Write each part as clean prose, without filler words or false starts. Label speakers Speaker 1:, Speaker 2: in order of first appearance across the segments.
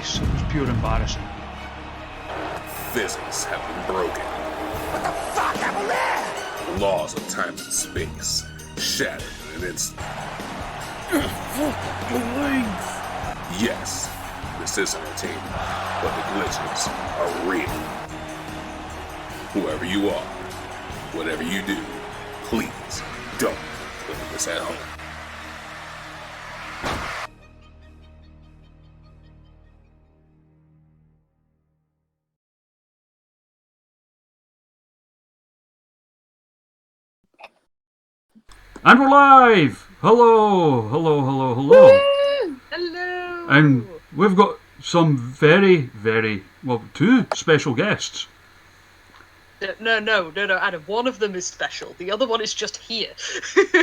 Speaker 1: face. It was pure embarrassing.
Speaker 2: Physics have been broken.
Speaker 3: What the fuck happened there?
Speaker 2: Laws of time and space shattered in an instant. Yes, this is entertainment, but the glitches are real. Whoever you are, whatever you do, please don't look at this at home.
Speaker 1: And we're live! Hello!
Speaker 4: Hello!
Speaker 1: And we've got some very, well, two special guests.
Speaker 4: No, Adam. One of them is special. The other one is just here.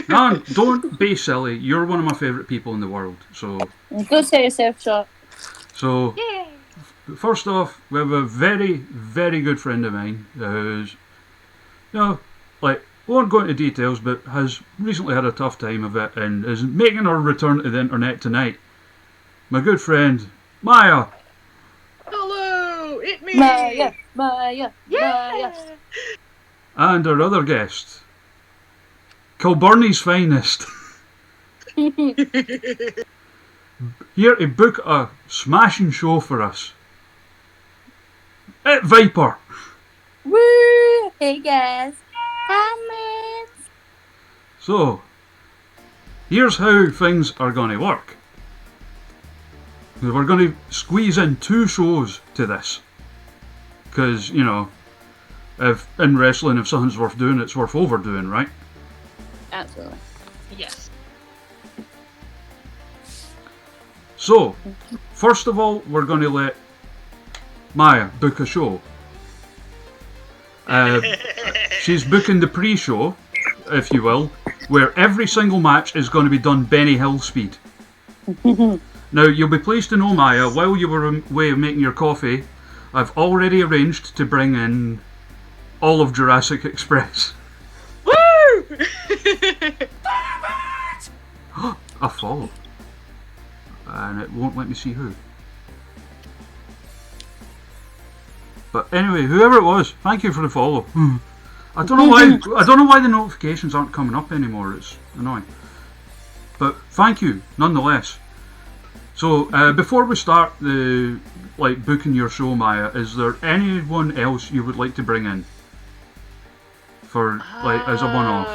Speaker 1: Man, don't be silly. You're one of my favourite people in the world, so...
Speaker 5: Go set yourself shot.
Speaker 1: So,
Speaker 4: Yay!
Speaker 1: first off, we have a very, very good friend of mine who's, won't go into details, but has recently had a tough time of it and is making her return to the internet tonight. My good friend, Maya.
Speaker 4: Hello! It me!
Speaker 5: Maya.
Speaker 1: And our other guest, Kilburney's finest. Here to book a smashing show for us. At Viper.
Speaker 5: Woo! Hey guys. Hi, mates.
Speaker 1: So, here's how things are going to work. We're going to squeeze in 2 shows to this. Because, if in wrestling, if something's worth doing, it's worth overdoing, right?
Speaker 5: Absolutely.
Speaker 4: Yes.
Speaker 1: So, first of all, we're going to let Maya book a show. She's booking the pre-show, if you will, where every single match is going to be done Benny Hill speed. Now, you'll be pleased to know, Maya, while you were away making your coffee, I've already arranged to bring in all of Jurassic Express.
Speaker 4: Woo!
Speaker 1: A follow. And it won't let me see who. But anyway, whoever it was, thank you for the follow. I don't know why the notifications aren't coming up anymore. It's annoying. But thank you nonetheless. So before we start the booking your show, Maya, is there anyone else you would like to bring in for as a one-off?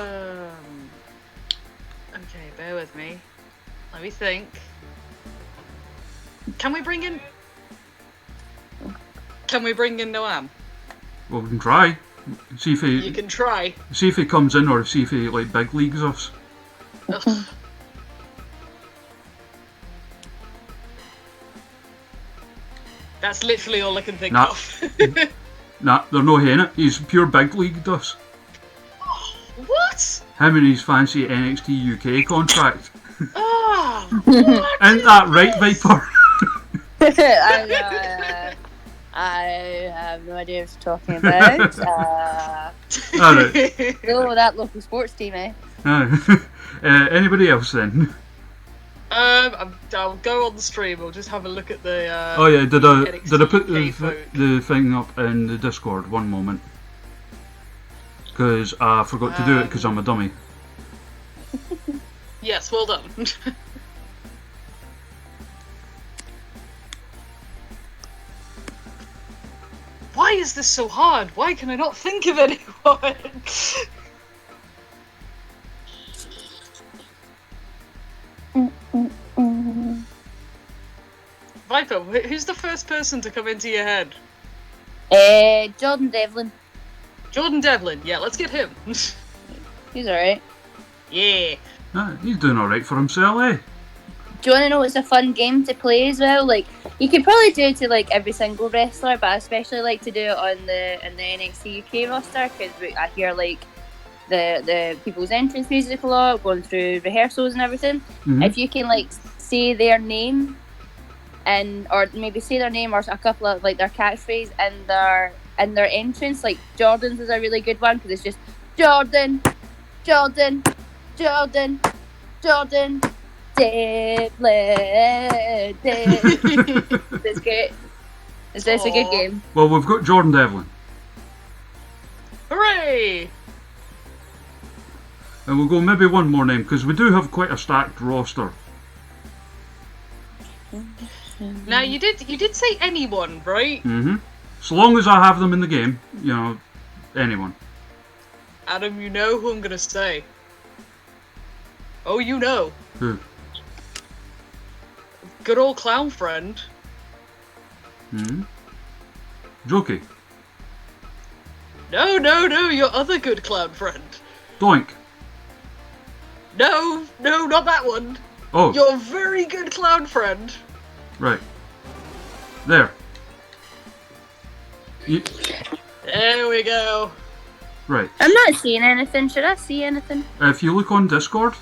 Speaker 4: Okay, bear with me. Let me think. Can we bring in Noam?
Speaker 1: Well, we can try. See if he.
Speaker 4: You can try.
Speaker 1: See if he comes in, or see if he big leagues us.
Speaker 4: Ugh. That's literally all I can think of.
Speaker 1: Nah, they're no haying it. He's pure big leagued us.
Speaker 4: What?
Speaker 1: Him and his fancy NXT UK contract.
Speaker 4: Oh, what?
Speaker 1: Isn't that right, Viper?
Speaker 5: I have no idea what you're talking about.
Speaker 1: Alright.
Speaker 5: Oh, that local sports team, eh?
Speaker 1: Anybody else then?
Speaker 4: I'll go on the stream. We'll just have a look at the.
Speaker 1: Oh yeah, did I put
Speaker 4: NXT
Speaker 1: the thing up in the Discord? One moment, because I forgot to do it because I'm a dummy.
Speaker 4: Yes, well done. Why is this so hard? Why can I not think of anyone? Viper, who's the first person to come into your head?
Speaker 5: Jordan Devlin.
Speaker 4: Jordan Devlin. Yeah, let's get him.
Speaker 5: He's alright.
Speaker 4: Yeah.
Speaker 1: He's doing alright for himself, eh?
Speaker 5: Do you want to know it's a fun game to play as well? You could probably do it to every single wrestler, but I especially like to do it on the NXT UK roster because I hear the people's entrance music a lot, going through rehearsals and everything.
Speaker 1: Mm-hmm.
Speaker 5: If you can say their name or maybe say their name or a couple of their catchphrase and their entrance, Jordan's is a really good one because it's just Jordan, Devlin. That's great. Is this a good game?
Speaker 1: Well, we've got Jordan Devlin.
Speaker 4: Hooray!
Speaker 1: And we'll go maybe one more name, because we do have quite a stacked roster.
Speaker 4: Now you did say anyone, right?
Speaker 1: Mm-hmm. So long as I have them in the game, you know, anyone.
Speaker 4: Adam, you know who I'm gonna say. Oh, you know.
Speaker 1: Who?
Speaker 4: Good old clown friend.
Speaker 1: Hmm? Jokey.
Speaker 4: No, your other good clown friend.
Speaker 1: Doink.
Speaker 4: No, not that one.
Speaker 1: Oh.
Speaker 4: Your very good clown friend.
Speaker 1: Right. There.
Speaker 4: There we go.
Speaker 1: Right.
Speaker 5: I'm not seeing anything. Should I see anything?
Speaker 1: If you look on Discord,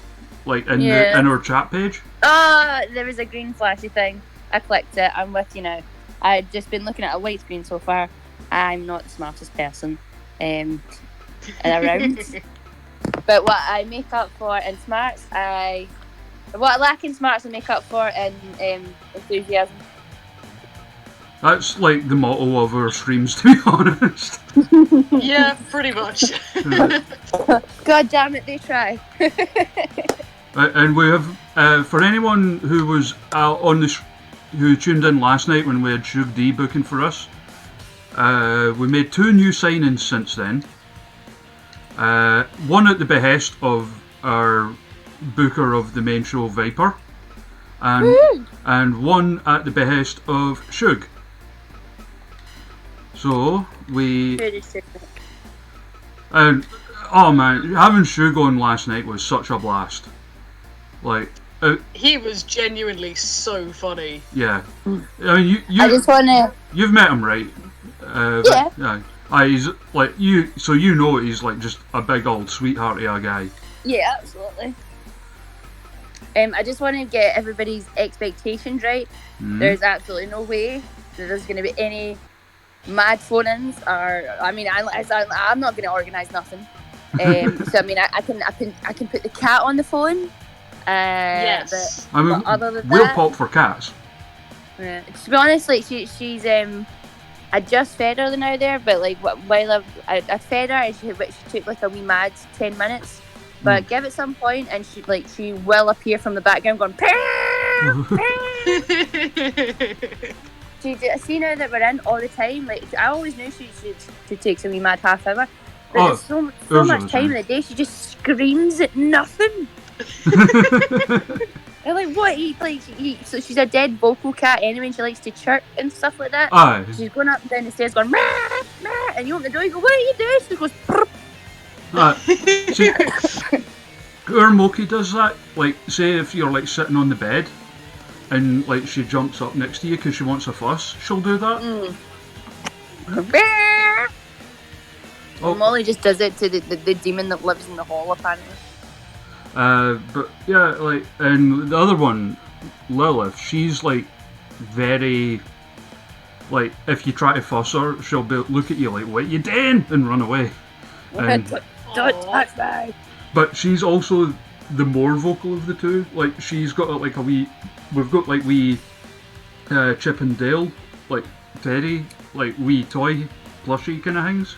Speaker 1: like in our chat page.
Speaker 5: Oh, there was a green flashy thing. I clicked it. I'm with you now. I've just been looking at a white screen so far. I'm not the smartest person around. But what I make up for in smarts, what I lack in smarts, I make up for in enthusiasm.
Speaker 1: That's like the motto of our streams, to be honest.
Speaker 4: Yeah, pretty much.
Speaker 5: God damn it, they try.
Speaker 1: And we have, for anyone who was who tuned in last night when we had Shug D booking for us, we made 2 new signings since then. One at the behest of our booker of the main show, Viper, and one at the behest of Shug. So and oh man, having Shug on last night was such a blast. Like
Speaker 4: he was genuinely so funny.
Speaker 1: Yeah, I mean
Speaker 5: I just wanna.
Speaker 1: You've met him, right?
Speaker 5: Yeah.
Speaker 1: Yeah. He's like so you know he's like just a big old sweethearty guy.
Speaker 5: Yeah, absolutely. I just want to get everybody's expectations right.
Speaker 1: Mm-hmm.
Speaker 5: There's absolutely no way that there's going to be any mad phone-ins, or I mean, I'm not going to organise nothing. So I mean, I can put the cat on the phone.
Speaker 4: Yes.
Speaker 5: But,
Speaker 1: I mean,
Speaker 5: other than
Speaker 1: we'll
Speaker 5: that,
Speaker 1: pop for cats.
Speaker 5: Yeah. To be honest, like she's I just fed her now there, but like while I fed her, and she took like a wee mad 10 minutes. But give it some point, and she will appear from the background going. I see now that we're in all the time. Like I always knew she takes a wee mad half hour, but there's so much time in the day. She just screams at nothing. And like what? So she's a dead vocal cat anyway, and she likes to chirp and stuff like that.
Speaker 1: Aye.
Speaker 5: She's going up and down the stairs going, "Meh, meh," and you open the door, you go, "What are you doing?" She goes,
Speaker 1: See, our Moki does that. Like, say if you're like sitting on the bed, and like she jumps up next to you because she wants a fuss, she'll do that.
Speaker 5: Oh. Molly just does it to the demon that lives in the hall, apparently.
Speaker 1: But yeah, like, and the other one, Lilith, she's like very, like, if you try to fuss her, she'll look at you like, "What you doing?" and run away. And,
Speaker 5: don't touch me.
Speaker 1: But she's also the more vocal of the two. Like, she's got like we've got like wee Chip and Dale, like Teddy, like wee toy plushie kind of things,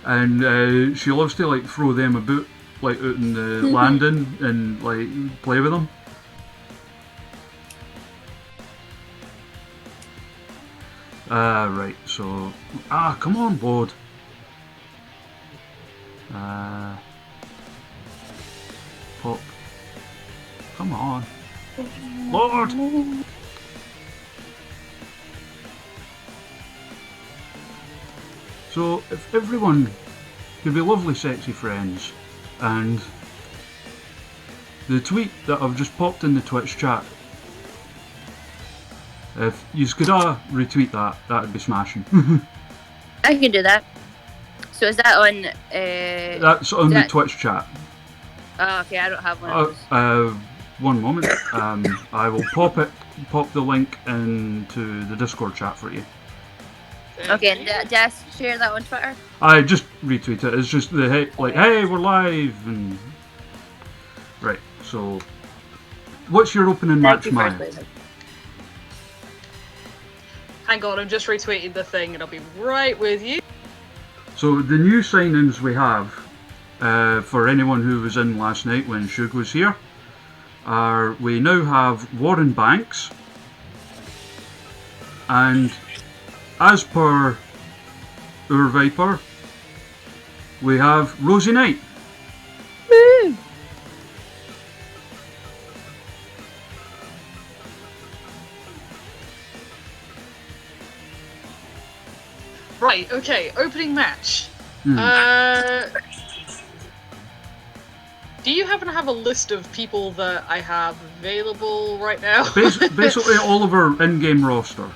Speaker 1: and she loves to like throw them about like out in the landing and like play with them. Right, so come on, board. Pop. Come on. Lord! So, if everyone could be lovely, sexy friends, and the tweet that I've just popped in the Twitch chat, if you could retweet that, that'd be smashing.
Speaker 5: I can do that. So is that on?
Speaker 1: That's on the Twitch chat.
Speaker 5: Oh, okay, I don't have one of those.
Speaker 1: One moment. I will pop the link into the Discord chat for you.
Speaker 5: Okay, and just share that on Twitter.
Speaker 1: I just retweet it. It's just the hey, we're live, and right. So what's your opening match,
Speaker 5: Thank you,
Speaker 1: Maya?
Speaker 5: First Lady.
Speaker 4: Hang on, I'm just retweeting the thing and I'll be right with you.
Speaker 1: So the new signings we have for anyone who was in last night when Shug was here are we now have Warren Banks, and as per our Viper, we have Rosie Knight.
Speaker 5: Woo!
Speaker 4: Right, okay, opening match.
Speaker 1: Hmm.
Speaker 4: Do you happen to have a list of people that I have available right now?
Speaker 1: Basically all of our in-game roster.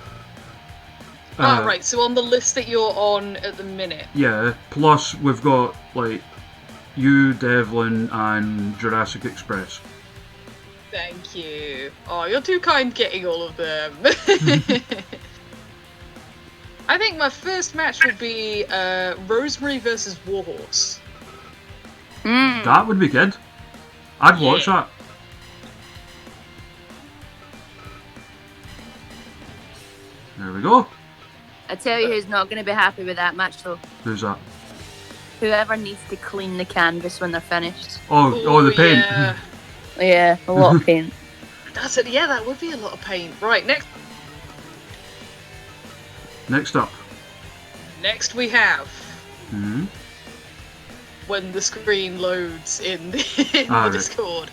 Speaker 4: Right, so on the list that you're on at the minute.
Speaker 1: Yeah, plus we've got like you, Devlin, and Jurassic Express.
Speaker 4: Thank you. Oh, you're too kind getting all of them. I think my first match would be Rosemary versus Warhorse.
Speaker 1: That would be good. I'd watch that. There we go.
Speaker 5: I tell you who's not going to be happy with that match though.
Speaker 1: Who's that?
Speaker 5: Whoever needs to clean the canvas when they're finished.
Speaker 1: Oh, the paint.
Speaker 4: Yeah.
Speaker 5: Yeah, a lot of paint.
Speaker 4: That's it. Yeah, that would be a lot of paint. Right,
Speaker 1: Next up.
Speaker 4: Next we have
Speaker 1: Hmm.
Speaker 4: when the screen loads in the,
Speaker 1: Right.
Speaker 4: Discord.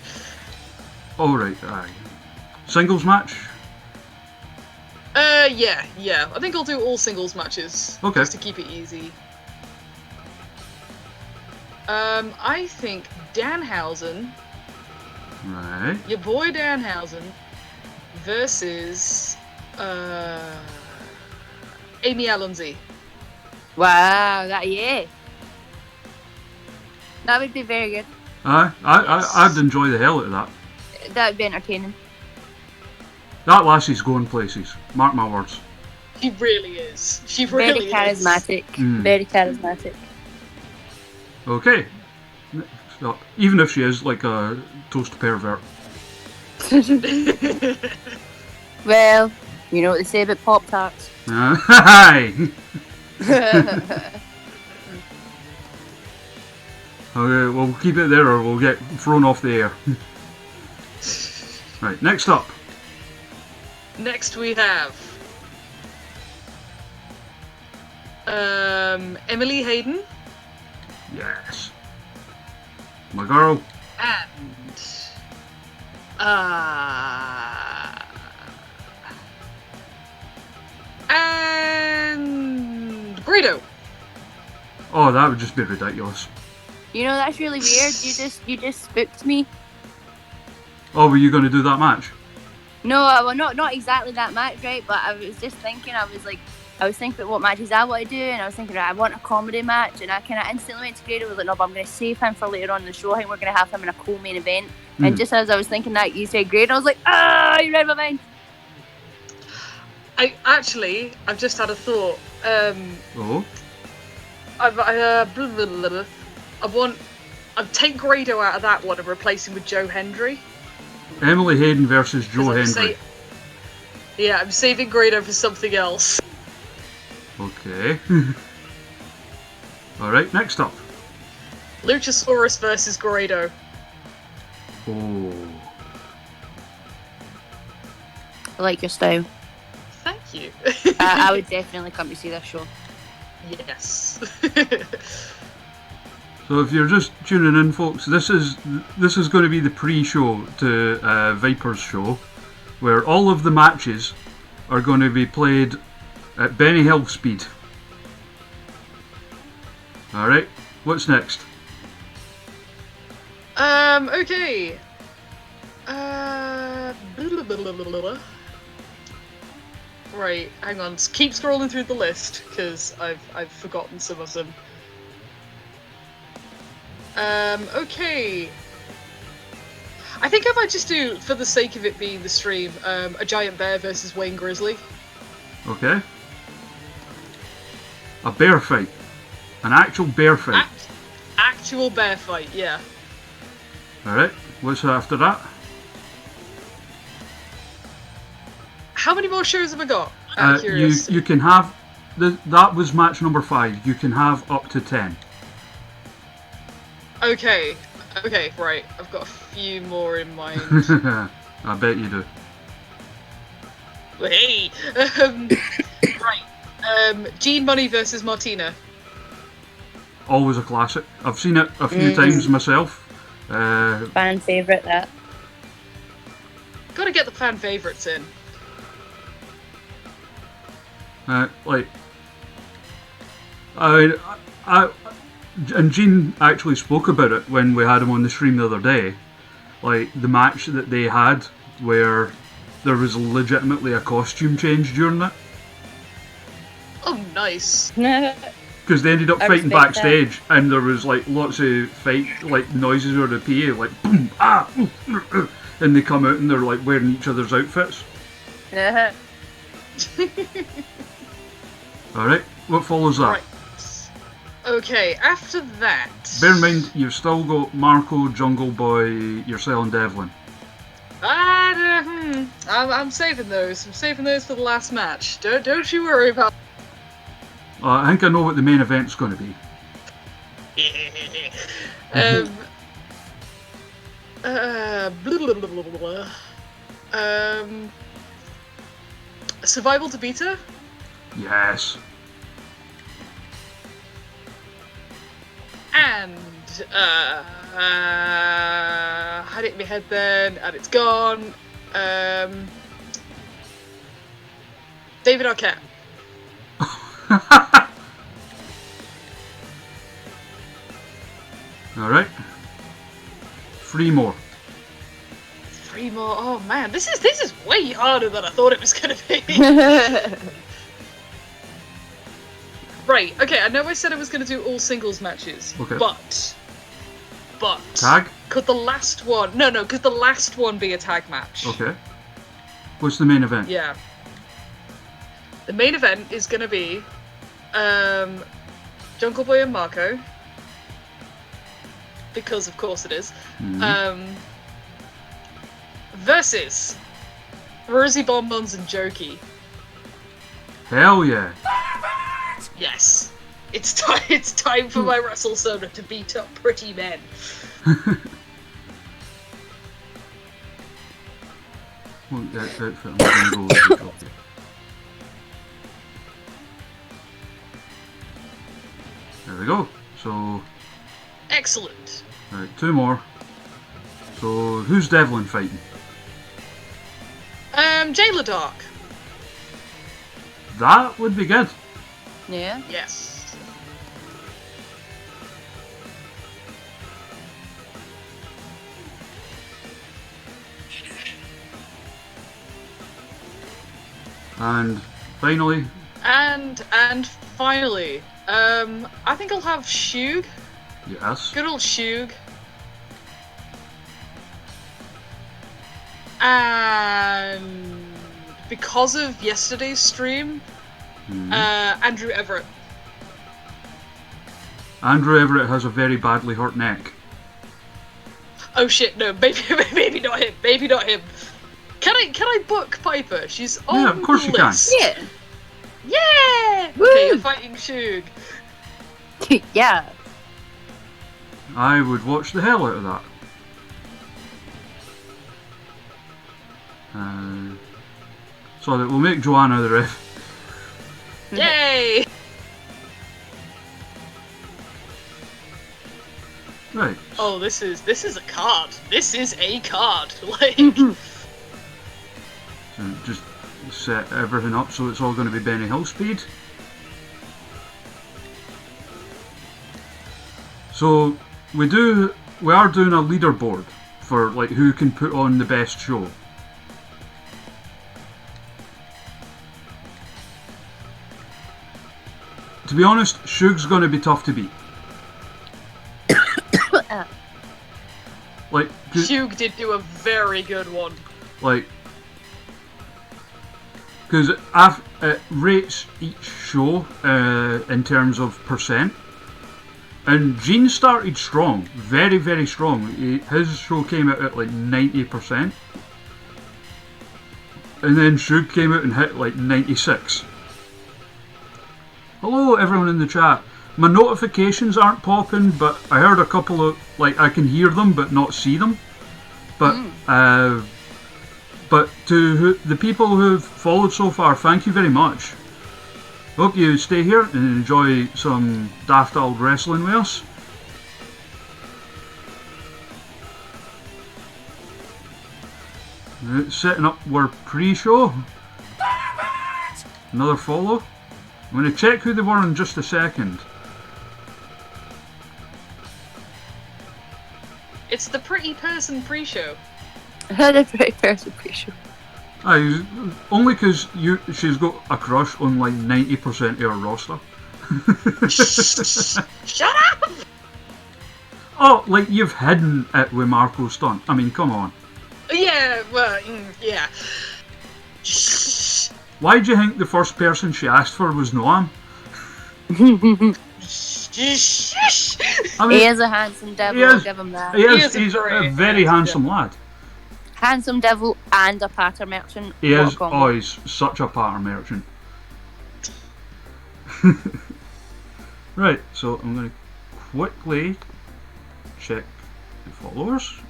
Speaker 1: Alright, aye. Singles match?
Speaker 4: Yeah. I think I'll do all singles matches.
Speaker 1: Okay.
Speaker 4: Just to keep it easy. I think Danhausen,
Speaker 1: Right.
Speaker 4: your boy Danhausen, versus Amy Allenzy.
Speaker 5: Wow, that would be very good.
Speaker 1: Aye, I'd enjoy the hell out of that.
Speaker 5: That would be entertaining.
Speaker 1: That lassie's going places. Mark my words.
Speaker 4: She really is. She
Speaker 5: Very
Speaker 4: really
Speaker 5: charismatic.
Speaker 1: Mm.
Speaker 5: Very charismatic.
Speaker 1: Okay. Next up. Even if she is like a toast pervert.
Speaker 4: is.
Speaker 5: Well, you know what they say about Pop Tarts.
Speaker 1: Aye. Okay, we'll keep it there or we'll get thrown off the air. Right, next up.
Speaker 4: Next we have Emily Hayden
Speaker 1: Yes. My girl.
Speaker 4: and Greedo.
Speaker 1: Oh, that would just be ridiculous.
Speaker 5: You know, that's really weird. You just spooked me.
Speaker 1: Oh, were you going to do that match?
Speaker 5: No, well, not exactly that match, right? But I was just thinking. I was thinking about what matches I want to do, and I was thinking, right, I want a comedy match, and I kind of instantly went to Grado. I was like, no, but I'm going to save him for later on in the show. I think we're going to have him in a co-main event. And just as I was thinking that, you said Grado. I was like, you read my mind.
Speaker 4: I've just had a thought.
Speaker 1: Oh.
Speaker 4: I'd take Grado out of that one and replace him with Joe Hendry.
Speaker 1: Emily Hayden versus Joe Hendry.
Speaker 4: I'm saving Grado for something else.
Speaker 1: Okay. Alright, next up.
Speaker 4: Luchasaurus versus Grado.
Speaker 1: Oh.
Speaker 5: I like your style.
Speaker 4: Thank you.
Speaker 5: I would definitely come to see this show.
Speaker 4: Yes.
Speaker 1: So if you're just tuning in, folks, this is going to be the pre-show to VIPER'S show, where all of the matches are going to be played at Benny Hill speed. Alright, what's next?
Speaker 4: Okay. Right, hang on. Keep scrolling through the list because I've forgotten some of them. Okay. I think I might just do, for the sake of it being the stream, a giant bear versus Wayne Grizzly.
Speaker 1: Okay. A bear fight. An actual bear fight.
Speaker 4: Actual bear fight, yeah.
Speaker 1: Alright, what's after that?
Speaker 4: How many more shows have I got? Out of
Speaker 1: You
Speaker 4: curiosity.
Speaker 1: can have that was match number 5. You can have up to 10.
Speaker 4: Okay, right. I've got a few more in mind.
Speaker 1: I bet you do.
Speaker 4: Hey! Right. Gene Money versus Martina.
Speaker 1: Always a classic. I've seen it a few times myself.
Speaker 5: Fan favourite, that.
Speaker 4: Gotta get the fan favourites in.
Speaker 1: Like, and Gene actually spoke about it when we had him on the stream the other day. Like, the match that they had where there was legitimately a costume change during it.
Speaker 4: Oh, nice.
Speaker 1: Because they ended up
Speaker 5: I
Speaker 1: fighting
Speaker 5: respect
Speaker 1: backstage, and there was like lots of like noises or the PA, like boom, ah, and they come out and they're like wearing each other's outfits. Alright, what follows that?
Speaker 4: Right. Okay, after that...
Speaker 1: Bear in mind, you've still got Marco, Jungle Boy, Yourself and Devlin.
Speaker 4: I'm saving those. I'm saving those for the last match. Don't you worry about...
Speaker 1: I think I know what the main event's going to be.
Speaker 4: Survival to Beta?
Speaker 1: Yes.
Speaker 4: And, had it in my head then, and it's gone. David Arquette.
Speaker 1: Alright. 3 more.
Speaker 4: 3 more. Oh man, this is way harder than I thought it was gonna be. Right, okay, I know I said I was gonna do all singles matches.
Speaker 1: Okay.
Speaker 4: But
Speaker 1: Tag?
Speaker 4: could the last one could the last one be a tag match?
Speaker 1: Okay. What's the main event?
Speaker 4: Yeah. The main event is gonna be Jungle Boy and Marco. Because of course it is. Versus Rosie Bonbons and Jokey.
Speaker 1: Hell yeah.
Speaker 4: Yes. It's time for my Wrestle Soda to beat up pretty men.
Speaker 1: Well, that outfit I'm going to go with the copy. There we go. So,
Speaker 4: Excellent.
Speaker 1: right, 2 more. So, who's Devlin fighting?
Speaker 4: Jayla Dark.
Speaker 1: That would be good.
Speaker 5: Yeah.
Speaker 4: Yes.
Speaker 1: And finally,
Speaker 4: And finally, I think I'll have Shug.
Speaker 1: yes.
Speaker 4: Good old Shug. And because of yesterday's stream, Andrew Everett.
Speaker 1: Andrew Everett has a very badly hurt neck.
Speaker 4: Oh shit, no, maybe not him. Maybe not him. Can I book Piper? She's on
Speaker 1: Yeah, of course
Speaker 4: the
Speaker 1: you can.
Speaker 4: list.
Speaker 5: Yeah.
Speaker 4: Yeah!
Speaker 5: Woo!
Speaker 4: Okay, you're fighting Shug.
Speaker 5: Yeah.
Speaker 1: I would watch the hell out of that. So that we'll make Joanna the ref.
Speaker 4: Yay!
Speaker 1: Right.
Speaker 4: Oh, this is a card. This is a card. Like,
Speaker 1: So just set everything up so it's all going to be Benny Hill speed. So we are doing a leaderboard for like who can put on the best show. To be honest, Shug's going to be tough to beat. Like,
Speaker 4: Shug did do a very good one.
Speaker 1: like, because it rates each show in terms of percent. And Gene started strong, very, very strong. His show came out at like 90%. And then Shug came out and hit like 96. Hello everyone in the chat. My notifications aren't popping, but I heard a couple of, like, I can hear them but not see them. But to the people who've followed so far, thank you very much. Hope you stay here and enjoy some daft old wrestling with us. Setting up our pre-show. Another follow. I'm going to check who they were in just a second.
Speaker 4: It's the pretty person pre-show.
Speaker 5: The pretty person pre-show.
Speaker 1: Only because she's got a crush on like 90% of her roster.
Speaker 4: Shut up!
Speaker 1: Oh, like you've hidden it with Marco's stunt. I mean, come on.
Speaker 4: Yeah, well, yeah.
Speaker 1: Why do you think the first person she asked for was Noam? I mean,
Speaker 5: He is a handsome devil, I'll give him that.
Speaker 1: He's a very handsome lad.
Speaker 5: Handsome devil and a patter merchant.
Speaker 1: He
Speaker 5: What a
Speaker 1: is.
Speaker 5: combo.
Speaker 1: Oh, he's such a patter merchant. Right, so I'm going to quickly check the followers.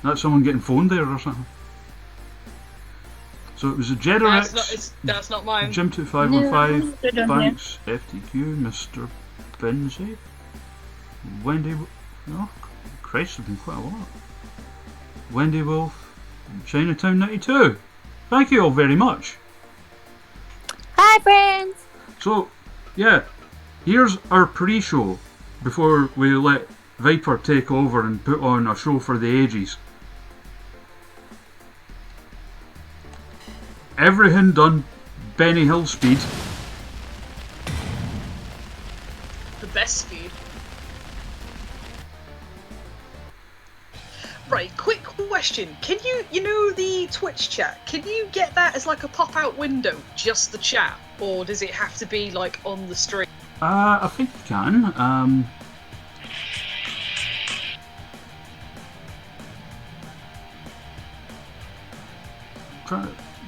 Speaker 1: That's someone getting phoned there or something. So it was a Jedorex,
Speaker 4: That's not mine.
Speaker 1: Jim2515,
Speaker 5: good on
Speaker 1: Banks, FTQ, Mr. Benzie, Wendy. Oh, Christ, there's been quite a lot. Wendy Wolf, Chinatown 92. Thank you all very much.
Speaker 5: Hi, friends!
Speaker 1: So, yeah, here's our pre-show before we let Viper take over and put on a show for the ages. Everything done Benny Hill speed.
Speaker 4: The best speed. Right, quick question. Can you know the Twitch chat, can you get that as like a pop-out window, just the chat? Or does it have to be like on the stream?
Speaker 1: I think you can.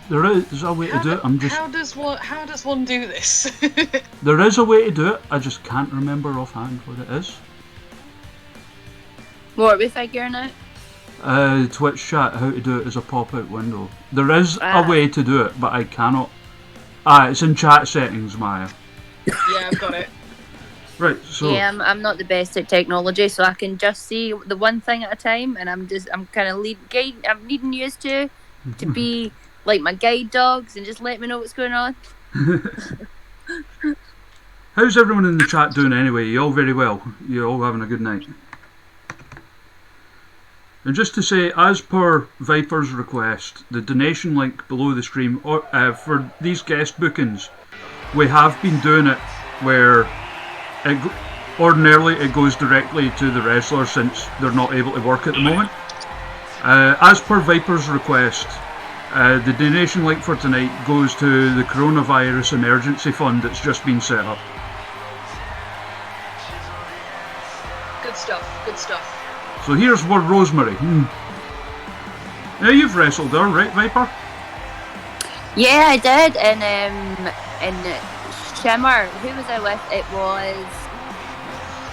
Speaker 1: There is a way to do it.
Speaker 4: How does one do this?
Speaker 1: There is a way to do it. I just can't remember offhand what it is.
Speaker 5: What are we figuring out?
Speaker 1: Twitch chat, how to do it as a pop-out window. There is a way to do it, but I cannot. It's in chat settings, Maya.
Speaker 4: Yeah, I've got it.
Speaker 1: Right, so
Speaker 5: Yeah, I'm not the best at technology, so I can just see the one thing at a time, and I'm kind of I'm needing you to be like my guide dogs and just let me know what's going on.
Speaker 1: how's everyone in the chat doing anyway? You all very well? You all having a good night? And just to say, as per Viper's request, the donation link below the stream for these guest bookings, we have been doing it where ordinarily it goes directly to the wrestler since they're not able to work at the moment. As per Viper's request, the donation link for tonight goes to the Coronavirus Emergency Fund that's just been set up.
Speaker 4: Good stuff, good stuff.
Speaker 1: So here's where Rosemary. Now you've wrestled her, right, Viper?
Speaker 5: Yeah, I did. In Shimmer, who was I with? It was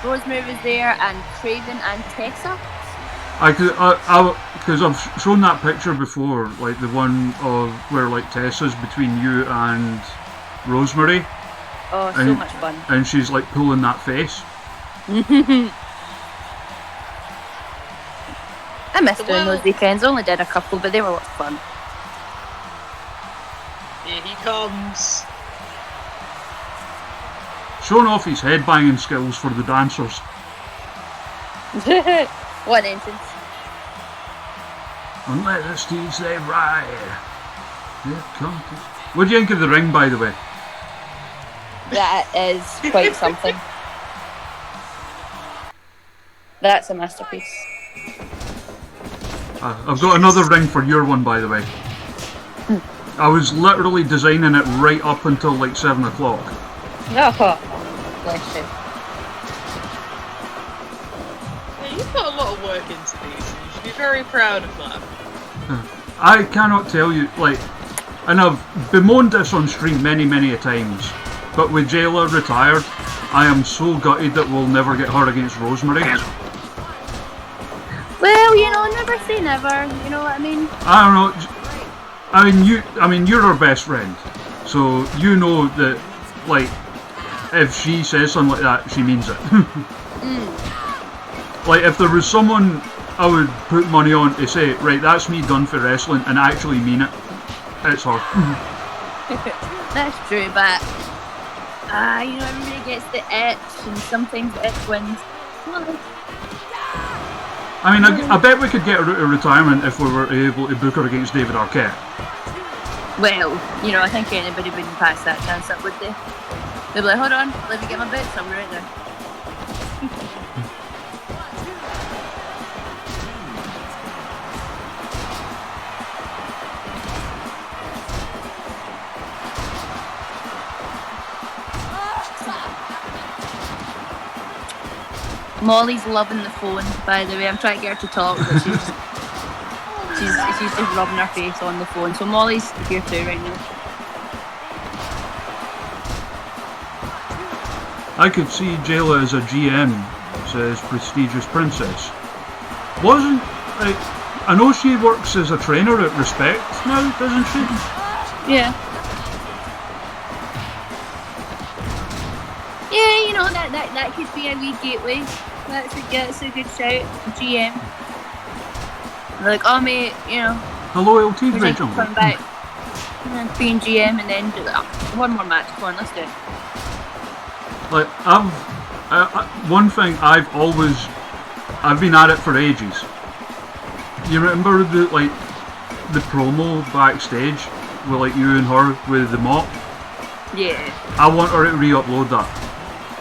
Speaker 5: Rosemary was there, and Craven and Tessa.
Speaker 1: Because I've shown that picture before, like the one of where like Tessa's between you and Rosemary.
Speaker 5: Oh, so much fun.
Speaker 1: And she's like pulling that face.
Speaker 5: I missed doing those weekends. Only did a couple, but they were lots of fun.
Speaker 4: Here he comes.
Speaker 1: Showing off his headbanging skills for the dancers.
Speaker 5: One entrance.
Speaker 1: And let the steeds they ride. Here comes. What do you think of the ring, by the way?
Speaker 5: That is quite something. That's a masterpiece.
Speaker 1: I've got another ring for your one, by the way. I was literally designing it right up until like 7 o'clock.
Speaker 5: Oh, bless you.
Speaker 4: Yeah, you put a lot of work very proud of that.
Speaker 1: I cannot tell you, like, and I've bemoaned this on stream many a times, but with Jayla retired, I am so gutted that we'll never get her against Rosemary.
Speaker 5: Well, you know, never say never. You know what I mean?
Speaker 1: I don't know. I mean, you're her best friend, so you know that, like, if she says something like that, she means it. Like, if there was someone I would put money on to say, right, that's me done for wrestling, and actually mean it, it's her.
Speaker 5: That's true, but you know, everybody gets the itch, and sometimes the itch wins.
Speaker 1: I mean, I bet we could get her out of retirement if we were able to book her against David Arquette.
Speaker 5: Well, you know, I think anybody wouldn't pass that chance up, would they? They'd be like, hold on, let me get my boots, I'll be right there. Molly's loving the phone, by the way. I'm trying to get her to talk, but she's just rubbing her face on the phone. So Molly's here too right now.
Speaker 1: I could see Jayla as a GM, says Prestigious Princess. Wasn't... I know she works as a trainer at Respect now, doesn't she?
Speaker 5: Yeah. Yeah, you know, that could be a wee gateway. That's a good shout. GM. They're like, oh mate, you know.
Speaker 1: Hello LT
Speaker 5: We're
Speaker 1: Rachel.
Speaker 5: coming back. And then being GM and then do like, one more match. Come on, let's do it.
Speaker 1: Like, one thing I've been at it for ages. You remember the promo backstage with like you and her with the mop?
Speaker 5: Yeah.
Speaker 1: I want her to re-upload that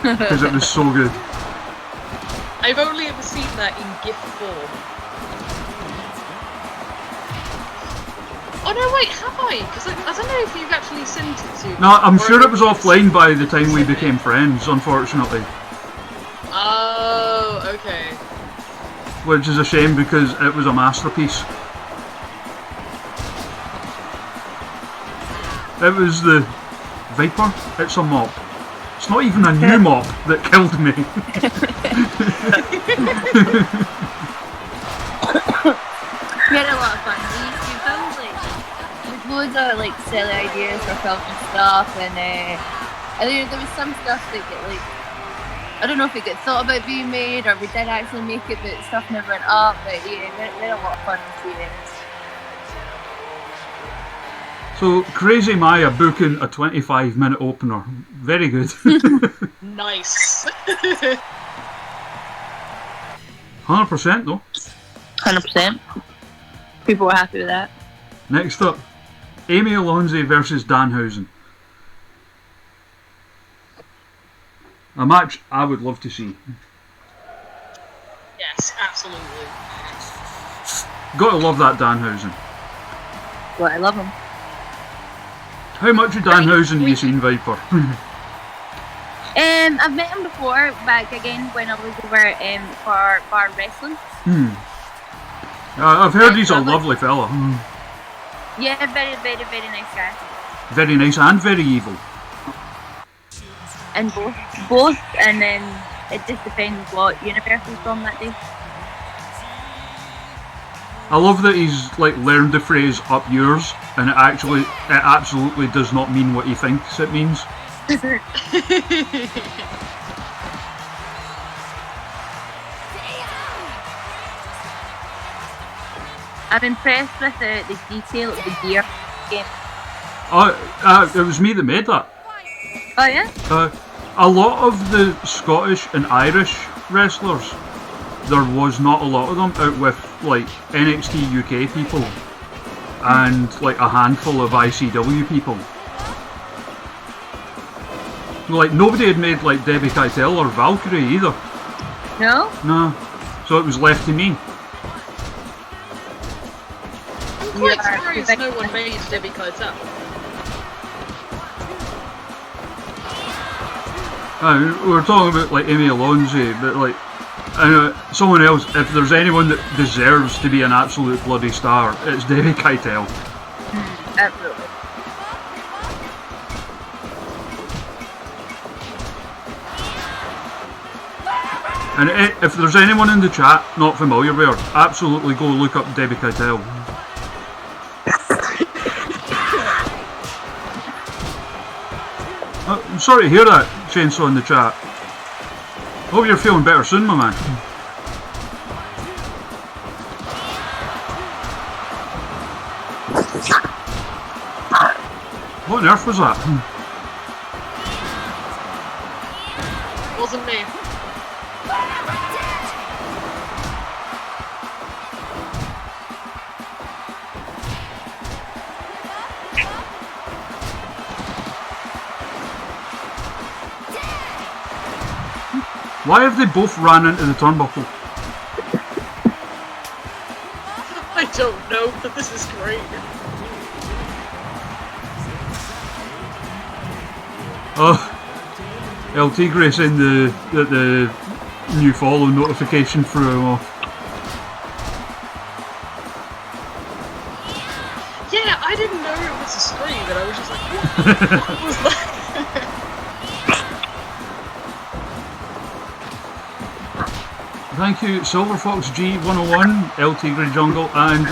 Speaker 1: because it was so good.
Speaker 4: I've only ever seen that in GIF form. Oh no, wait, have I? Because I don't know if you've actually sent it to me.
Speaker 1: No, I'm sure it was offline by the time we became friends, unfortunately.
Speaker 4: Oh, okay.
Speaker 1: Which is a shame because it was a masterpiece. It was the Viper. It's a mop. It's not even a new mop that killed me.
Speaker 5: We had a lot of fun. We filmed with loads of like silly ideas for filming stuff, and there was some stuff that I don't know if it got thought about being made or we did actually make it, but stuff never went up. But yeah, we had a lot of fun with it.
Speaker 1: So, Crazy Maya booking a 25-minute opener. Very good.
Speaker 4: Nice.
Speaker 1: 100% though.
Speaker 5: 100%. People were happy with that.
Speaker 1: Next up, Amy Alonso versus Danhausen. A match I would love to see.
Speaker 4: Yes, absolutely.
Speaker 1: Gotta love that Danhausen.
Speaker 5: Well, I love him.
Speaker 1: How much of Danhausen have you seen, Viper?
Speaker 5: I've met him before, back again when I was over for bar wrestling.
Speaker 1: I've heard he's a lovely fella.
Speaker 5: Yeah, very, very, very nice guy.
Speaker 1: Very nice and very evil.
Speaker 5: And both, and then it just depends what universe he's from that day.
Speaker 1: I love that he's like learned the phrase "up yours," and it absolutely does not mean what he thinks it means.
Speaker 5: I'm impressed with the detail of the gear game.
Speaker 1: It was me that made that.
Speaker 5: Oh yeah?
Speaker 1: A lot of the Scottish and Irish wrestlers, there was not a lot of them out with like NXT UK people and like a handful of ICW people. Like nobody had made like Debbie Keitel or Valkyrie either.
Speaker 5: No?
Speaker 1: No. So it was left to me.
Speaker 4: I'm quite surprised no one made Debbie Keitel.
Speaker 1: We were talking about like Amy Alonso, but like Someone else, if there's anyone that deserves to be an absolute bloody star, it's David Keitel.
Speaker 5: Absolutely.
Speaker 1: And if there's anyone in the chat not familiar with her, absolutely go look up Debbie Keitel. I'm sorry to hear that, Chainsaw, in the chat. Hope you're feeling better soon, my man. What on earth was that?
Speaker 4: Wasn't me.
Speaker 1: Why have they both ran into the turnbuckle?
Speaker 4: I don't know, but this is great.
Speaker 1: Oh, El Tigre saying that the new follow notification threw him off.
Speaker 4: Yeah, I didn't know it was a screen, and I was just like, what was that?
Speaker 1: Thank you, Silver Fox G101, El Tigre Jungle, and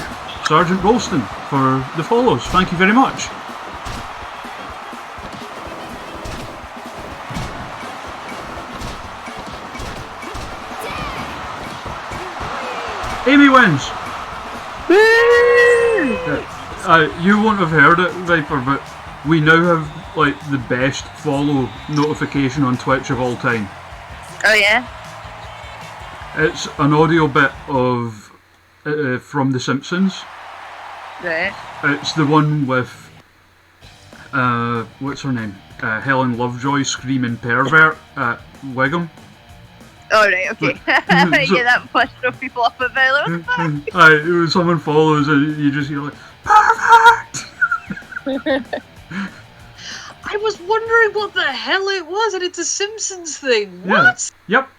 Speaker 1: Sergeant Rolston for the follows. Thank you very much. Amy wins! You won't have heard it, Viper, but we now have like the best follow notification on Twitch of all time.
Speaker 5: Oh yeah?
Speaker 1: It's an audio bit of from The Simpsons.
Speaker 5: Right.
Speaker 1: It's the one with what's her name? Helen Lovejoy screaming pervert at Wiggum.
Speaker 5: Oh right, okay. Yeah, that must throw people off a bit.
Speaker 1: When someone follows and you just hear like pervert.
Speaker 4: I was wondering what the hell it was, and it's a Simpsons thing. What?
Speaker 1: Yeah. Yep.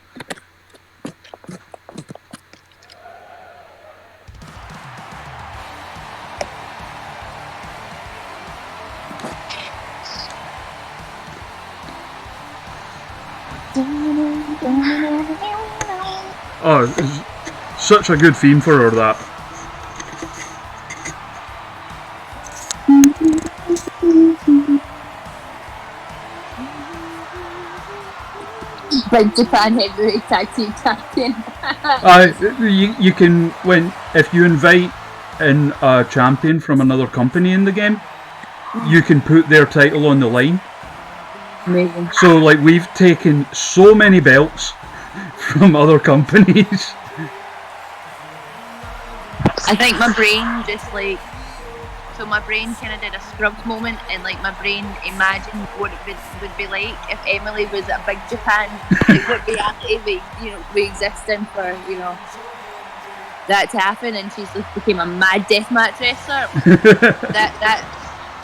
Speaker 1: Oh, it's such a good theme for her, that.
Speaker 5: Big Japan Heavyweight Tag Team Champion.
Speaker 1: You can, if you invite in a champion from another company in the game, you can put their title on the line.
Speaker 5: Amazing.
Speaker 1: So, like, we've taken so many belts from other companies.
Speaker 5: I think my brain just like, so my brain kind of did a Scrubs moment, and like my brain imagined what it would be like if Emily was at Big Japan, like what reality we exist in for that to happen, and she's just became a mad deathmatch wrestler.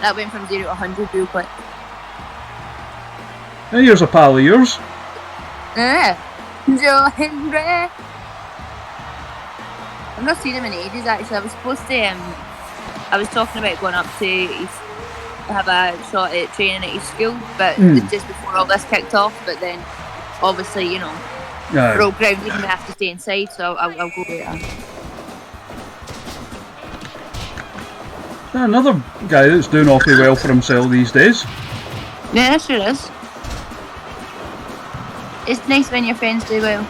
Speaker 5: that went from 0 to 100 real quick.
Speaker 1: And here's a pal of yours.
Speaker 5: Joe Henry. I've not seen him in ages actually. I was supposed to I was talking about going up to have a shot at training at his school, but just before all this kicked off, but then obviously, we're all grounded and we have to stay inside, so I'll go later.
Speaker 1: Another guy that's doing awfully well for himself these days.
Speaker 5: Yeah, sure is. It's nice when your friends do well.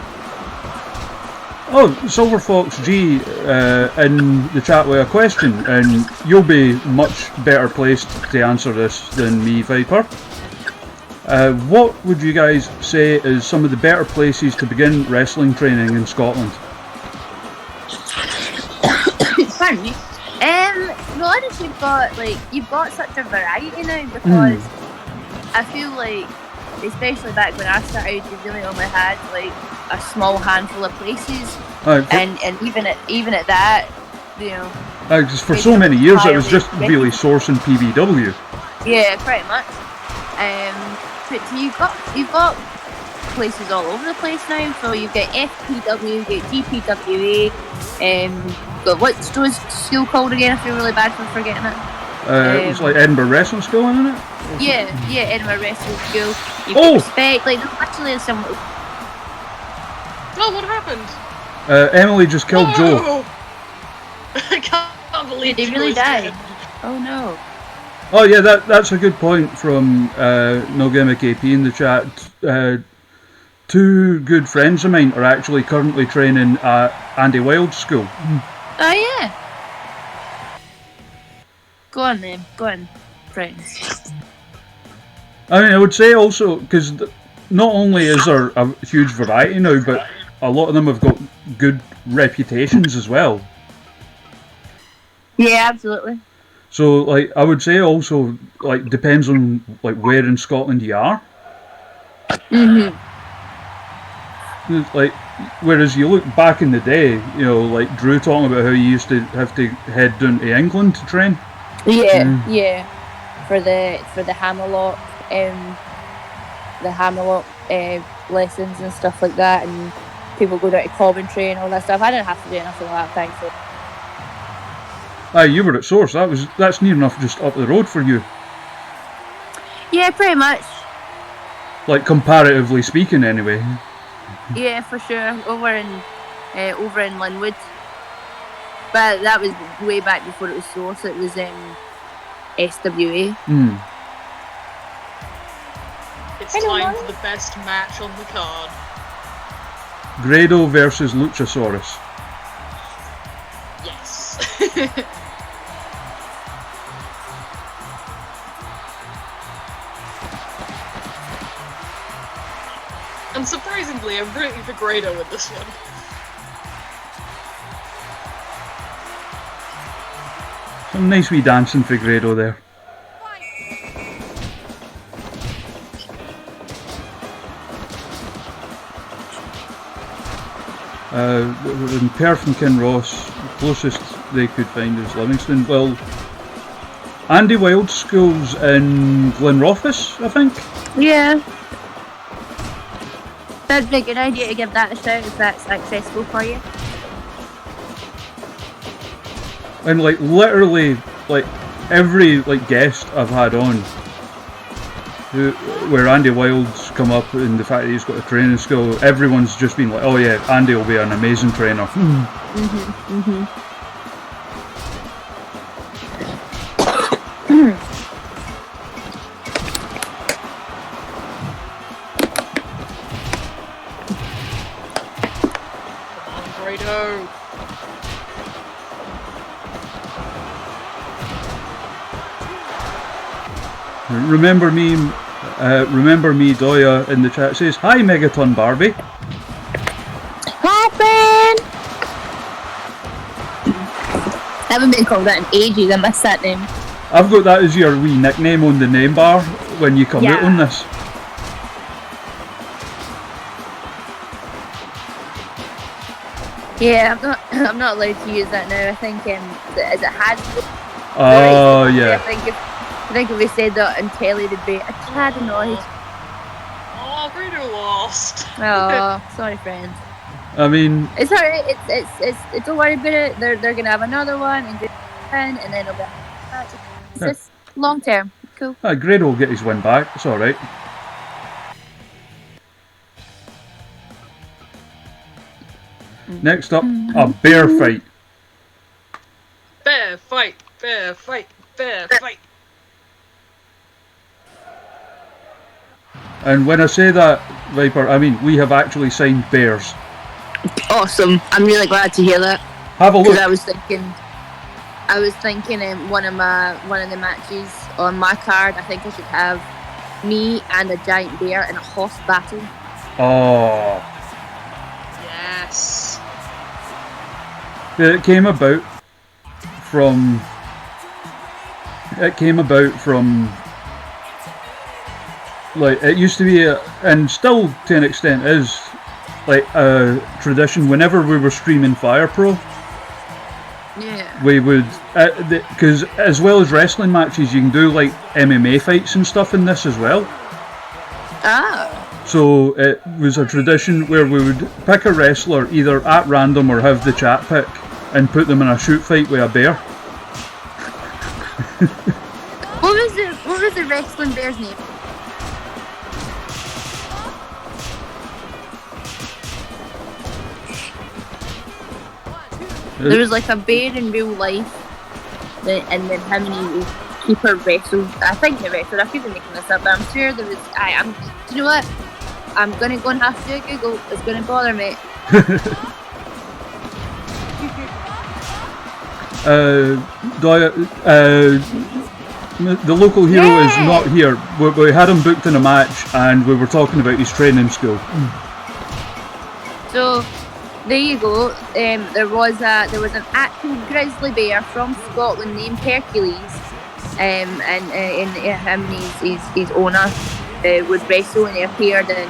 Speaker 1: Oh, Silver Fox G in the chat with a question, and you'll be much better placed to answer this than me, Viper. What would you guys say is some of the better places to begin wrestling training in Scotland?
Speaker 5: Pardon me. No, I just you've got such a variety now, because I feel like, especially back when I started, you really only had like a small handful of places, and even at that,
Speaker 1: because for so many years it was just really sourcing PBW.
Speaker 5: Yeah, pretty much. But you've got places all over the place now. So you've got FPW, you've got GPWA, but what's those school called again? I feel really bad for forgetting it.
Speaker 1: It's like Edinburgh Wrestling School, isn't it?
Speaker 5: Yeah, Edinburgh Wrestling School. You've got Respect, like there's actually some.
Speaker 4: Oh, what happened?
Speaker 1: Emily just killed Joe.
Speaker 4: I can't believe
Speaker 5: Did he really die? Oh no.
Speaker 1: Oh yeah, that's a good point from No Gimmick AP in the chat. Two good friends of mine are actually currently training at Andy Wild's school.
Speaker 5: Oh yeah. Go on then, friends.
Speaker 1: I mean, I would say also, because not only is there a huge variety now, but a lot of them have got good reputations as well.
Speaker 5: Yeah, absolutely.
Speaker 1: So, like, I would say also, like, depends on, like, where in Scotland you are. Like, whereas you look back in the day, you know, like Drew talking about how you used to have to head down to England to train.
Speaker 5: Yeah. For the hammerlock, lessons and stuff like that, and people go down to Coventry and all that stuff. I didn't have to do anything like that, thankfully.
Speaker 1: Aye, you were at Source. That's near enough just up the road for you.
Speaker 5: Yeah, pretty much.
Speaker 1: Like, comparatively speaking, anyway.
Speaker 5: Yeah, for sure. Over in Linwood. But that was way back before it was Source. It was SWA.
Speaker 4: It's time for the best match on the card.
Speaker 1: Grado versus Luchasaurus.
Speaker 4: Yes. And surprisingly, I'm rooting for Grado with this one.
Speaker 1: Some nice wee dancing for Grado there. In Perth and Kinross, the closest they could find is Livingston. Well, Andy Wild's school's in Glenrothes, I think.
Speaker 5: Yeah. That'd be a good idea to give that a shout if that's accessible for you.
Speaker 1: And like literally, like every like guest I've had on, where Andy Wild's come up and the fact that he's got a training school, everyone's just been like, oh yeah, Andy will be an amazing trainer.
Speaker 4: Grado.
Speaker 1: Remember me, Doya in the chat says, hi Megaton Barbie.
Speaker 5: Hi, friend! I haven't been called that in ages, I miss that name.
Speaker 1: I've got that as your wee nickname on the name bar when you come out on this.
Speaker 5: Yeah, I'm not allowed to use that now. I think is it Hasbro?
Speaker 1: Oh yeah.
Speaker 5: I think if we said that on telly, they'd be a tad annoyed.
Speaker 4: Oh, Grado lost.
Speaker 5: Oh, sorry, friend.
Speaker 1: I mean,
Speaker 5: it's alright. It's don't worry about it. They're gonna have another one and then it'll be. It's just long term. Cool.
Speaker 1: Grado will get his win back. It's all right. Next up, a bear fight.
Speaker 4: Bear fight. Bear fight. Bear fight.
Speaker 1: And when I say that, Viper, I mean we have actually signed bears.
Speaker 5: Awesome! I'm really glad to hear that.
Speaker 1: Have a look.
Speaker 5: I was thinking one of the matches on my card. I think I should have me and a giant bear in a horse battle.
Speaker 1: Oh.
Speaker 4: Yes.
Speaker 1: It came about from. Like, it used to be, and still to an extent is, like a tradition. Whenever we were streaming Fire Pro,
Speaker 5: yeah,
Speaker 1: we would, because as well as wrestling matches, you can do like MMA fights and stuff in this as well.
Speaker 5: Ah.
Speaker 1: So it was a tradition where we would pick a wrestler either at random or have the chat pick and put them in a shoot fight with a bear.
Speaker 5: What was the wrestling bear's name? There was like a bear in real life, and then him and his keeper wrestled. I think they wrestled. I could be making this up, but I'm sure there was. Do you know what? I'm gonna go and have to do a Google. It's gonna bother me.
Speaker 1: The local hero is not here. We had him booked in a match, and we were talking about his training school.
Speaker 5: So there you go. There was an actual grizzly bear from Scotland named Hercules, and him and his owner would wrestle, and he appeared in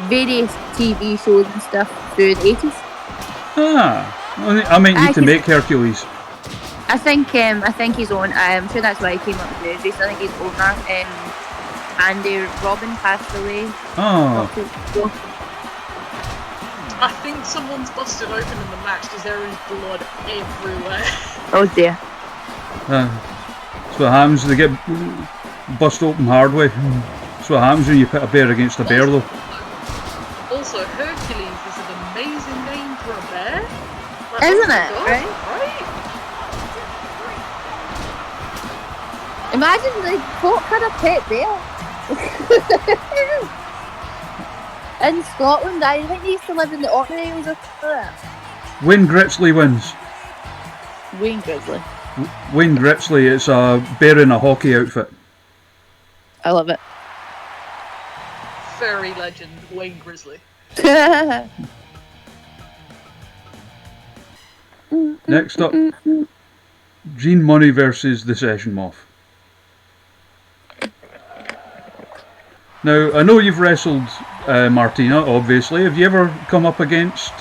Speaker 5: various TV shows and stuff through the 80s.
Speaker 1: I might need to make Hercules.
Speaker 5: I think his own. I'm sure that's why he came up with the race. I think his owner, Andy Robin, passed away.
Speaker 1: Oh.
Speaker 4: I think someone's busted open in the match because there is blood everywhere.
Speaker 5: Oh dear.
Speaker 1: That's what happens. They get bust open hard way. That's what happens when you put a bear against a bear, though.
Speaker 4: Also, Hercules is an amazing name for a bear. Like,
Speaker 5: Isn't
Speaker 4: oh
Speaker 5: it?
Speaker 4: God,
Speaker 5: Right? Imagine the folk had a pet bear. In Scotland, I think they used to live in the Orkney Isles or something.
Speaker 1: Wayne Gritsley wins.
Speaker 5: Wayne Grizzly.
Speaker 1: Wayne Gritsley, it's a bear in a hockey outfit.
Speaker 5: I love it.
Speaker 4: Fairy legend, Wayne Grizzly.
Speaker 1: Next up, Gene Money versus the Session Moth. Now, I know you've wrestled Martina, obviously. Have you ever come up against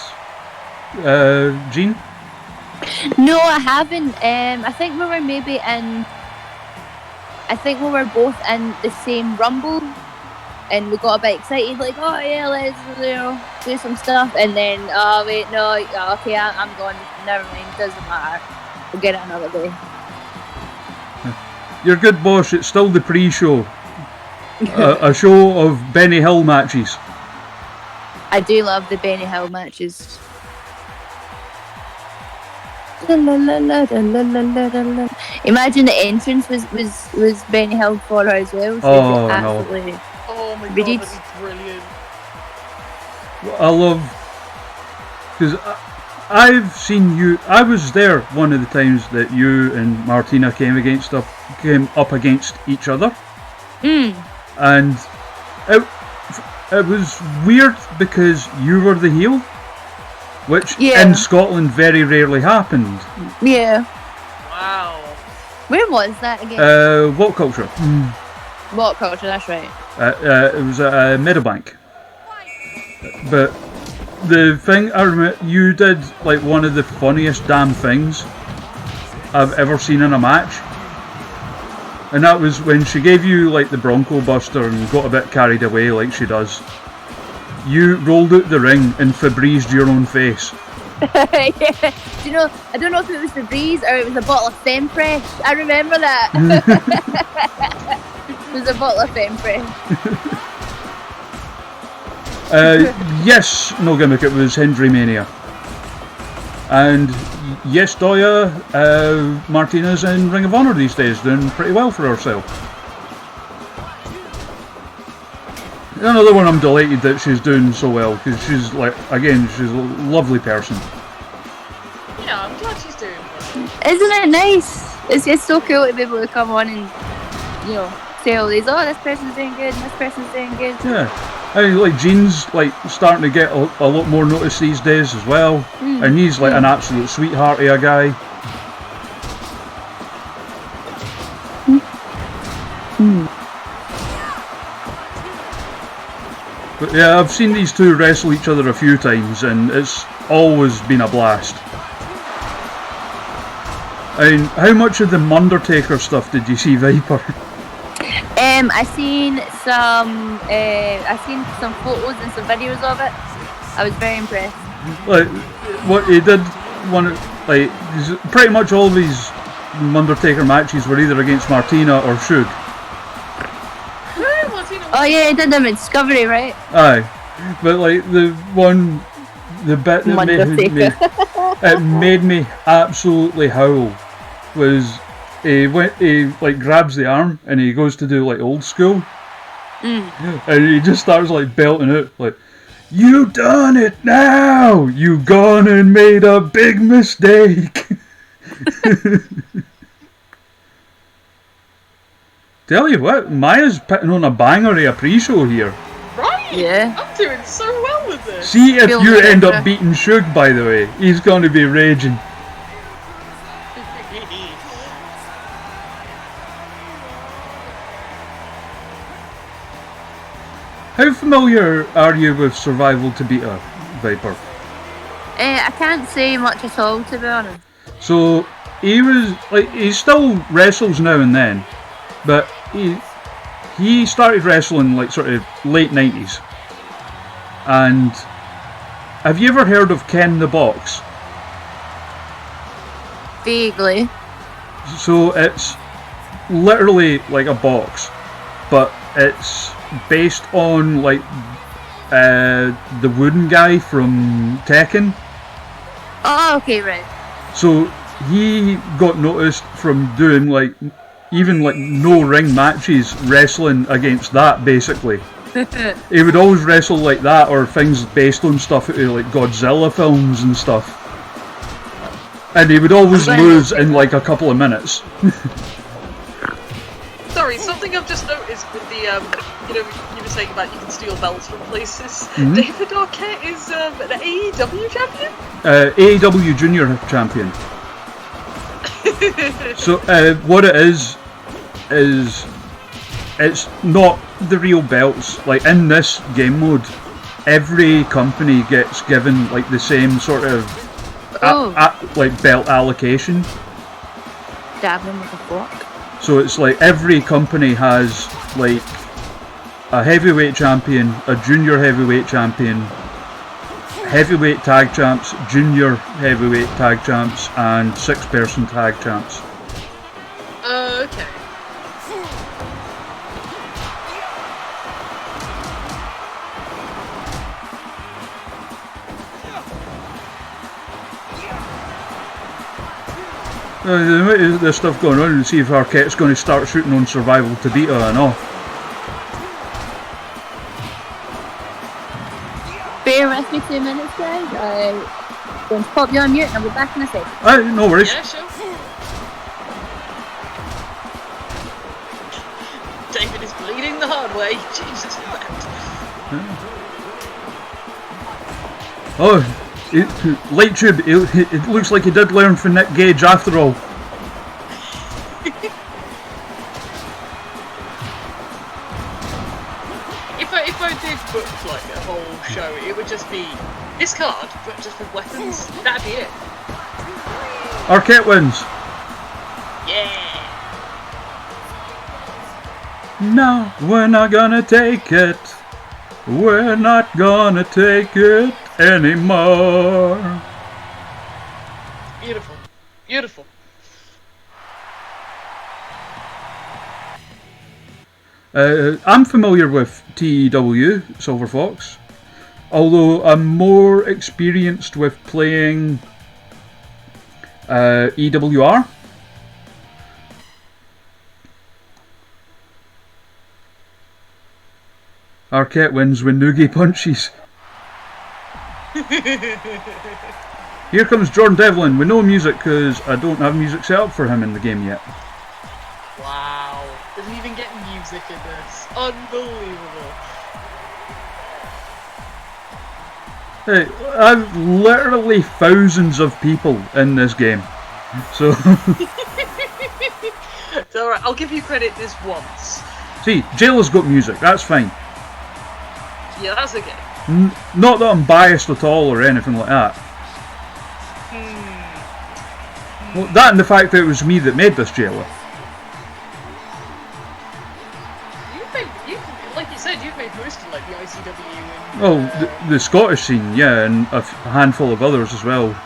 Speaker 1: Gene?
Speaker 5: No, I haven't. I think we were maybe in. I think we were both in the same Rumble, and we got a bit excited, like, oh yeah, let's do some stuff. And then, oh wait, no, okay, I'm gone. Never mind, doesn't matter. We'll get it another day.
Speaker 1: You're good, boss. It's still the pre-show. A show of Benny Hill matches.
Speaker 5: I do love the Benny Hill matches. Imagine the entrance was Benny Hill for her as well. So
Speaker 1: oh
Speaker 5: no!
Speaker 4: Oh my God, that's brilliant.
Speaker 1: I love because I've seen you. I was there one of the times that you and Martina came up against each other. And it was weird because you were the heel, which in Scotland very rarely happened.
Speaker 5: Yeah.
Speaker 4: Wow.
Speaker 5: Where was that again?
Speaker 1: What culture?
Speaker 5: What culture? That's right.
Speaker 1: It was at Meadowbank. But the thing I remember, you did like one of the funniest damn things I've ever seen in a match. And that was when she gave you like the Bronco Buster and got a bit carried away like she does. You rolled out the ring and Febrezed your own face.
Speaker 5: Yeah. Do you know, I don't know if it was Febreze or it was a bottle of Femfresh. I remember that. It was a bottle of Femfresh.
Speaker 1: Yes, no gimmick, it was Hendry Mania. And yes, Doya, Martina's in Ring of Honor these days, doing pretty well for herself. Another one I'm delighted that she's doing so well, because she's like, again, she's a lovely person.
Speaker 4: Yeah, I'm glad she's doing well.
Speaker 5: Isn't it nice? It's just so cool to be able to come on and, you know, say all these, oh, this person's doing good, and this person's doing good.
Speaker 1: Yeah. I mean, like Gene's like starting to get a lot more notice these days as well, and he's like an absolute sweetheart of a guy. But yeah, I've seen these two wrestle each other a few times, and it's always been a blast. I mean, how much of the Undertaker stuff did you see, Viper?
Speaker 5: I seen some photos and some videos of it. I was very impressed.
Speaker 1: Like what he did, pretty much all of his Undertaker matches were either against Martina or Shug.
Speaker 5: Oh yeah, he did them in Discovery, right?
Speaker 1: Aye, but like the bit that made me absolutely howl was he like grabs the arm and he goes to do like old school, and he just starts like belting it like, "You done it now! You gone and made a big mistake." Tell you what, Maya's putting on a banger of a pre-show here.
Speaker 4: Right?
Speaker 5: Yeah.
Speaker 4: I'm doing so well with this.
Speaker 1: See if
Speaker 5: Feel
Speaker 1: you
Speaker 5: better.
Speaker 1: end up beating Shug, by the way. He's going to be raging. How familiar are you with Survival to Beta, Viper?
Speaker 5: I can't say much at all, to be honest.
Speaker 1: So he still wrestles now and then, but he started wrestling like sort of late 90s. And have you ever heard of Ken the Box?
Speaker 5: Vaguely.
Speaker 1: So it's literally like a box, but it's based on like the wooden guy from Tekken.
Speaker 5: Oh, okay, right.
Speaker 1: So he got noticed from doing like even like no ring matches, wrestling against that basically. He would always wrestle like that or things based on stuff like Godzilla films and stuff. And he would always lose in like a couple of minutes.
Speaker 4: Sorry, something I've just noticed with the, you were saying about you can steal belts from places. David Arquette is an AEW champion?
Speaker 1: AEW Junior champion. So what it is it's not the real belts. Like in this game mode, every company gets given like the same sort of like belt allocation.
Speaker 5: Stab him with a fork.
Speaker 1: So it's like every company has like a heavyweight champion, a junior heavyweight champion, heavyweight tag champs, junior heavyweight tag champs, and 6-person tag champs.
Speaker 4: Okay.
Speaker 1: There's stuff going on and see if Arquette's going to start shooting on Survival to Beta and all.
Speaker 5: Bear with me 2 minutes, guys. I'm going to pop you on mute and I'll be back in a second.
Speaker 1: No worries.
Speaker 4: Yeah, sure. David is bleeding the hard way. Jesus wept.
Speaker 1: Oh, Light Tube, it looks like he did learn from Nick Gage after all.
Speaker 4: If I did book like a whole show, it would just be this card, but just with weapons. That'd be it.
Speaker 1: Arquette wins.
Speaker 4: Yeah.
Speaker 1: No, we're not gonna take it. We're not gonna take it anymore.
Speaker 4: Beautiful. Beautiful.
Speaker 1: I'm familiar with TEW, Silver Fox, although I'm more experienced with playing EWR. Arquette wins when Noogie punches. Here comes Jordan Devlin with no music because I don't have music set up for him in the game yet.
Speaker 4: Wow. Doesn't even get music in this. Unbelievable.
Speaker 1: Hey, I've literally thousands of people in this game. So
Speaker 4: It's alright, I'll give you credit this once.
Speaker 1: see, Jailer's got music, that's fine.
Speaker 4: Yeah, that's okay.
Speaker 1: Not that I'm biased at all or anything like that. Well, that and the fact that it was me that made this Jailer.
Speaker 4: like the ICW and...
Speaker 1: Well, the Scottish scene, yeah, and a handful of others as well.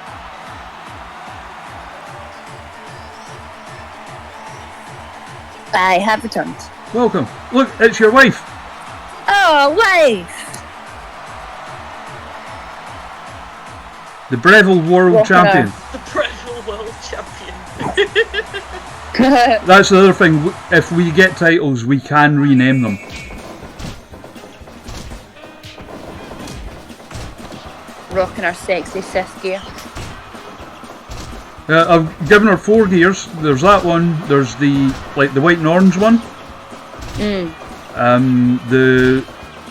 Speaker 5: I have returned.
Speaker 1: Welcome. Look, it's your wife.
Speaker 5: Oh, wife!
Speaker 1: The Breville World Champion.
Speaker 4: The Breville World Champion.
Speaker 1: That's the other thing. If we get titles, we can rename them.
Speaker 5: Rocking our sexy Sith gear.
Speaker 1: I've given her 4 gears. There's that one. There's the white and orange one. The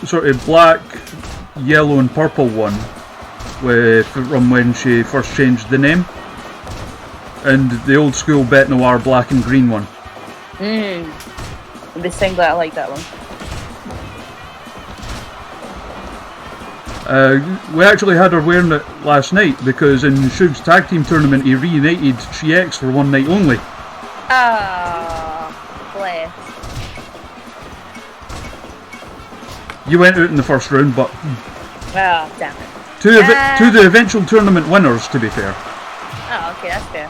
Speaker 1: sort of black, yellow, and purple one, from when she first changed the name, and the old school Bet Noir black and green one.
Speaker 5: The singlet, I like that one.
Speaker 1: We actually had her wearing it last night because in Shug's tag team tournament he reunited She-X for one night only.
Speaker 5: Ah, bless.
Speaker 1: You went out in the first round, but
Speaker 5: Oh, damn it.
Speaker 1: to the eventual tournament winners, to be fair.
Speaker 5: Oh, okay, that's fair.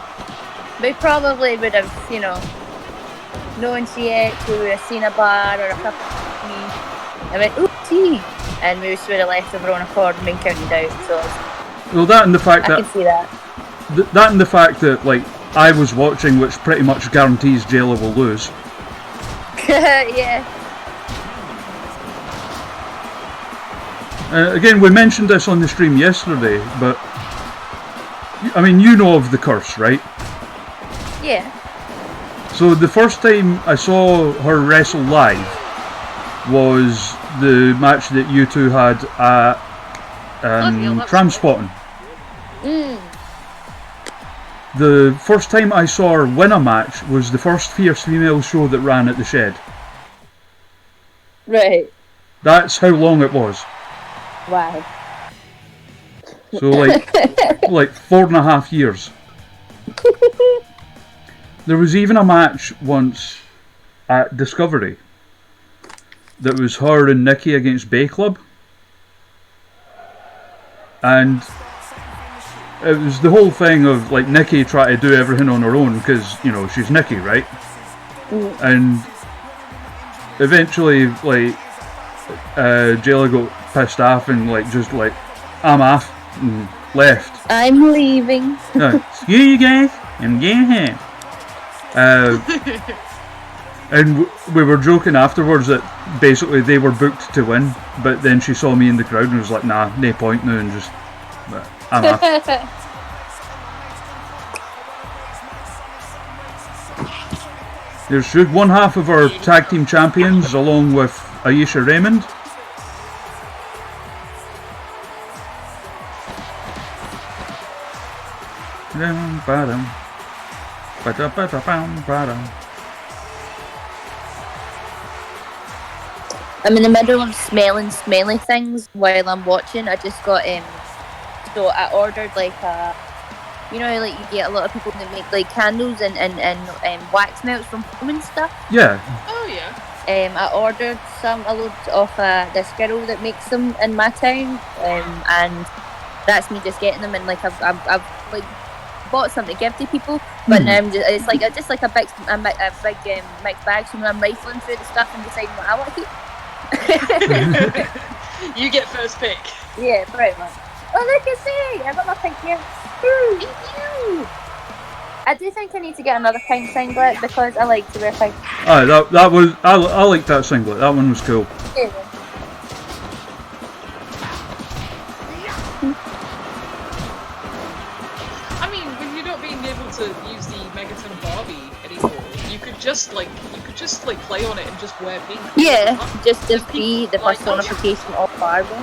Speaker 5: We probably would have, known She-X, we would have seen a bar or a cup of tea, and went, ooh, tea! And we would have left of our own accord and been counted out, so
Speaker 1: Well, that and the fact
Speaker 5: I
Speaker 1: that
Speaker 5: can see that.
Speaker 1: that and the fact that I was watching, which pretty much guarantees Jayla will lose.
Speaker 5: Yeah.
Speaker 1: Again, we mentioned this on the stream yesterday, but I mean, you know of the curse, right?
Speaker 5: Yeah.
Speaker 1: So the first time I saw her wrestle live was the match that you two had at Tramspotting. The first time I saw her win a match was the first Fierce Female show that ran at the Shed.
Speaker 5: Right.
Speaker 1: That's how long it was.
Speaker 5: Wow.
Speaker 1: So like 4.5 years. There was even a match once at Discovery that was her and Nikki against Bay Club, and it was the whole thing of Nikki trying to do everything on her own because she's Nikki, right? And eventually Jayla got pissed off and I'm off and left.
Speaker 5: I'm leaving.
Speaker 1: Screw you guys, I'm getting home. And we were joking afterwards that basically they were booked to win, but then she saw me in the crowd and was like, nah, no point now, and just, I'm off. There's Shug, one half of our tag team champions, along with Aisha Raymond.
Speaker 5: I'm in the middle of smelling smelly things while I'm watching. I just got so I ordered you get a lot of people that make candles and wax melts from home and stuff.
Speaker 1: Yeah.
Speaker 4: Oh yeah.
Speaker 5: I ordered a load off this girl that makes them in my town, and that's me just getting them, and I've bought some to give to people, but now it's just a big mixed bag, so I'm rifling through the stuff and deciding what I want to keep.
Speaker 4: You get first pick.
Speaker 5: Yeah, pretty much. Oh, look at see! I got my pink here. Woo! I do think I need to get another pink singlet because I like to wear pink.
Speaker 1: I liked that singlet. That one was cool.
Speaker 5: Yeah.
Speaker 4: I mean, with you not being able to use the Megaton Barbie anymore, you could just play on it and just wear pink.
Speaker 5: Yeah, just be the personification of Barbie.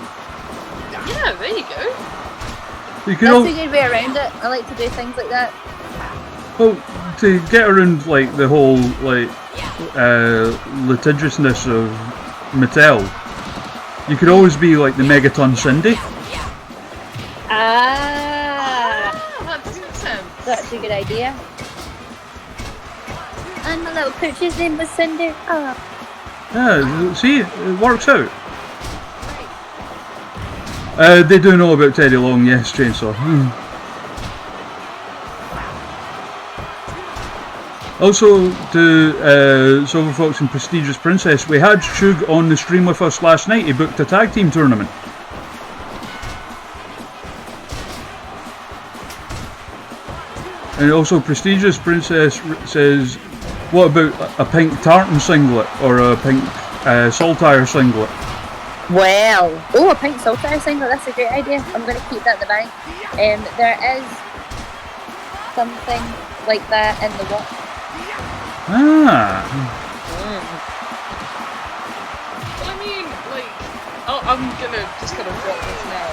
Speaker 4: Yeah, there you go.
Speaker 1: You can
Speaker 5: That's a good way around it. I like to do things like that.
Speaker 1: Well, to get around the whole litigiousness of Mattel, you could always be the Megaton Cindy.
Speaker 4: That does make sense.
Speaker 5: That's a good idea. And my little pooch's name was Cindy. Oh.
Speaker 1: Yeah, see, it works out. They do know about Teddy Long, yes, Chainsaw. Also, to Silver Fox and Prestigious Princess, we had Shug on the stream with us last night. He booked a tag team tournament. And also, Prestigious Princess says, what about a pink tartan singlet or a pink saltire singlet?
Speaker 5: Well, a pink saltire singlet, that's a great idea. I'm going to keep that in the bank. There is something like that in the watch.
Speaker 1: Ah.
Speaker 4: Well, I mean, like, I'm gonna just kind of drop this now.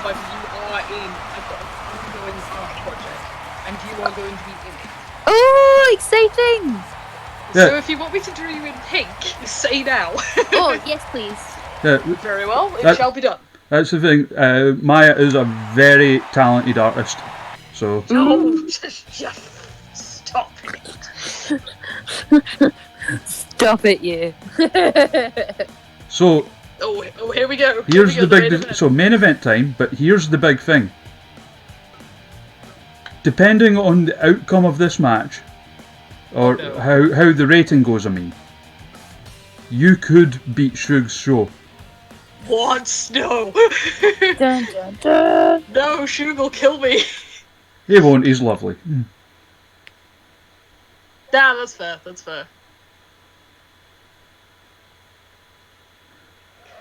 Speaker 4: Like, you are in, I've got a ongoing art project, and you are going to be in it.
Speaker 5: Oh, exciting!
Speaker 1: Yeah.
Speaker 4: So if you want me to draw you in pink, say now.
Speaker 5: Oh, yes, please.
Speaker 1: Yeah,
Speaker 4: Very well, it shall be done.
Speaker 1: that's the thing. Maya is a very talented artist. So.
Speaker 4: Oh, just stop it.
Speaker 5: Stop it, you.
Speaker 1: So.
Speaker 4: Oh, here we go.
Speaker 1: Here's the big.
Speaker 4: event.
Speaker 1: So main event time, but here's the big thing. Depending on the outcome of this match, or how the rating goes, I mean, you could beat Shug's show.
Speaker 4: What? No.
Speaker 5: Dun, dun, dun.
Speaker 4: No, Shug will kill me.
Speaker 1: He won't. He's lovely.
Speaker 4: Nah, that's fair. That's fair.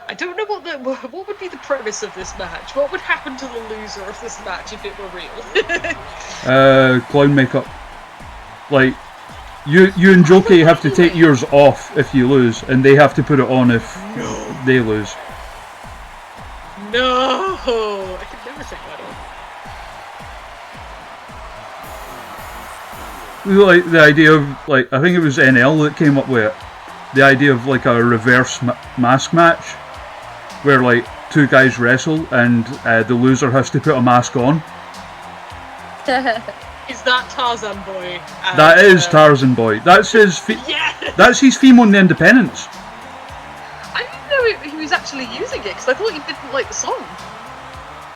Speaker 4: I don't know what would be the premise of this match. What would happen to the loser of this match if it were real?
Speaker 1: Clown makeup. Like, you and Jokey have to take yours off if you lose, and they have to put it on if they lose.
Speaker 4: No, I could never take that off.
Speaker 1: Like the idea of, like, I think it was NL that came up with it. The idea of like a reverse mask match, where like two guys wrestle and the loser has to put a mask on.
Speaker 4: Is that Tarzan Boy?
Speaker 1: That is Tarzan Boy. That's his.
Speaker 4: Yeah.
Speaker 1: That's his theme on the Independence.
Speaker 4: I didn't know he was actually using it because I thought he didn't like the song.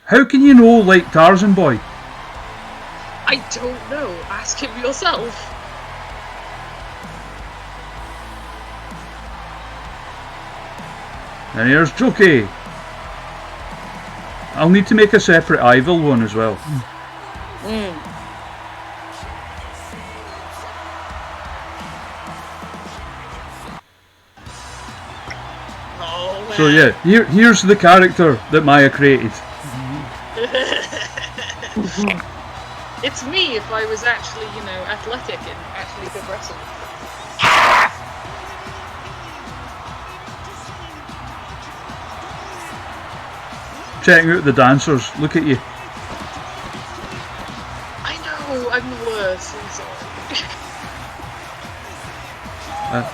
Speaker 1: How can you know like Tarzan Boy?
Speaker 4: I don't know. Ask him yourself.
Speaker 1: And here's Jokey. I'll need to make a separate Ivil one as well.
Speaker 4: Oh man.
Speaker 1: So yeah, here's the character that Maya created.
Speaker 4: It's me if I was actually, athletic and actually could wrestle.
Speaker 1: Checking out the dancers. Look at you.
Speaker 4: I know, I'm the worst, I'm sorry.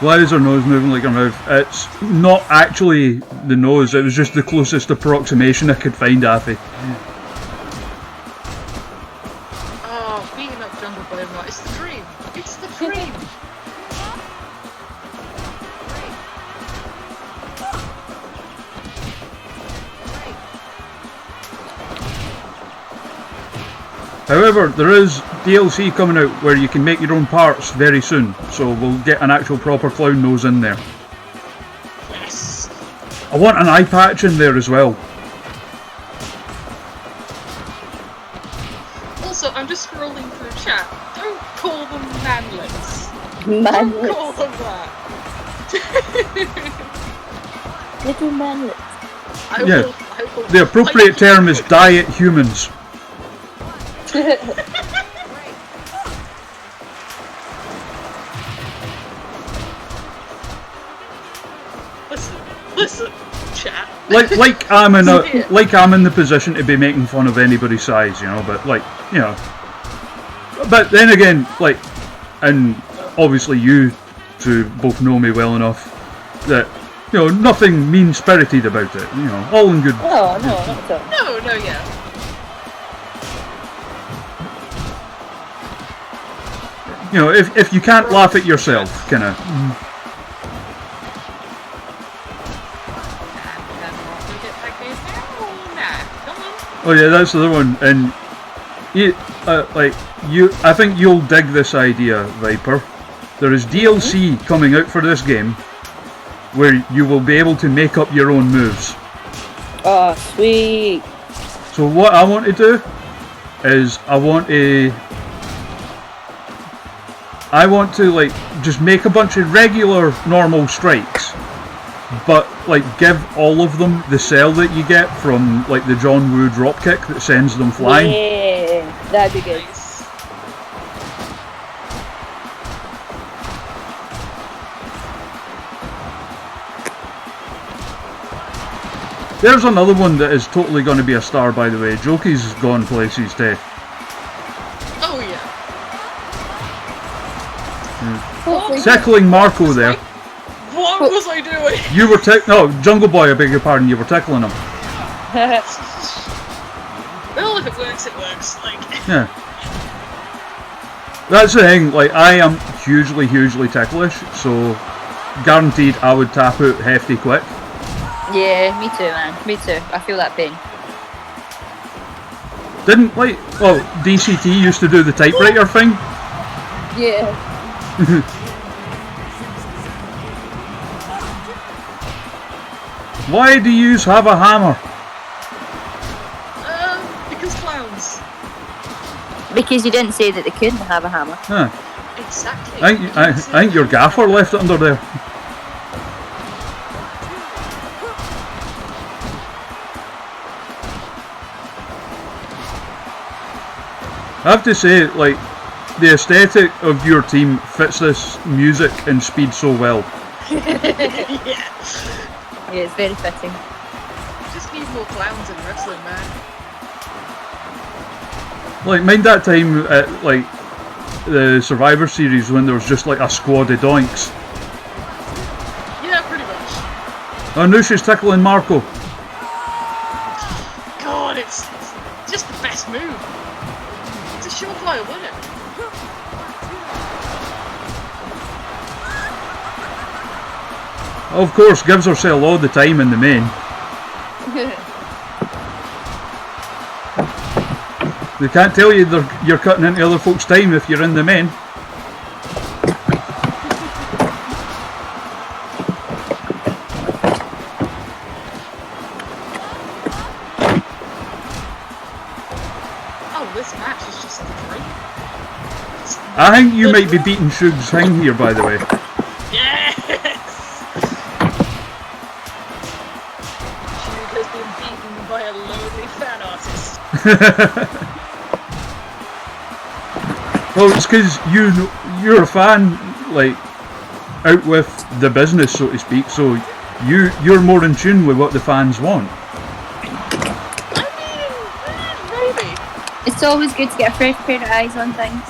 Speaker 1: Why is her nose moving like her mouth? It's not actually the nose, it was just the closest approximation I could find, Affy.
Speaker 4: Oh, beating up Jungle Boy, it's the dream. It's the dream.
Speaker 1: However, there is DLC coming out where you can make your own parts very soon, so we'll get an actual proper clown nose in there.
Speaker 4: Yes.
Speaker 1: I want an eye patch in there as well.
Speaker 4: Also, I'm just scrolling through chat. Don't call them manlets.
Speaker 5: Manlets.
Speaker 4: Don't call them that.
Speaker 5: Little manlets.
Speaker 4: I
Speaker 1: Yeah.
Speaker 4: will
Speaker 1: The appropriate term is diet humans.
Speaker 4: Listen, chat.
Speaker 1: Like I'm in the position to be making fun of anybody's size, but but then again, like, and obviously you two both know me well enough that nothing mean-spirited about it, all in good.
Speaker 5: Oh, no, not at all.
Speaker 4: No, yeah.
Speaker 1: If you can't laugh at yourself, kind of. Oh yeah, that's the other one. And I think you'll dig this idea, Viper. There is DLC coming out for this game where you will be able to make up your own moves.
Speaker 5: Oh, sweet.
Speaker 1: So what I want to do is I want to like just make a bunch of regular normal strikes, but like give all of them the cell that you get from like the John Woo dropkick that sends them flying.
Speaker 5: Yeah, that'd be good.
Speaker 1: There's another one that is totally going to be a star, by the way. Jokey's gone places too.
Speaker 4: Oh yeah.
Speaker 1: Tickling Marco there.
Speaker 4: What was I doing?
Speaker 1: You were no, Jungle Boy, I beg your pardon, you were tickling him.
Speaker 4: Well, if it works, it works. Like.
Speaker 1: Yeah. That's the thing, like, I am hugely, hugely ticklish, so guaranteed I would tap out hefty quick.
Speaker 5: Yeah, me too, man. Me too. I feel that pain.
Speaker 1: Didn't, like, well, DCT used to do the typewriter thing.
Speaker 5: Yeah.
Speaker 1: Why do you have a hammer?
Speaker 4: Because clowns.
Speaker 5: Because you didn't say that they couldn't have a hammer.
Speaker 1: Huh.
Speaker 4: Exactly.
Speaker 1: I think your gaffer left it under there. I have to say, like, the aesthetic of your team fits this music and speed so well.
Speaker 4: Yeah.
Speaker 5: Yeah, it's very fitting.
Speaker 4: Just need more clowns in wrestling, man.
Speaker 1: Like, mind that time at, like, the Survivor Series when there was just, like, a squad of doinks.
Speaker 4: Yeah, pretty much.
Speaker 1: Oh, now she's tickling Marco.
Speaker 4: God, it's just the best move. It's a surefire winner.
Speaker 1: Of course, gives herself all the time in the main. They can't tell you you're cutting into other folks' time if you're in the main.
Speaker 4: Oh, this match is just great.
Speaker 1: I think you might be beating Shug's HING here, by the way.
Speaker 4: Yes! Shug has been beaten by a lonely fan artist.
Speaker 1: Well, it's because you're a fan, like, out with the business, so to speak, so you're more in tune with what the fans want.
Speaker 4: I mean, maybe.
Speaker 5: It's always good to get a fresh pair of eyes on things.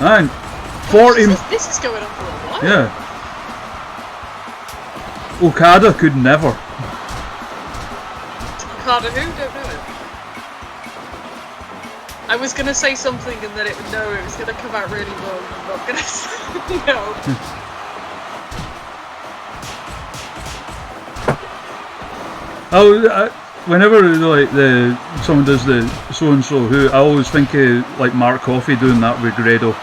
Speaker 1: And 40...
Speaker 4: This is going on for a while.
Speaker 1: Yeah. Okada could never.
Speaker 4: Okada who? Don't know it. I was gonna say something and then it was gonna come out really wrong. I'm not gonna say no.
Speaker 1: Whenever like someone does the so and so who, I always think of like Mark Coffey doing that with Grado.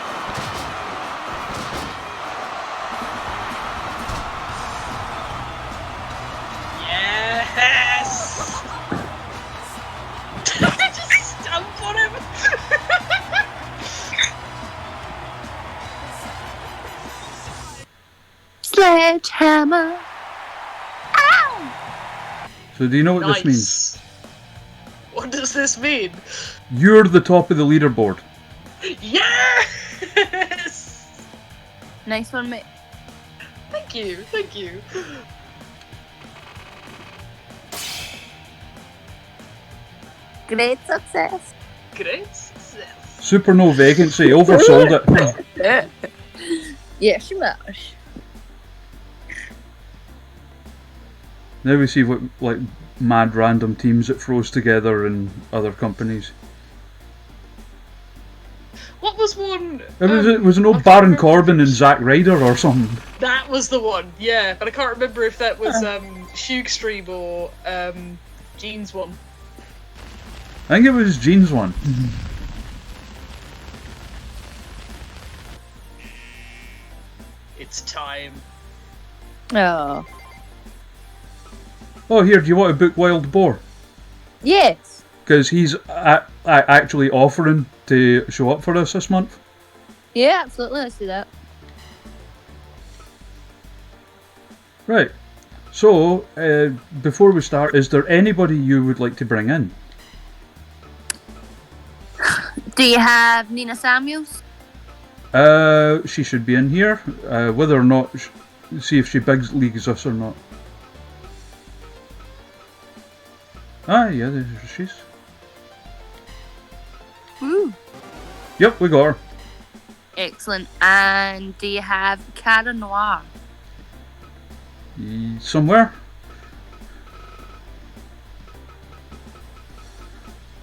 Speaker 4: Yes. Just stamp on him.
Speaker 5: Sledgehammer.
Speaker 1: So do you know what
Speaker 4: Nice.
Speaker 1: this means?
Speaker 4: What does this mean?
Speaker 1: You're the top of the leaderboard.
Speaker 4: Yes.
Speaker 5: Nice one, mate.
Speaker 4: Thank you. Thank you.
Speaker 5: Great success.
Speaker 4: Great success.
Speaker 1: Super no vacancy, oversold it.
Speaker 5: Yeah, smash.
Speaker 1: Now we see what like mad random teams it throws together in other companies. It was an old Baron Corbin and Zack Ryder or something.
Speaker 4: That was the one, yeah. But I can't remember if that was Shug Stream or Gene's one.
Speaker 1: I think it was Gene's one.
Speaker 4: It's time.
Speaker 5: Oh.
Speaker 1: Oh, here, do you want to book Wild Boar?
Speaker 5: Yes.
Speaker 1: Because he's actually offering to show up for us this month.
Speaker 5: Yeah, absolutely. Let's do that.
Speaker 1: Right. So, before we start, is there anybody you would like to bring in?
Speaker 5: Do you have Nina Samuels?
Speaker 1: She should be in here. Whether or not, see if she big leagues us or not. Ah, yeah, there she is.
Speaker 5: Woo.
Speaker 1: Yep, we got her.
Speaker 5: Excellent. And do you have Cara Noir?
Speaker 1: Somewhere.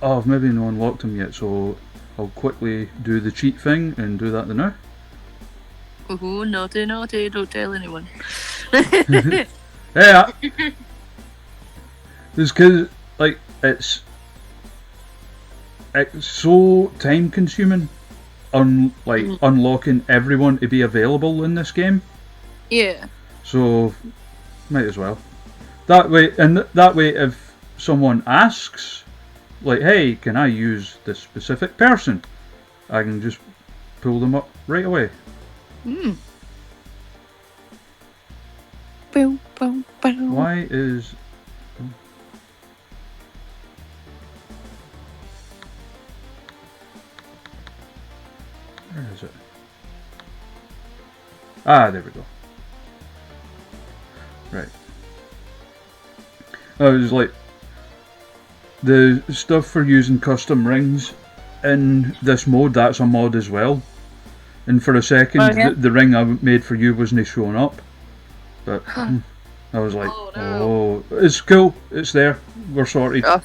Speaker 1: Oh, I've maybe not unlocked him yet, so I'll quickly do the cheat thing and do that now.
Speaker 5: Ooh, naughty, naughty, don't tell anyone.
Speaker 1: Yeah. It's because, like, it's so time consuming unlocking everyone to be available in this game.
Speaker 5: Yeah.
Speaker 1: So might as well. That way, if someone asks, like, hey, can I use this specific person, I can just pull them up right away.
Speaker 5: Mm. Bow, bow, bow.
Speaker 1: Why is... Where is it? Ah, there we go. Right. Oh, it was like the stuff for using custom rings in this mode, that's a mod as well. And for a second, the ring I made for you wasn't showing up. But I was like, oh, it's cool, it's there, we're sorted.
Speaker 4: I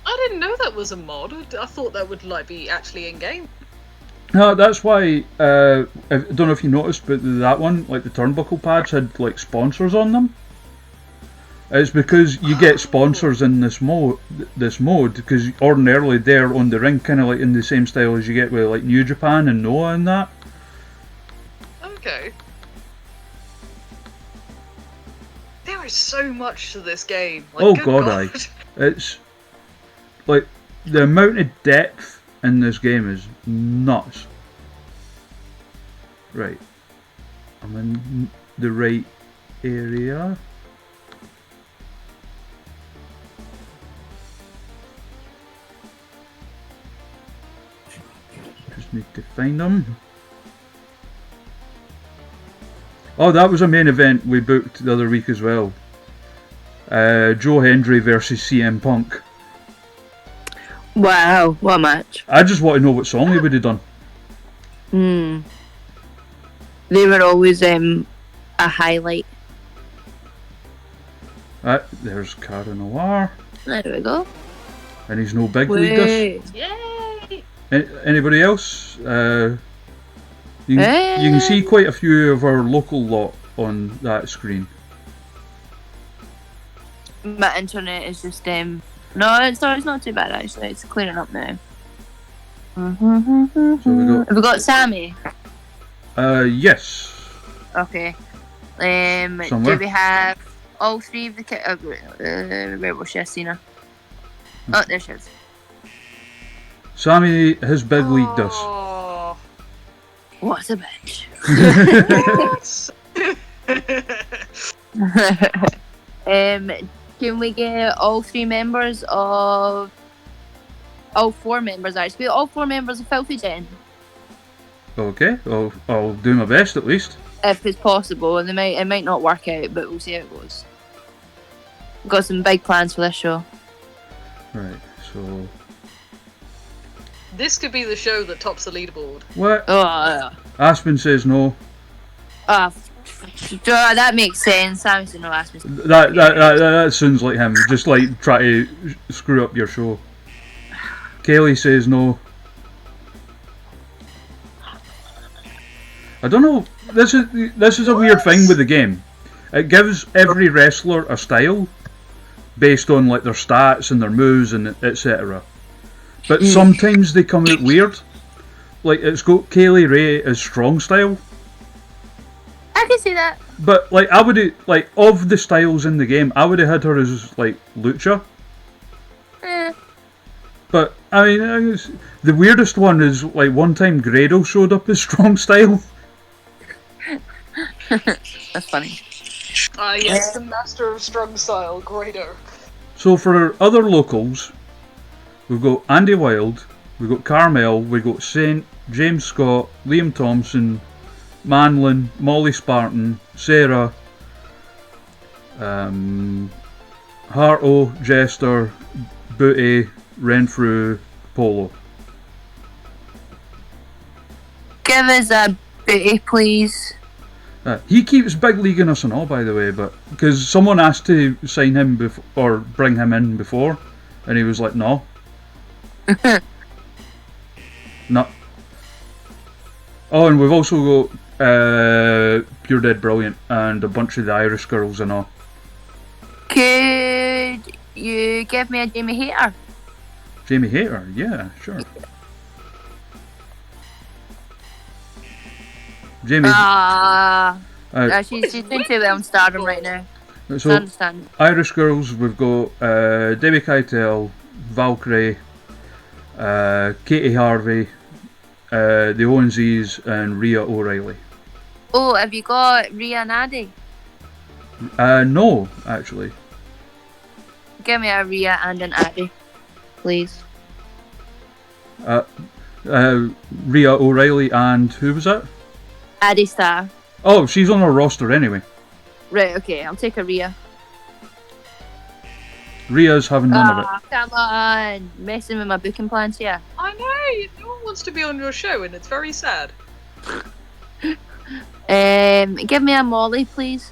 Speaker 4: didn't know that was a mod. I thought that would like be actually in game.
Speaker 1: No, that's why, I don't know if you noticed, but that one, like the turnbuckle pads had like sponsors on them. It's because you get sponsors in this mode, because ordinarily they're on the ring, kind of like in the same style as you get with like New Japan and Noah and that.
Speaker 4: Okay. There is so much to this game. Like,
Speaker 1: Oh
Speaker 4: good
Speaker 1: god, it's like the amount of depth in this game is nuts. Right, I'm in the right area. Just need to find them. Oh, that was a main event we booked the other week as well. Joe Hendry versus CM Punk.
Speaker 5: Wow, what a match.
Speaker 1: I just want to know what song he would have done.
Speaker 5: They were always a highlight.
Speaker 1: There's Cara Noir.
Speaker 5: There we go.
Speaker 1: And he's no big league.
Speaker 4: Yay!
Speaker 1: Anybody else? You can see quite a few of our local lot on that screen.
Speaker 5: My internet is just no, it's not too bad actually. It's clearing up now.
Speaker 1: So
Speaker 5: Have we got Sammy?
Speaker 1: Yes.
Speaker 5: Okay.
Speaker 1: Somewhere.
Speaker 5: Do we have all three of the where was she? I seen her. Oh, there she is.
Speaker 1: Sammy has big leagued us.
Speaker 4: Oh.
Speaker 5: What's a bitch? Can we get all three members of... all four members actually. All four members of Filthy Jen?
Speaker 1: Okay, I'll do my best at least.
Speaker 5: If it's possible, and it might not work out, but we'll see how it goes. We've got some big plans for this show.
Speaker 1: Right, so...
Speaker 4: This could be the show that tops the leaderboard.
Speaker 1: What?
Speaker 5: Oh,
Speaker 1: Aspen says no.
Speaker 5: That makes sense. Sammy said no, ask me.
Speaker 1: That sounds like him. Just like try to screw up your show. Kelly says no. I don't know. This is a weird thing with the game. It gives every wrestler a style based on like their stats and their moves and etc. But sometimes they come out weird. Like it's got Kaylee Ray as strong style.
Speaker 5: I can see that.
Speaker 1: But like I would like of the styles in the game, I would have had her as like lucha. But I mean, the weirdest one is like one time Grado showed up as strong style.
Speaker 5: That's funny.
Speaker 4: Yes, the master of strong style, Grado.
Speaker 1: So for our other locals, we've got Andy Wilde, we've got Carmel, we've got Saint, James Scott, Liam Thompson, Manlin, Molly Spartan, Sarah, Harto, Jester, Booty, Renfrew, Polo.
Speaker 5: Give us a booty, please.
Speaker 1: He keeps big leaguing us and all, by the way, but because someone asked to sign him or bring him in before, and he was like, no. No. Oh, and we've also got Pure Dead Brilliant and a bunch of the Irish girls and all.
Speaker 5: Could you give me a Jamie Hater?
Speaker 1: Jamie Hater, yeah, sure. Jamie.
Speaker 5: She's doing too well in Stardom right now.
Speaker 1: So,
Speaker 5: I understand.
Speaker 1: Irish girls, we've got Debbie Keitel, Valkyrie, Katie Harvey, the ONZs, and Rhea O'Reilly.
Speaker 5: Oh, have you got Rhea and Addy?
Speaker 1: No, actually.
Speaker 5: Give me a Rhea and an Addy, please.
Speaker 1: Rhea O'Reilly and who was that?
Speaker 5: Addy Star.
Speaker 1: Oh, she's on our roster anyway.
Speaker 5: Right, okay, I'll take a Rhea.
Speaker 1: Rhea's having none of it.
Speaker 5: Come on, messing with my booking plans here.
Speaker 4: I know, no one wants to be on your show and it's very sad.
Speaker 5: Give me a Molly, please.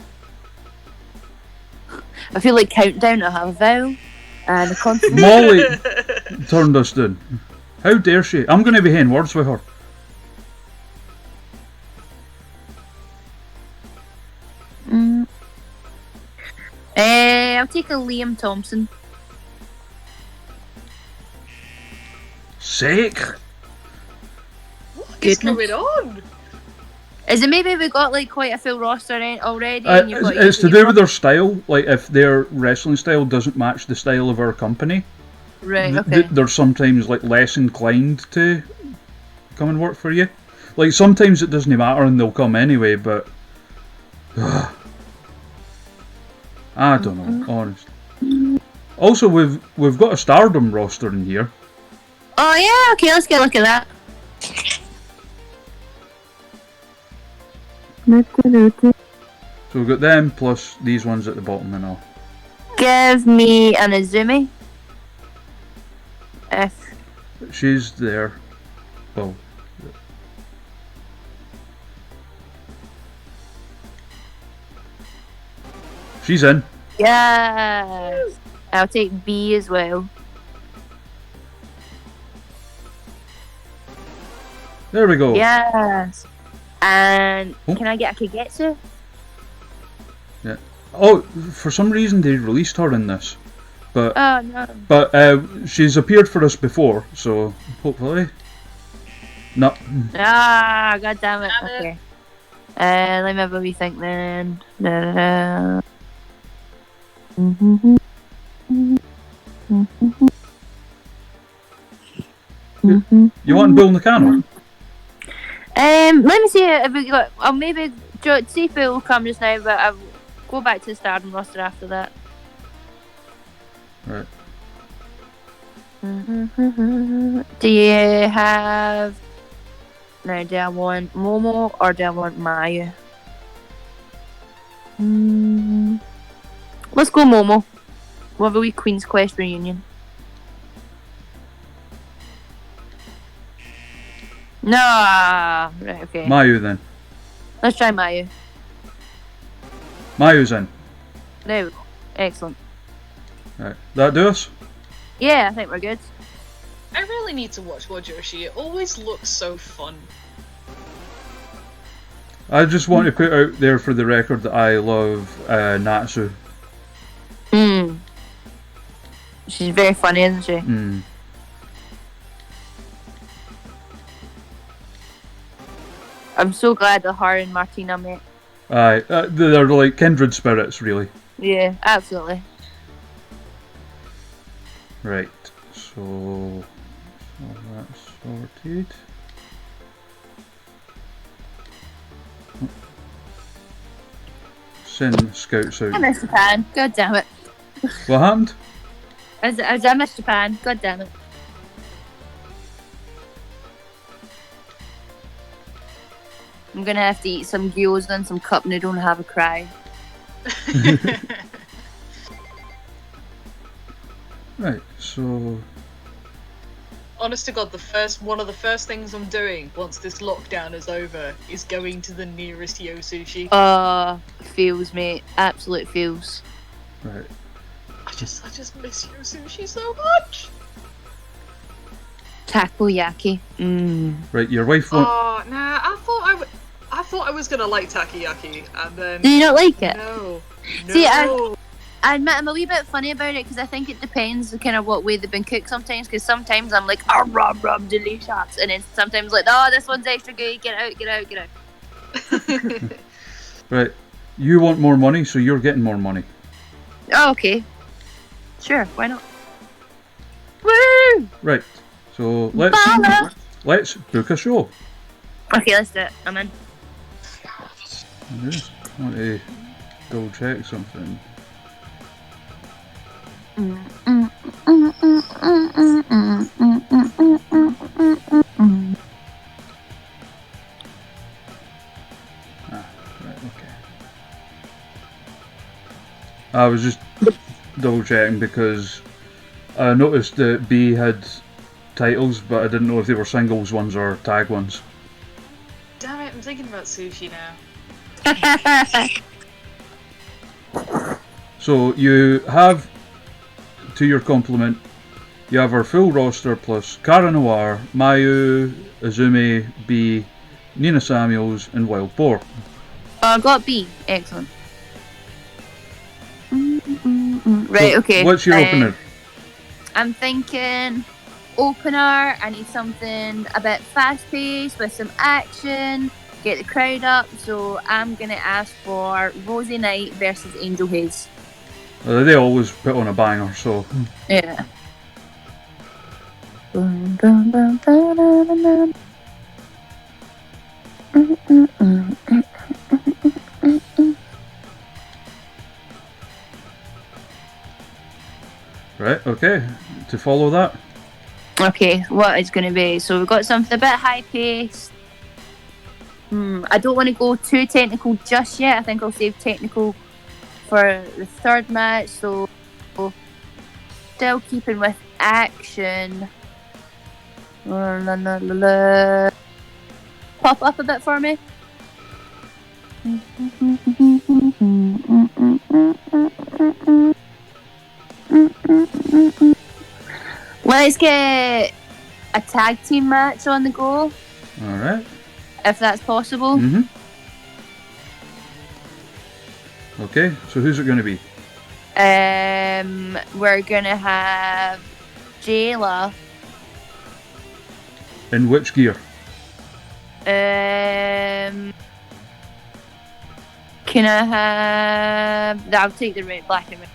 Speaker 5: I feel like Countdown to have a vow and a constant.
Speaker 1: Molly turned us down. How dare she? I'm going to be having words with her.
Speaker 5: I'll take a Liam Thompson.
Speaker 1: Sick.
Speaker 4: What is going on?
Speaker 5: Is it maybe we got like quite a full roster already? And you've got
Speaker 1: it's to do with their style. Like if their wrestling style doesn't match the style of our company,
Speaker 5: right? Okay.
Speaker 1: They're sometimes like less inclined to come and work for you. Like sometimes it doesn't matter and they'll come anyway, but I don't know, honest. Also, we've got a Stardom roster in here.
Speaker 5: Oh yeah, okay, let's get a look at that.
Speaker 1: So we've got them plus these ones at the bottom and all.
Speaker 5: Give me an Azumi. If
Speaker 1: she's there. Well. She's in.
Speaker 5: Yes. I'll take B as well.
Speaker 1: There we go.
Speaker 5: Yes. And can I get a Kagetsu?
Speaker 1: Yeah. Oh, for some reason they released her in this, but
Speaker 5: oh no.
Speaker 1: But she's appeared for us before, so hopefully. No.
Speaker 5: Ah, god damn it. Okay. Let me have a wee think then.
Speaker 1: You want Bull Nakano?
Speaker 5: Let me see if we got. I'll maybe see if it will come just now, but I'll go back to the Stardom roster after that.
Speaker 1: Right.
Speaker 5: Do you have? Now, do I want Momo or do I want Mayu? Let's go Momo. We'll have a wee Queen's Quest reunion. No, right, okay.
Speaker 1: Mayu then.
Speaker 5: Let's try Mayu.
Speaker 1: Mayu's in.
Speaker 5: There we go. Excellent.
Speaker 1: Right. That do us?
Speaker 5: Yeah, I think we're good.
Speaker 4: I really need to watch Wajoshi. It always looks so fun.
Speaker 1: I just want to put out there for the record that I love Natsu.
Speaker 5: She's very funny, isn't she? I'm so glad that her and Martina met.
Speaker 1: Aye, they're like kindred spirits, really.
Speaker 5: Yeah, absolutely.
Speaker 1: Right, so that's sorted. Send scouts
Speaker 5: I
Speaker 1: out.
Speaker 5: missed Japan. God damn it.
Speaker 1: What happened?
Speaker 5: As I missed Japan. God damn it. I'm gonna have to eat some gyoza and some cup noodle and have a cry.
Speaker 1: Right, so
Speaker 4: Honest to God, one of the first things I'm doing once this lockdown is over is going to the nearest Yo Sushi.
Speaker 5: Feels, mate. Absolute feels.
Speaker 1: right.
Speaker 4: I just miss Yo Sushi so much.
Speaker 5: Takoyaki.
Speaker 1: Right, your wife won't.
Speaker 4: Oh, nah. I thought I was gonna like takoyaki, and then
Speaker 5: Do you not like it?
Speaker 4: no.
Speaker 5: See, I admit I'm a wee bit funny about it because I think it depends kind of what way they've been cooked sometimes. Because sometimes I'm like, oh, rum, delicious, and then sometimes like, oh, this one's extra good. Get out.
Speaker 1: Right, you want more money, so you're getting more money.
Speaker 5: Oh, okay. Sure, why not? Woo!
Speaker 1: Right, so
Speaker 5: Bala!
Speaker 1: let's book a show.
Speaker 5: Okay, let's do it. I'm in.
Speaker 1: I just want to double check something. Right, okay. I was just double checking because I noticed that B had titles, but I didn't know if they were singles ones or tag ones.
Speaker 4: Damn it! I'm thinking about sushi now.
Speaker 1: So you have, to your compliment, you have our full roster plus Cara Noir, Mayu, Izumi, B, Nina Samuels, and Wild Boar.
Speaker 5: I got B. Excellent. Right,
Speaker 1: So
Speaker 5: okay.
Speaker 1: what's your opener?
Speaker 5: I'm thinking opener. I need something a bit fast paced with some action. Get the crowd up. So I'm gonna ask for Rosie Knight versus Angel Hayes.
Speaker 1: They always put on a banger, so.
Speaker 5: Yeah.
Speaker 1: Right, okay. To follow that.
Speaker 5: Okay, what is going to be? So we've got something a bit high paced. I don't want to go too technical just yet. I think I'll save technical for the third match. So still keeping with action. Pop up a bit for me. Let's get a tag team match on the go,
Speaker 1: Alright.
Speaker 5: if that's possible.
Speaker 1: Okay, so who's it going to be?
Speaker 5: We're gonna have Jayla.
Speaker 1: In which gear?
Speaker 5: Can I have? I'll take the red, black and red.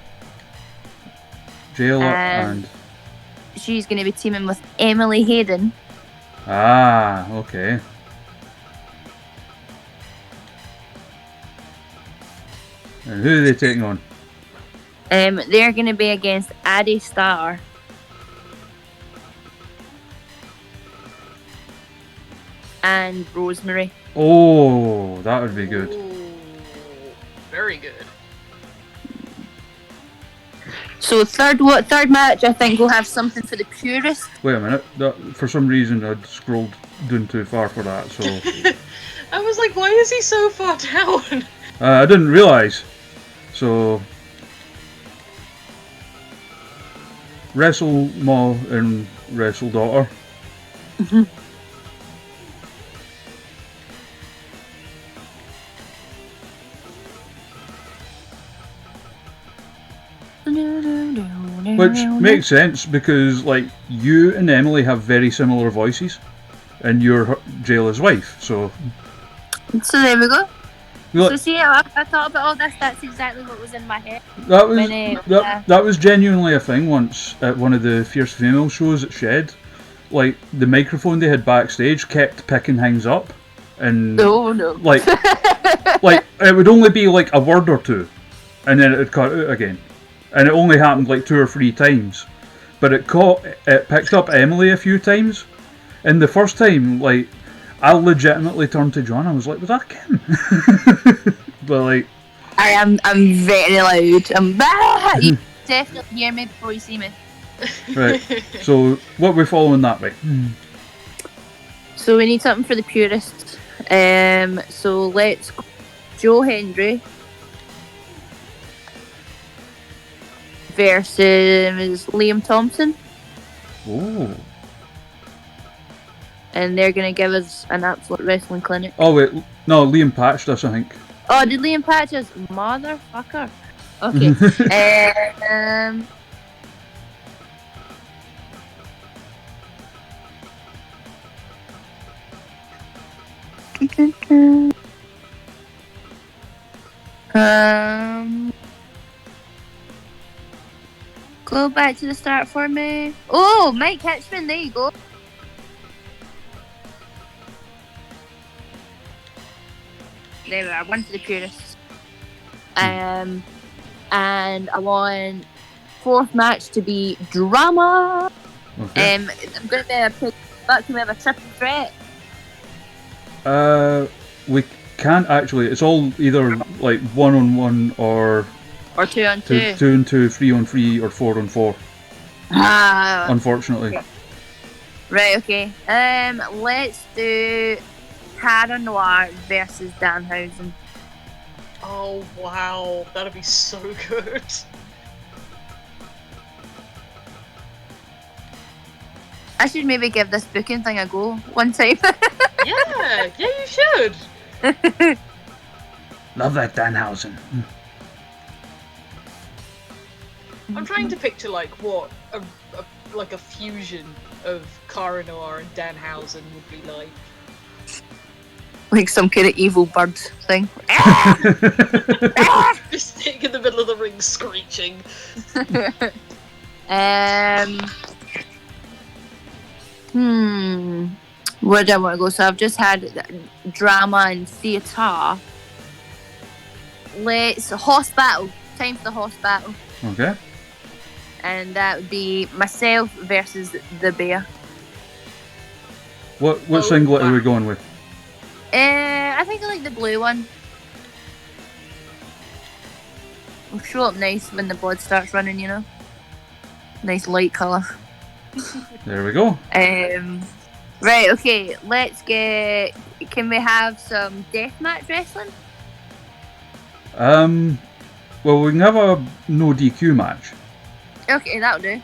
Speaker 1: Jayla and...
Speaker 5: She's gonna be teaming with Emily Hayden.
Speaker 1: Ah, okay. And who are they taking on?
Speaker 5: They're gonna be against Addie Starr. And Rosemary.
Speaker 1: Oh, that would be good.
Speaker 4: Ooh, very good.
Speaker 5: So third match, I think we'll have something for the purist.
Speaker 1: Wait a minute. For some reason, I'd scrolled down too far for that, so...
Speaker 4: I was like, why is he so far down?
Speaker 1: I didn't realise. So... Wrestle Ma and Wrestle Daughter. Which makes sense because, like, you and Emily have very similar voices, and you're Jayla's wife, so.
Speaker 5: So there we go.
Speaker 1: Look,
Speaker 5: So see, I thought about all this. That's exactly what was in my head.
Speaker 1: that was
Speaker 5: When,
Speaker 1: that was genuinely a thing once at one of the Fierce Female shows at Shed. Like, the microphone they had backstage kept picking things up, and
Speaker 5: oh no.
Speaker 1: like it would only be like a word or two, and then it would cut out again, and it only happened like 2 or 3 times, but it picked up Emily a few times, and the first time, like, I legitimately turned to John. I was like, "Was that Kim?" But like,
Speaker 5: I'm very loud. You definitely hear me before you see me.
Speaker 1: right. So what we're following that way?
Speaker 5: So we need something for the purists. So let's go Joe Hendry versus Liam Thompson.
Speaker 1: Oh.
Speaker 5: And they're gonna give us an absolute wrestling clinic.
Speaker 1: Oh wait, no, Liam patched us, I think.
Speaker 5: Oh, did Liam patch us? Motherfucker. Okay. Go back to the start for me. Oh, Mike Hitchman, there you go. There we are, one for the purists. And I want 4th match to be drama.
Speaker 1: Okay.
Speaker 5: I'm going to that can we have a triple threat?
Speaker 1: We can't actually. It's all either like 1-on-1 or
Speaker 5: 2-on-2.
Speaker 1: 2-on-2, 3-on-3, or 4-on-4.
Speaker 5: Ah,
Speaker 1: Unfortunately.
Speaker 5: okay. Right, okay. Let's do Cara Noir versus Danhausen.
Speaker 4: Oh wow, that'd be so good.
Speaker 5: I should maybe give this booking thing a go one time.
Speaker 4: Yeah, you should.
Speaker 1: Love that Danhausen.
Speaker 4: I'm trying to picture like what a fusion of Cara Noir and Danhausen would be like.
Speaker 5: Like some kind of evil bird thing.
Speaker 4: Just sitting in the middle of the ring screeching.
Speaker 5: Where do I want to go? So I've just had drama and theatre. Let's hospital. Time for the hospital.
Speaker 1: Okay.
Speaker 5: And that would be myself versus the bear.
Speaker 1: What singlet are we going with?
Speaker 5: I think I like the blue one. It'll show up nice when the blood starts running, you know. Nice light colour.
Speaker 1: There we go.
Speaker 5: Right, okay, let's get... Can we have some deathmatch wrestling?
Speaker 1: Well, we can have a no DQ match.
Speaker 5: Okay, that'll do.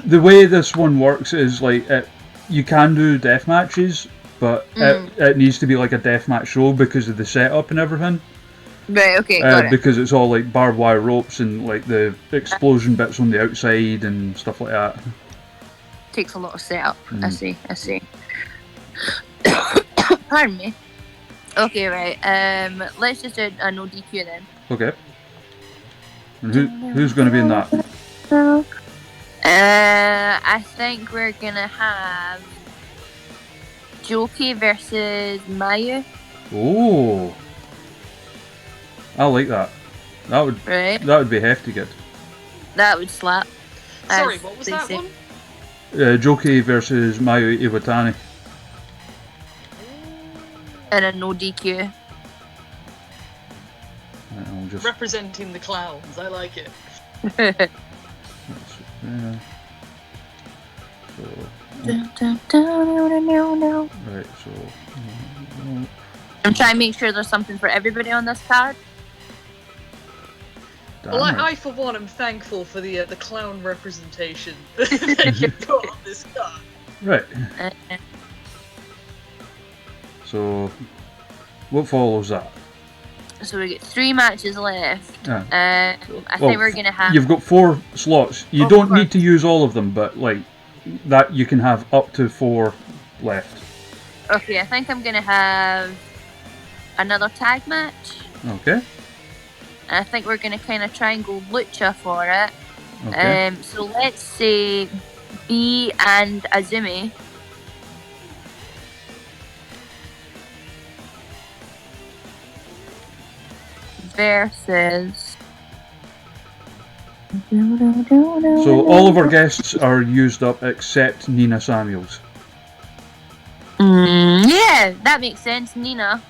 Speaker 1: The way this one works is like you can do death matches, but it needs to be like a deathmatch show because of the setup and everything.
Speaker 5: Right, okay, got it.
Speaker 1: Because it's all like barbed wire ropes and like the explosion bits on the outside and stuff like that.
Speaker 5: Takes a lot of setup. I see. Pardon me. Okay, right. Let's just do a no DQ then.
Speaker 1: Okay. And who's going to be in that?
Speaker 5: I think we're gonna have Joki versus Mayu.
Speaker 1: Oh, I like that. That would be hefty good.
Speaker 5: That would slap.
Speaker 4: Sorry, what was that one?
Speaker 1: Joki versus Mayu Iwatani.
Speaker 5: And a no DQ.
Speaker 1: I'll just...
Speaker 4: Representing the clowns, I like it.
Speaker 1: Right, so...
Speaker 5: I'm trying to make sure there's something for everybody on this card.
Speaker 4: Well, I for one am thankful for the clown representation that you've got on this card.
Speaker 1: Right. So, what follows that?
Speaker 5: So we get 3 matches left.
Speaker 1: Yeah.
Speaker 5: I think we're gonna have.
Speaker 1: You've got 4 slots. You
Speaker 5: Oh,
Speaker 1: don't
Speaker 5: four.
Speaker 1: need to use all of them, but like that, you can have up to 4 left.
Speaker 5: Okay, I think I'm gonna have another tag match.
Speaker 1: Okay.
Speaker 5: And I think we're gonna kind of try and go lucha for it.
Speaker 1: Okay.
Speaker 5: So let's say B and Azumi. Versus.
Speaker 1: So all of our guests are used up except Nina Samuels.
Speaker 5: Yeah, that makes sense. Nina,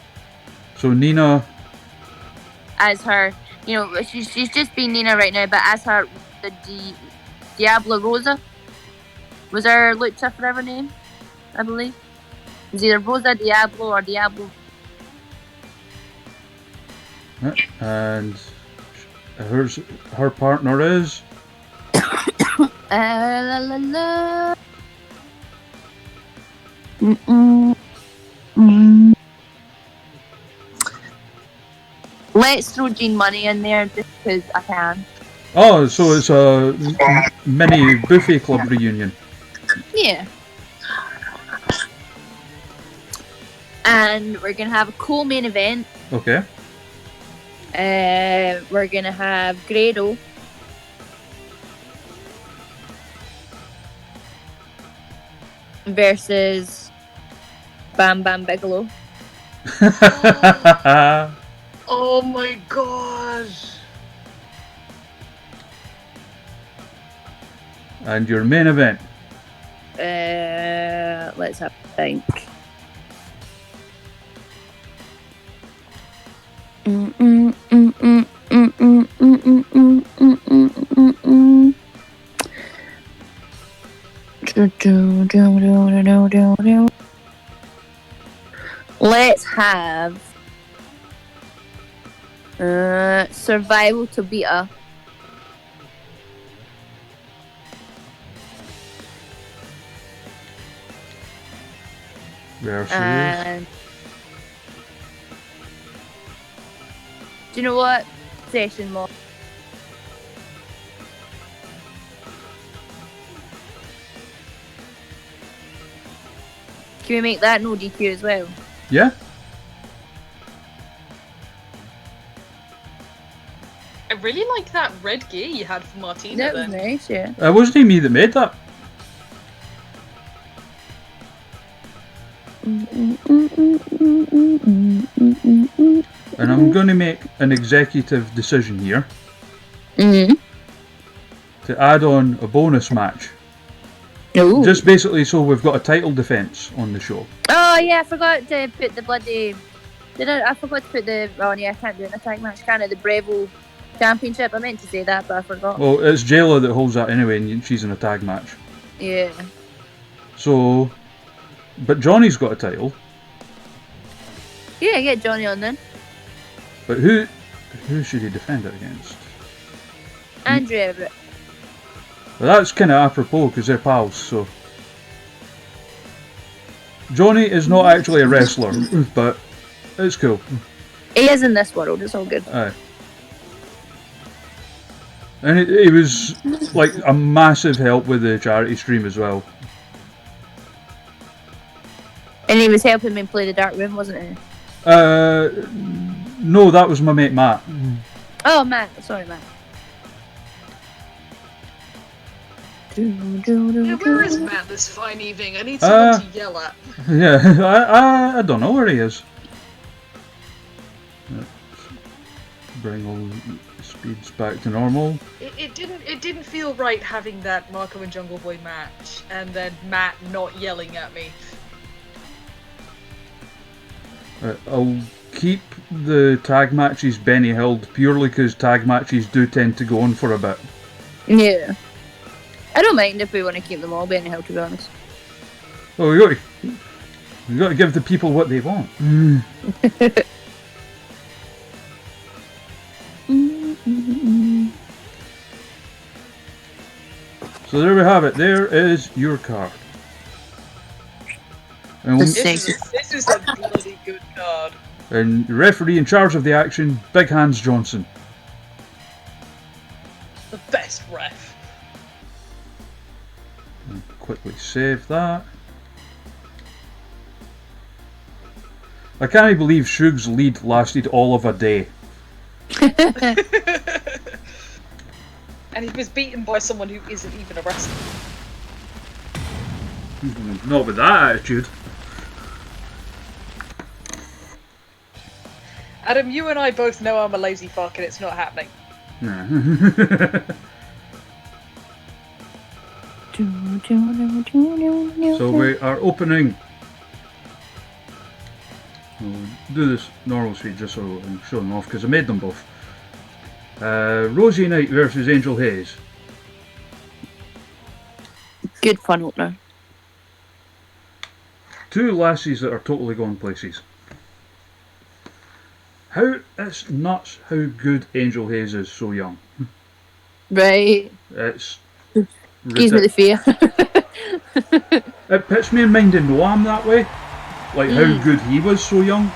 Speaker 1: So Nina,
Speaker 5: as her, she's just being Nina right now, but as her, Diablo Rosa was her lucha forever name, I believe. It was either Rosa Diablo or Diablo.
Speaker 1: and her partner is.
Speaker 5: La la la. Let's throw Gene Money in there just because I can.
Speaker 1: Oh, so it's a mini buffet club reunion.
Speaker 5: Yeah. And we're gonna have a cool main event.
Speaker 1: Okay.
Speaker 5: We're gonna have Grado versus Bam Bam Bigelow.
Speaker 4: Oh my god!
Speaker 1: And your main event.
Speaker 5: Let's have a think. Let's have Survival to Beta
Speaker 1: Versus.
Speaker 5: and do you know what? Session more. Can we make that no DQ as well?
Speaker 1: Yeah.
Speaker 4: I really like that red gear you had for Martina.
Speaker 5: That was
Speaker 4: then.
Speaker 5: nice, yeah.
Speaker 1: It wasn't me that made that. And I'm going to make an executive decision here
Speaker 5: Mm-hmm.
Speaker 1: to add on a bonus match.
Speaker 5: Ooh.
Speaker 1: Just basically so we've got a title defence on the show.
Speaker 5: Oh yeah, I forgot to put the bloody. I forgot to put the. Oh yeah, I can't do an attack match. Kind of the Bravo Championship. I meant to say that, but I forgot.
Speaker 1: Well, it's Jayla that holds that anyway, and she's in a tag match.
Speaker 5: Yeah.
Speaker 1: So, but Johnny's got a title.
Speaker 5: Yeah, get Johnny on then.
Speaker 1: But who should he defend it against?
Speaker 5: Andrew Everett.
Speaker 1: Well, that's kind of apropos because they're pals. So, Johnny is not actually a wrestler, but it's cool.
Speaker 5: He is in this world. It's all good.
Speaker 1: Aye. And he was like a massive help with the charity stream as well.
Speaker 5: And he was helping me play the Dark Room, wasn't he?
Speaker 1: No, that was my mate Matt.
Speaker 5: Oh, Matt. Sorry, Matt.
Speaker 4: Yeah, where is Matt this fine evening? I need someone to yell at.
Speaker 1: Yeah, I don't know where he is. Let's bring all the speeds back to normal.
Speaker 4: It didn't feel right having that Marco and Jungle Boy match and then Matt not yelling at me.
Speaker 1: I'll keep the tag matches Benny held purely because tag matches do tend to go on for a bit.
Speaker 5: Yeah. I don't mind if we want to keep them all Benny Hill, to be honest.
Speaker 1: Well, we got to give the people what they want. So there we have it. There is your card. And
Speaker 4: This is a bloody good card.
Speaker 1: And the referee in charge of the action, Big Hands Johnson.
Speaker 4: The best ref.
Speaker 1: Quickly save that. I can't believe Shug's lead lasted all of a day.
Speaker 4: And he was beaten by someone who isn't even a wrestler.
Speaker 1: Not with that attitude.
Speaker 4: Adam, you and I both know I'm a lazy fuck and it's not happening.
Speaker 1: Nah. So we are opening. We'll do this normal speed just so I can show them off because I made them both. Rosie Knight versus Angel Hayes.
Speaker 5: Good fun opener.
Speaker 1: Two lassies that are totally going places. It's nuts how good Angel Hayes is so young.
Speaker 5: Right.
Speaker 1: It's
Speaker 5: Gives me the fear.
Speaker 1: It puts me in mind of Noam that way. Like how good he was so young.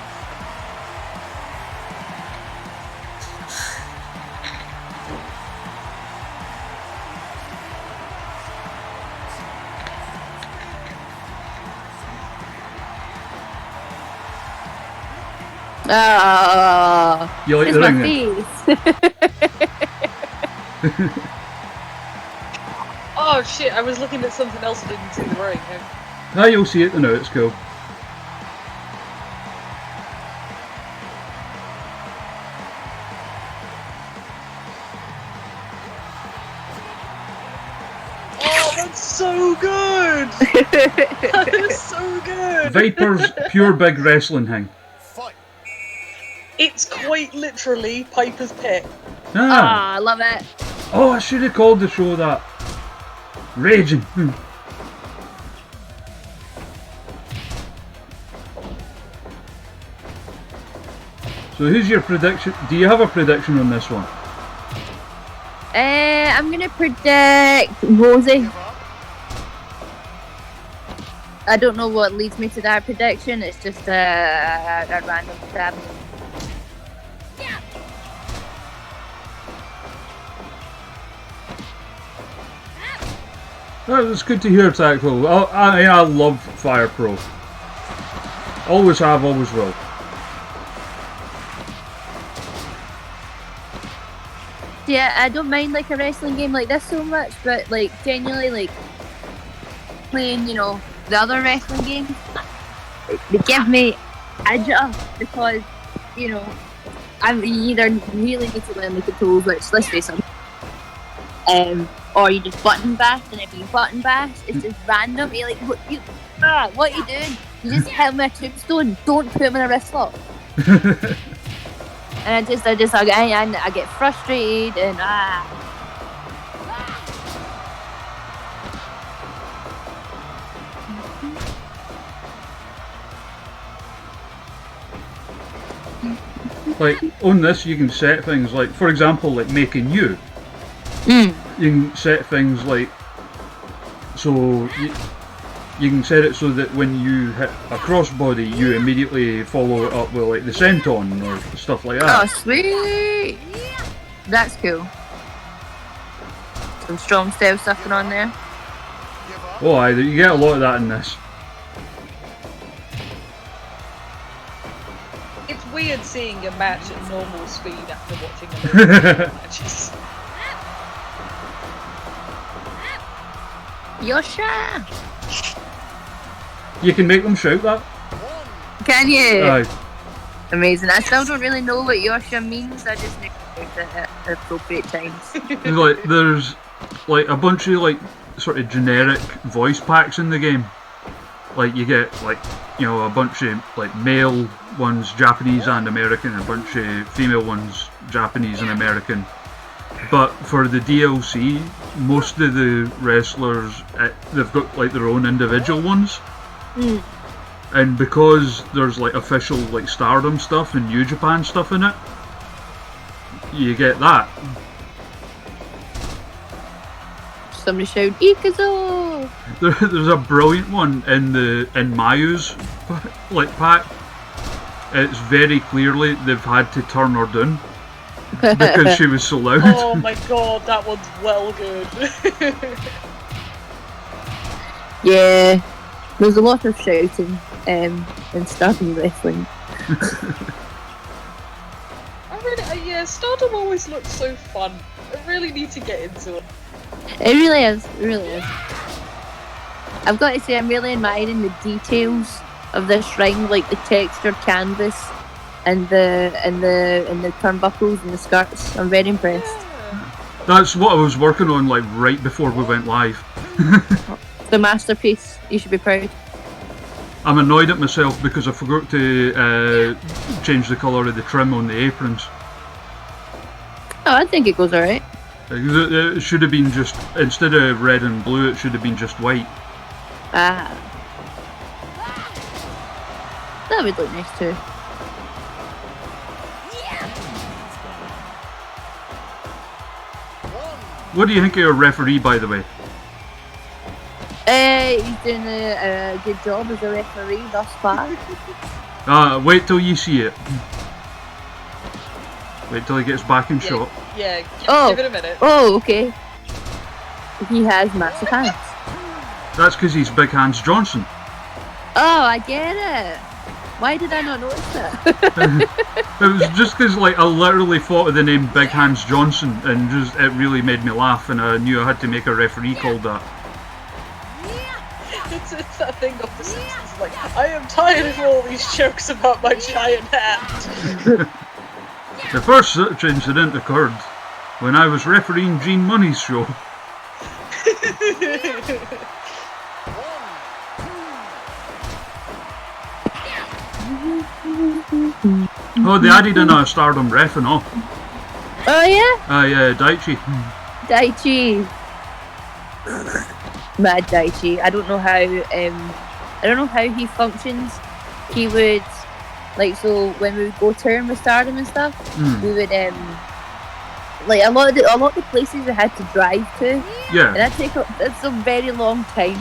Speaker 5: Ah,
Speaker 1: You like
Speaker 5: it's
Speaker 1: the
Speaker 5: my
Speaker 1: ring then?
Speaker 5: face.
Speaker 4: Oh shit, I was looking at something else and didn't see the ring.
Speaker 1: Now you'll see it now, it's cool.
Speaker 4: Oh, that's so good! That is so good!
Speaker 1: VIPER'S pure big wrestling hang.
Speaker 4: It's quite literally Piper's Pit.
Speaker 1: Ah.
Speaker 5: I love it.
Speaker 1: Oh, I should have called the show that. Raging. So who's your prediction? Do you have a prediction on this one?
Speaker 5: I'm gonna predict Rosie. I don't know what leads me to that prediction. It's just a random stab.
Speaker 1: Oh, it's good to hear, Tactful. I love Fire Pro. Always have, always will.
Speaker 5: Yeah, I don't mind like a wrestling game like this so much, but like genuinely like playing, you know, the other wrestling games, they give me a job because, you know, I either really need to learn the controls, which let's face it, or you just button bash, and if you button bash, it's just random. You're like, what are you doing? You just hit him with a tombstone. Don't put him in a wrist lock. And I get frustrated and
Speaker 1: Like on this, you can set things like, for example, like making you. You can set things like so. You can set it so that when you hit a crossbody, you immediately follow it up with like the senton or stuff like that.
Speaker 5: oh sweet, that's cool. Some strong style stuff going on there.
Speaker 1: Oh, aye, you get a lot of that in this.
Speaker 4: It's weird seeing a match at normal speed after watching a million matches.
Speaker 5: Yosha!
Speaker 1: You can make them shout that.
Speaker 5: Can you?
Speaker 1: Aye.
Speaker 5: Amazing. I still don't really know what Yosha means. I just need to use it at appropriate times.
Speaker 1: Like there's like a bunch of like sort of generic voice packs in the game. Like you get like, you know, a bunch of like male ones, Japanese and American, and a bunch of female ones, Japanese and American. But for the DLC, most of the wrestlers, they've got like their own individual ones. And because there's like official like Stardom stuff and New Japan stuff in it, you get that.
Speaker 5: Somebody shout Ikazo!
Speaker 1: There's a brilliant one in Mayu's like pack it's very clearly they've had to turn her down because she was so loud.
Speaker 4: Oh my god, that one's well good.
Speaker 5: Yeah, there's a lot of shouting in Stardom Wrestling.
Speaker 4: Yeah, Stardom always looks so fun. I really need to get into it.
Speaker 5: It really is. It really is. I've got to say, I'm really admiring the details of this ring, like the textured canvas and the turnbuckles and the skirts. I'm very impressed.
Speaker 1: That's what I was working on like right before we went live.
Speaker 5: The masterpiece. You should be proud.
Speaker 1: I'm annoyed at myself because I forgot to change the colour of the trim on the aprons.
Speaker 5: Oh, I think it goes alright.
Speaker 1: It should have been just, instead of red and blue, it should have been just white.
Speaker 5: Ah. That would look nice too.
Speaker 1: What do you think of your referee, by the way?
Speaker 5: He's doing a good job as a referee thus far.
Speaker 1: Wait till you see it. Wait till he gets back in shot.
Speaker 4: Yeah, give it a minute.
Speaker 5: Oh, okay. He has massive hands.
Speaker 1: That's because he's Big Hands Johnson.
Speaker 5: Oh, I get it. Why did I not notice that?
Speaker 1: It was just because like I literally thought of the name Big Hands Johnson and just it really made me laugh and I knew I had to make a referee called that.
Speaker 4: It's that thing of the Simpsons, like, I am tired of all these jokes about my giant hand.
Speaker 1: The first such incident occurred when I was refereeing Gene Money's show. Oh, they added in a Stardom ref and all.
Speaker 5: Oh yeah?
Speaker 1: Yeah, Daichi.
Speaker 5: Daichi. Mad Daichi. I don't know how he functions. He would, like, so when we would go turn with Stardom and stuff, we would like a lot of the places we had to drive to.
Speaker 1: Yeah.
Speaker 5: And that's a very long time.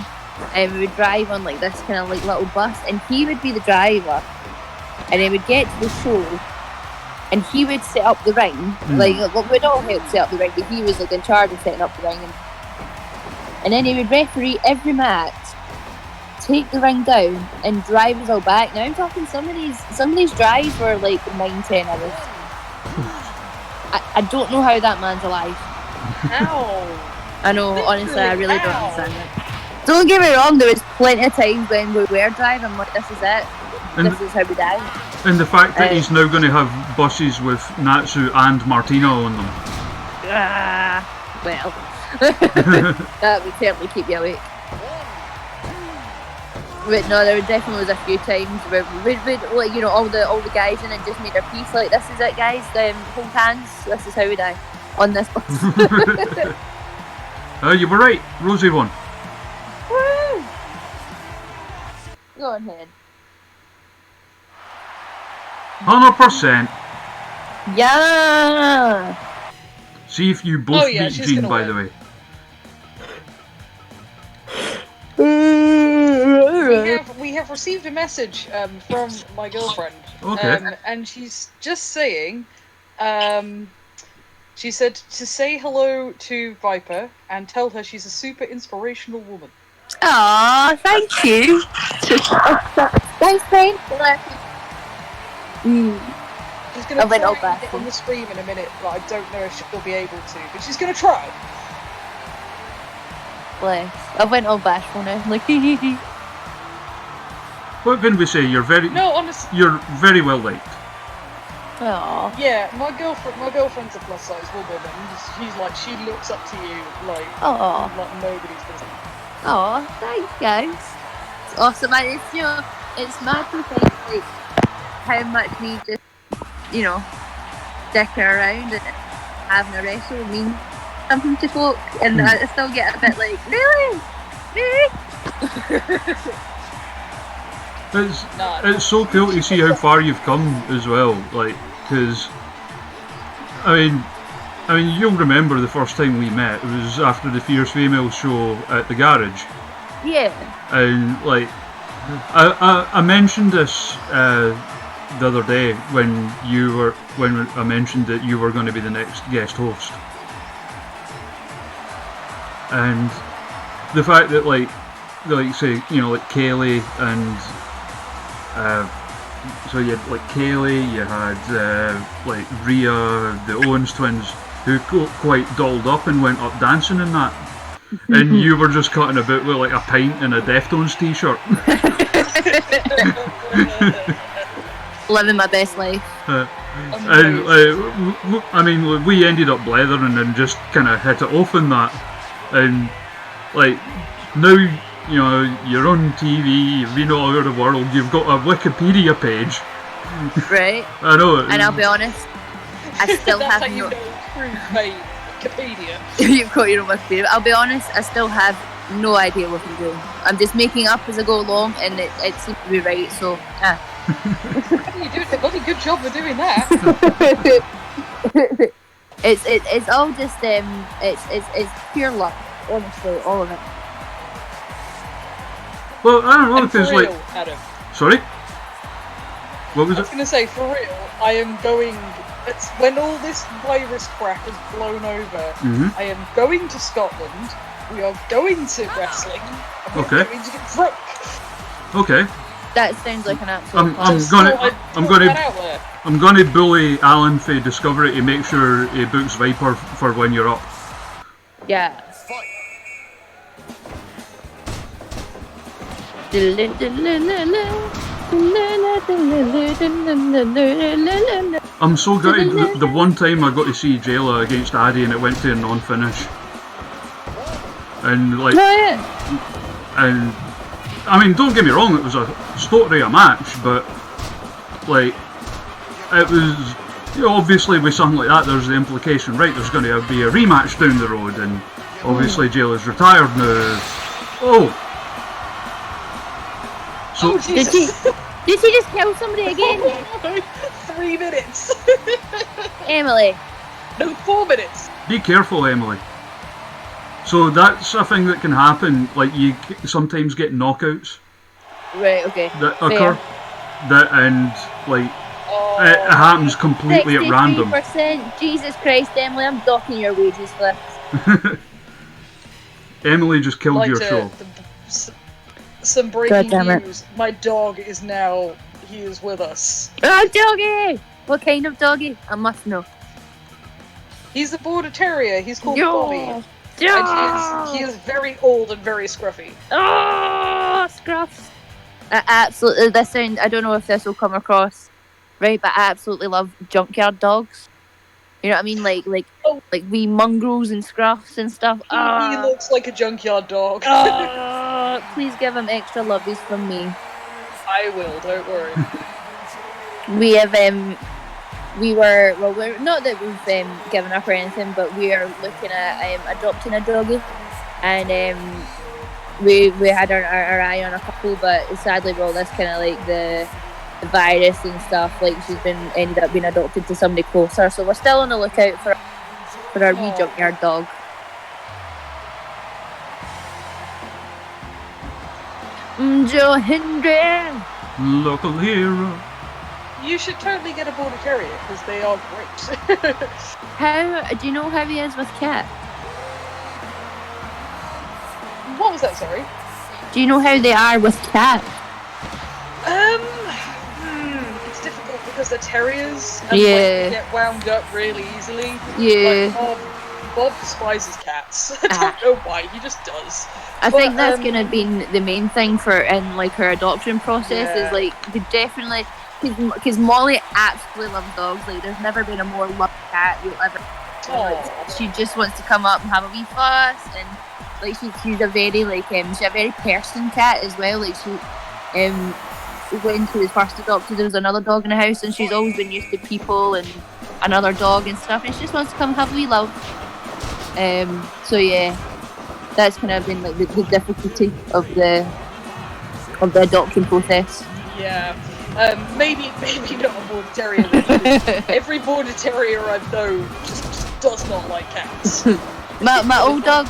Speaker 5: And we would drive on like this kind of like little bus, and he would be the driver, and then we'd get to the show, and he would set up the ring. Like, we'd all help set up the ring, but he was like in charge of setting up the ring, and then he would referee every match, take the ring down, and drive us all back. Now I'm talking some of these drives were like 9-10 hours. I don't know how that man's alive.
Speaker 4: Ow!
Speaker 5: I know, honestly, I really don't understand it. Don't get me wrong, there was plenty of times when we were driving, I'm like, this is it. This is how we die.
Speaker 1: And the fact that he's now going to have buses with Natsu and Martina on them.
Speaker 5: Well, that would certainly keep you awake. But no, there definitely was a few times where we'd like, you know, all the guys in it just made their peace, like, this is it guys, hold hands, this is how we die on this bus.
Speaker 1: You were right, Rosie won.
Speaker 5: Woo! Go on ahead.
Speaker 1: 100%.
Speaker 5: Yeah!
Speaker 1: See if you both beat Gene, by the way.
Speaker 4: We have received a message from my girlfriend.
Speaker 1: Okay.
Speaker 4: And she's just saying, she said to say hello to Viper and tell her she's a super inspirational woman.
Speaker 5: Aww, thank you. Thanks, friend.
Speaker 4: She's going to try and get on the stream in a minute, but I don't know if she'll be able to. But she's going to try.
Speaker 5: Bless. I went all bashful now. Like, hee.
Speaker 1: What can we say? You're very You're very well liked.
Speaker 5: Aww.
Speaker 4: Yeah, my girlfriend's a plus size woman, and she's like, she looks up to you like nobody's business.
Speaker 5: Aw, thanks guys. It's awesome. And it's, you know, it's mad to think like how much we just, you know, dick around and having a wrestle means something to folk, and I still get a bit like, really?
Speaker 1: It's so cool to see how far you've come as well, like, because I mean you'll remember the first time we met, it was after the Fierce Female show at the garage.
Speaker 5: Yeah.
Speaker 1: And like I mentioned this the other day when I mentioned that you were going to be the next guest host, and the fact that like say like Kaylee and so you had like Kaylee, you had like Rhea, the Owens twins, who got quite dolled up and went up dancing in that, and you were just cutting about with like a pint and a Deftones t-shirt.
Speaker 5: Living my best life.
Speaker 1: And I mean, we ended up blethering and just kind of hit it off in that, and like now you're on TV, you've been all over the world, you've got a Wikipedia page.
Speaker 5: Right.
Speaker 1: I know.
Speaker 5: And I'll be honest, I still
Speaker 4: That's
Speaker 5: have
Speaker 4: how you
Speaker 5: no.
Speaker 4: know proof, mate. Wikipedia.
Speaker 5: You've got your own Wikipedia. I'll be honest, I still have no idea what I'm doing. I'm just making up as I go along, and it seems to be right. So,
Speaker 4: You're doing a bloody good job of doing that.
Speaker 5: it's all just it's pure luck, honestly, all of it.
Speaker 1: Well, I don't know
Speaker 4: And
Speaker 1: if
Speaker 4: for
Speaker 1: there's
Speaker 4: real,
Speaker 1: like.
Speaker 4: Adam.
Speaker 1: Sorry. What was
Speaker 4: I was
Speaker 1: it?
Speaker 4: going to say, for real, I am going. It's when all this virus crap is blown over. I am going to Scotland. We are going to wrestling. And we're
Speaker 1: Okay.
Speaker 4: going to get drunk.
Speaker 1: Okay.
Speaker 5: That sounds like an absolute.
Speaker 1: I'm gonna bully Alan for Discovery to make sure he books Viper for when you're up.
Speaker 5: Yeah.
Speaker 1: I'm so gutted. The one time I got to see Jayla against Addy and it went to a non-finish. And like, and I mean, don't get me wrong, it was a story a match, but like, it was, obviously with something like that, there's the implication, right? There's going to be a rematch down the road, and obviously Jayla's retired now. Oh. So
Speaker 5: Did she just kill somebody again?
Speaker 4: 3 minutes.
Speaker 5: Emily.
Speaker 4: No, 4 minutes.
Speaker 1: be careful, Emily. So that's a thing that can happen. Like you sometimes get knockouts
Speaker 5: Right. Okay.
Speaker 1: that
Speaker 5: Fair.
Speaker 1: occur, and like it happens completely at random.
Speaker 5: 63%. Jesus Christ, Emily, I'm docking your wages for this.
Speaker 1: Emily just killed your show.
Speaker 4: Some breaking
Speaker 5: God damn it.
Speaker 4: news. My dog is now. He is with us.
Speaker 5: Oh, doggy! What kind of doggy? I must know.
Speaker 4: He's a border terrier. He's called
Speaker 5: Yo!
Speaker 4: Bobby. And he is very old and very scruffy.
Speaker 5: Oh, scruffs! I absolutely. This sound. I don't know if this will come across right, but I absolutely love junkyard dogs. You know what I mean? Like wee mongrels and scruffs and stuff.
Speaker 4: He looks like a junkyard dog.
Speaker 5: Please give him extra lovies from me.
Speaker 4: I will. Don't worry.
Speaker 5: We have we're not that we've given up or anything, but we are looking at adopting a doggy, and we had our eye on a couple, but sadly with all this kind of like the virus and stuff, like she's ended up being adopted to somebody closer, so we're still on the lookout for our wee junkyard dog. Joe Hendry,
Speaker 1: Local hero.
Speaker 4: You should totally get a border terrier because they are great.
Speaker 5: how do you know how he is with Cat?
Speaker 4: What was that? Sorry.
Speaker 5: Do you know how they are with Cat?
Speaker 4: It's difficult because they're terriers and
Speaker 5: Yeah.
Speaker 4: they get wound up really easily.
Speaker 5: Yeah.
Speaker 4: Like Bob despises cats. I don't know why. He just does.
Speaker 5: I think that's gonna be the main thing for in like her adoption process is like they definitely because Molly absolutely loves dogs. Like there's never been a more loved cat you'll ever. She just wants to come up and have a wee fuss, and like she's a very she's a very person cat as well. Like she when she was first adopted, there was another dog in the house, and she's always been used to people and another dog and stuff, and she just wants to come have a wee love. So yeah, that's kind of been like the difficulty of the adoption process.
Speaker 4: Yeah. Maybe not a border terrier. Every border terrier I know just does not like cats.
Speaker 5: my old dog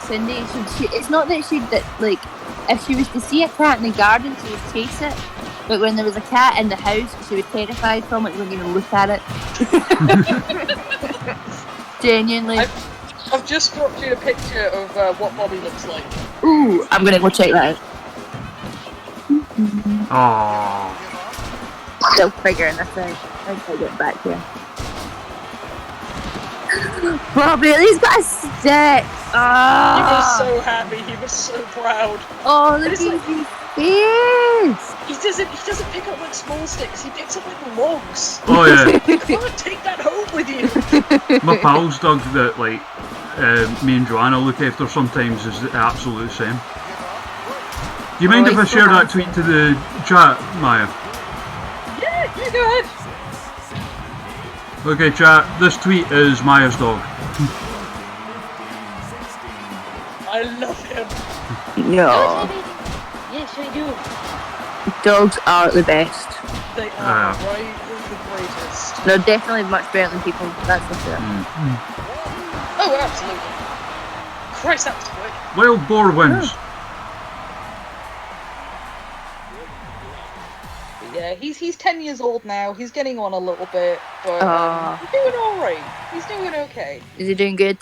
Speaker 5: Cindy. She it's not that like if she was to see a cat in the garden, she would chase it. But when there was a cat in the house, she was terrified from it. She wouldn't even look at it. Genuinely.
Speaker 4: I've just dropped you a picture of what Bobby looks like.
Speaker 5: Ooh, I'm gonna go check that out.
Speaker 1: Oh.
Speaker 5: Still figuring this out. I'll get back here. Bobby, he's got a stick.
Speaker 4: He was
Speaker 5: Oh,
Speaker 4: so happy. He was so proud.
Speaker 5: oh look at
Speaker 4: It's like-
Speaker 5: his face.
Speaker 4: He doesn't pick up like small sticks. He picks up like logs.
Speaker 1: Oh yeah.
Speaker 4: You can't take that home with you.
Speaker 1: My pal's dog that like me and Joanna look after sometimes is the absolute same. Do you mind
Speaker 5: Oh,
Speaker 1: if I
Speaker 5: he's so
Speaker 1: share that
Speaker 5: handsome.
Speaker 1: tweet to the chat, Maya?
Speaker 4: Yeah, you go ahead.
Speaker 1: Okay, chat. This tweet is Maya's dog.
Speaker 4: I love him.
Speaker 5: No,
Speaker 4: Yes, I do.
Speaker 5: dogs are the best.
Speaker 4: They are right. They're the greatest.
Speaker 5: They're definitely much better than people. That's for sure.
Speaker 4: Oh, absolutely. Christ, that was quick.
Speaker 1: Wild boar wins.
Speaker 4: But yeah, he's 10 years old now. He's getting on a little bit, but
Speaker 5: Aw.
Speaker 4: he's doing all right. He's doing okay.
Speaker 5: Is he doing good?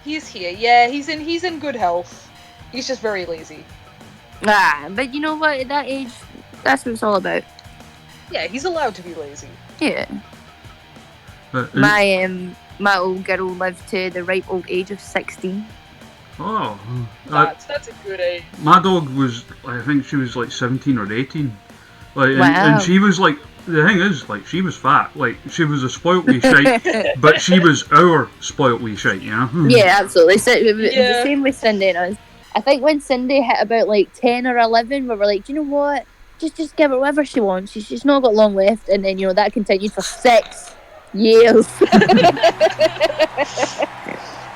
Speaker 4: He's here. Yeah, he's in good health. He's just very lazy.
Speaker 5: Ah, but you know what? At that age, that's what it's all about.
Speaker 4: Yeah, he's allowed to be lazy.
Speaker 5: Yeah. My old girl lived to the ripe old age of 16.
Speaker 1: Oh.
Speaker 4: That's a good age.
Speaker 1: My dog was, I think she was like 17 or 18. Like,
Speaker 5: Wow.
Speaker 1: and she was like, the thing is, like, she was fat. Like, she was a spoilt wee shite, but she was our spoilt wee shite, you know?
Speaker 5: Yeah, absolutely. So,
Speaker 4: Yeah.
Speaker 5: The same with Cindy and us. I think when Cindy hit about like 10 or 11, we were like, do you know what? Just give her whatever she wants. She's not got long left. And then, that continued for 6 years.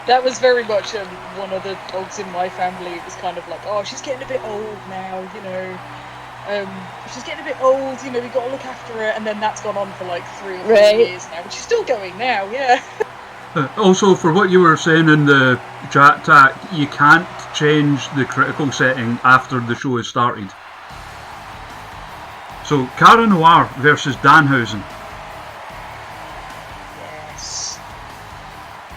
Speaker 4: That was very much one of the dogs in my family. It was kind of like, oh, she's getting a bit old now, she's getting a bit old, we got to look after her. And then that's gone on for like 3 or 4
Speaker 5: Right.
Speaker 4: years now. But she's still going now, yeah.
Speaker 1: Also, for what you were saying in the chat tag, you can't change the critical setting after the show has started. So, Cara Noir versus Danhausen.
Speaker 4: Yes.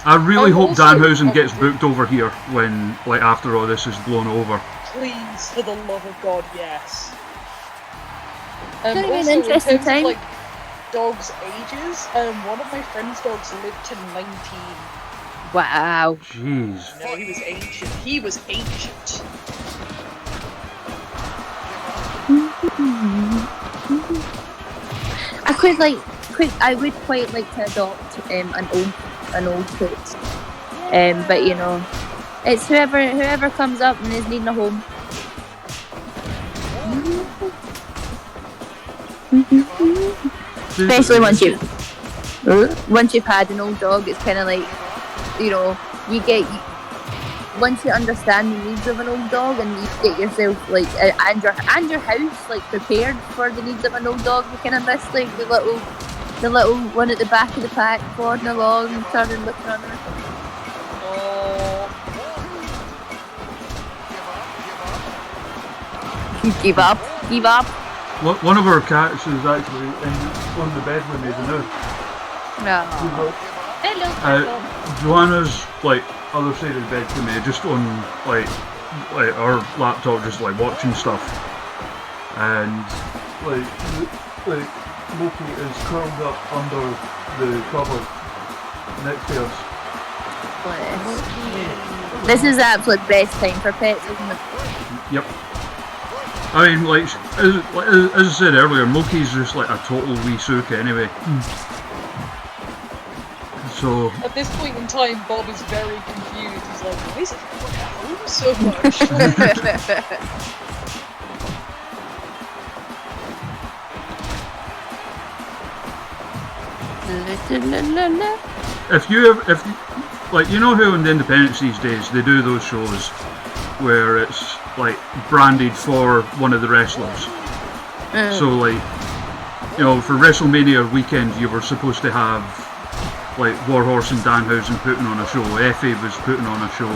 Speaker 1: I really hope
Speaker 4: also-
Speaker 1: Danhausen gets booked over here when, like, after all this is blown over.
Speaker 4: Please, for the love of God, yes.
Speaker 5: Gonna be an
Speaker 4: Also,
Speaker 5: interesting
Speaker 4: in terms
Speaker 5: time.
Speaker 4: of, like, dogs' ages, one of my friend's dogs lived to 19.
Speaker 5: Wow.
Speaker 1: Jeez.
Speaker 4: No, he was ancient. He was ancient.
Speaker 5: I would quite like to adopt an old pet. But it's whoever comes up and is needing a home. Especially once you've had an old dog, it's kind of like, once you understand the needs of an old dog and you get yourself and your house prepared for the needs of an old dog, you kind of miss the little one at the back of the pack plodding along and turning looking on her.
Speaker 4: Oh,
Speaker 5: Give up.
Speaker 1: One of our cats is actually on the bed with me now.
Speaker 5: No. Hello.
Speaker 1: Joanna's other side of the bed to me, just on like our laptop, just watching stuff, and Loki is curled up under the cupboard next to us.
Speaker 5: This is the absolute best time for pets, isn't it?
Speaker 1: Yep. I mean, as I said earlier, Moki's just a total wee sook anyway. So
Speaker 4: at this point in time, Bob is very confused. He's like, why is it at home so much?
Speaker 1: if you know how in the Independence these days they do those shows where it's branded for one of the wrestlers. So for WrestleMania weekend you were supposed to have Warhorse and Danhausen putting on a show, Effie was putting on a show.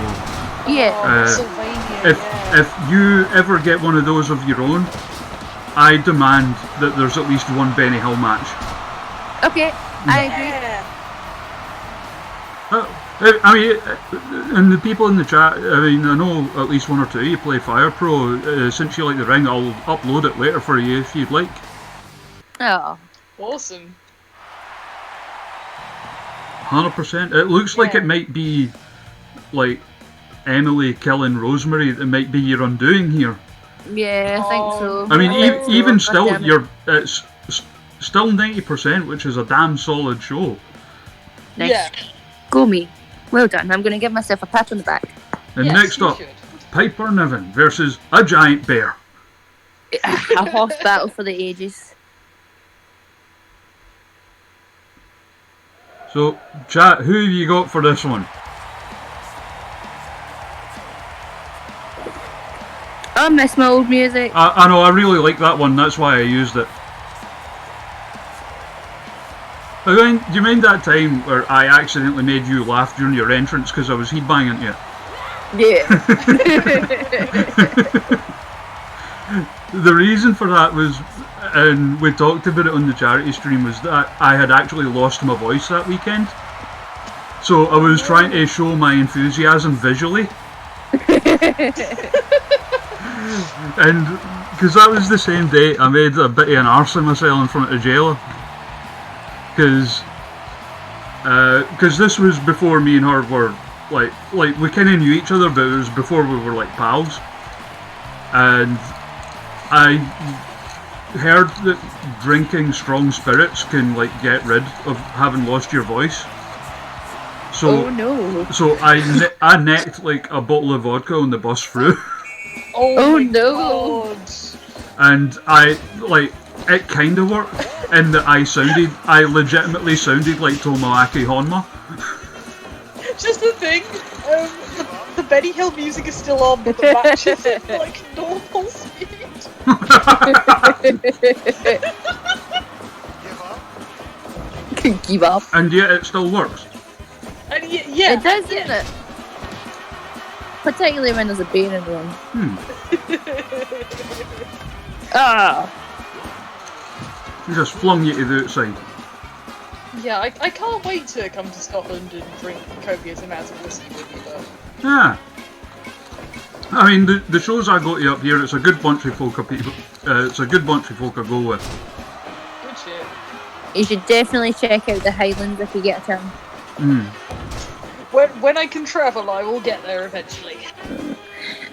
Speaker 5: Yeah.
Speaker 4: Pennsylvania,
Speaker 1: If you ever get one of those of your own, I demand that there's at least one Benny Hill match.
Speaker 5: Okay, I agree.
Speaker 1: I mean, and the people in the chat, I mean, I know at least one or two of you play Fire Pro. Since you like the ring, I'll upload it later for you if you'd like.
Speaker 5: Oh.
Speaker 4: Awesome.
Speaker 1: 100%. It looks like it might be like Emily killing Rosemary. It might be your undoing here.
Speaker 5: Yeah, I think so.
Speaker 1: I mean, even still,
Speaker 5: Goddammit.
Speaker 1: it's still 90%, which is a damn solid show.
Speaker 5: Nice.
Speaker 4: Yeah.
Speaker 5: Go me. Well done. I'm going to give myself a pat on the back.
Speaker 1: And
Speaker 4: Yes,
Speaker 1: next
Speaker 4: you
Speaker 1: up,
Speaker 4: should.
Speaker 1: Piper Niven versus a giant bear.
Speaker 5: A horse battle for the ages.
Speaker 1: So, chat, who have you got for this one?
Speaker 5: I miss my old music.
Speaker 1: I know, I really like that one, that's why I used it. I mean, do you mind that time where I accidentally made you laugh during your entrance because I was headbanging you?
Speaker 5: Yeah.
Speaker 1: The reason for that was, and we talked about it on the charity stream, was that I had actually lost my voice that weekend. So I was trying to show my enthusiasm visually. And because that was the same day I made a bit of an arse of myself in front of Jayla. Because this was before me and her were like we kind of knew each other, but it was before we were like pals. And I heard that drinking strong spirits can like get rid of having lost your voice. So,
Speaker 5: Oh no.
Speaker 1: So I necked like a bottle of vodka on the bus through.
Speaker 4: Oh my
Speaker 5: no.
Speaker 4: God.
Speaker 1: And it kind of worked in that I legitimately sounded like Tomoaki Honma.
Speaker 4: Just the thing, the Benny Hill music is still on, but the match is at like normal speed.
Speaker 5: Give up.
Speaker 1: And yet it still works.
Speaker 4: And yeah,
Speaker 5: It does, doesn't it? Particularly when there's a bear in the room. Ah.
Speaker 1: He just flung you to the outside.
Speaker 4: Yeah, I can't wait to come to Scotland and drink copious amounts of whiskey with you, though.
Speaker 1: Yeah. I mean, the shows I go to up here, it's a good bunch of folk of people. It's a good bunch of folk I go with.
Speaker 4: Good shit.
Speaker 5: You should definitely check out the Highlands if you get a turn.
Speaker 4: When I can travel, I will get there eventually.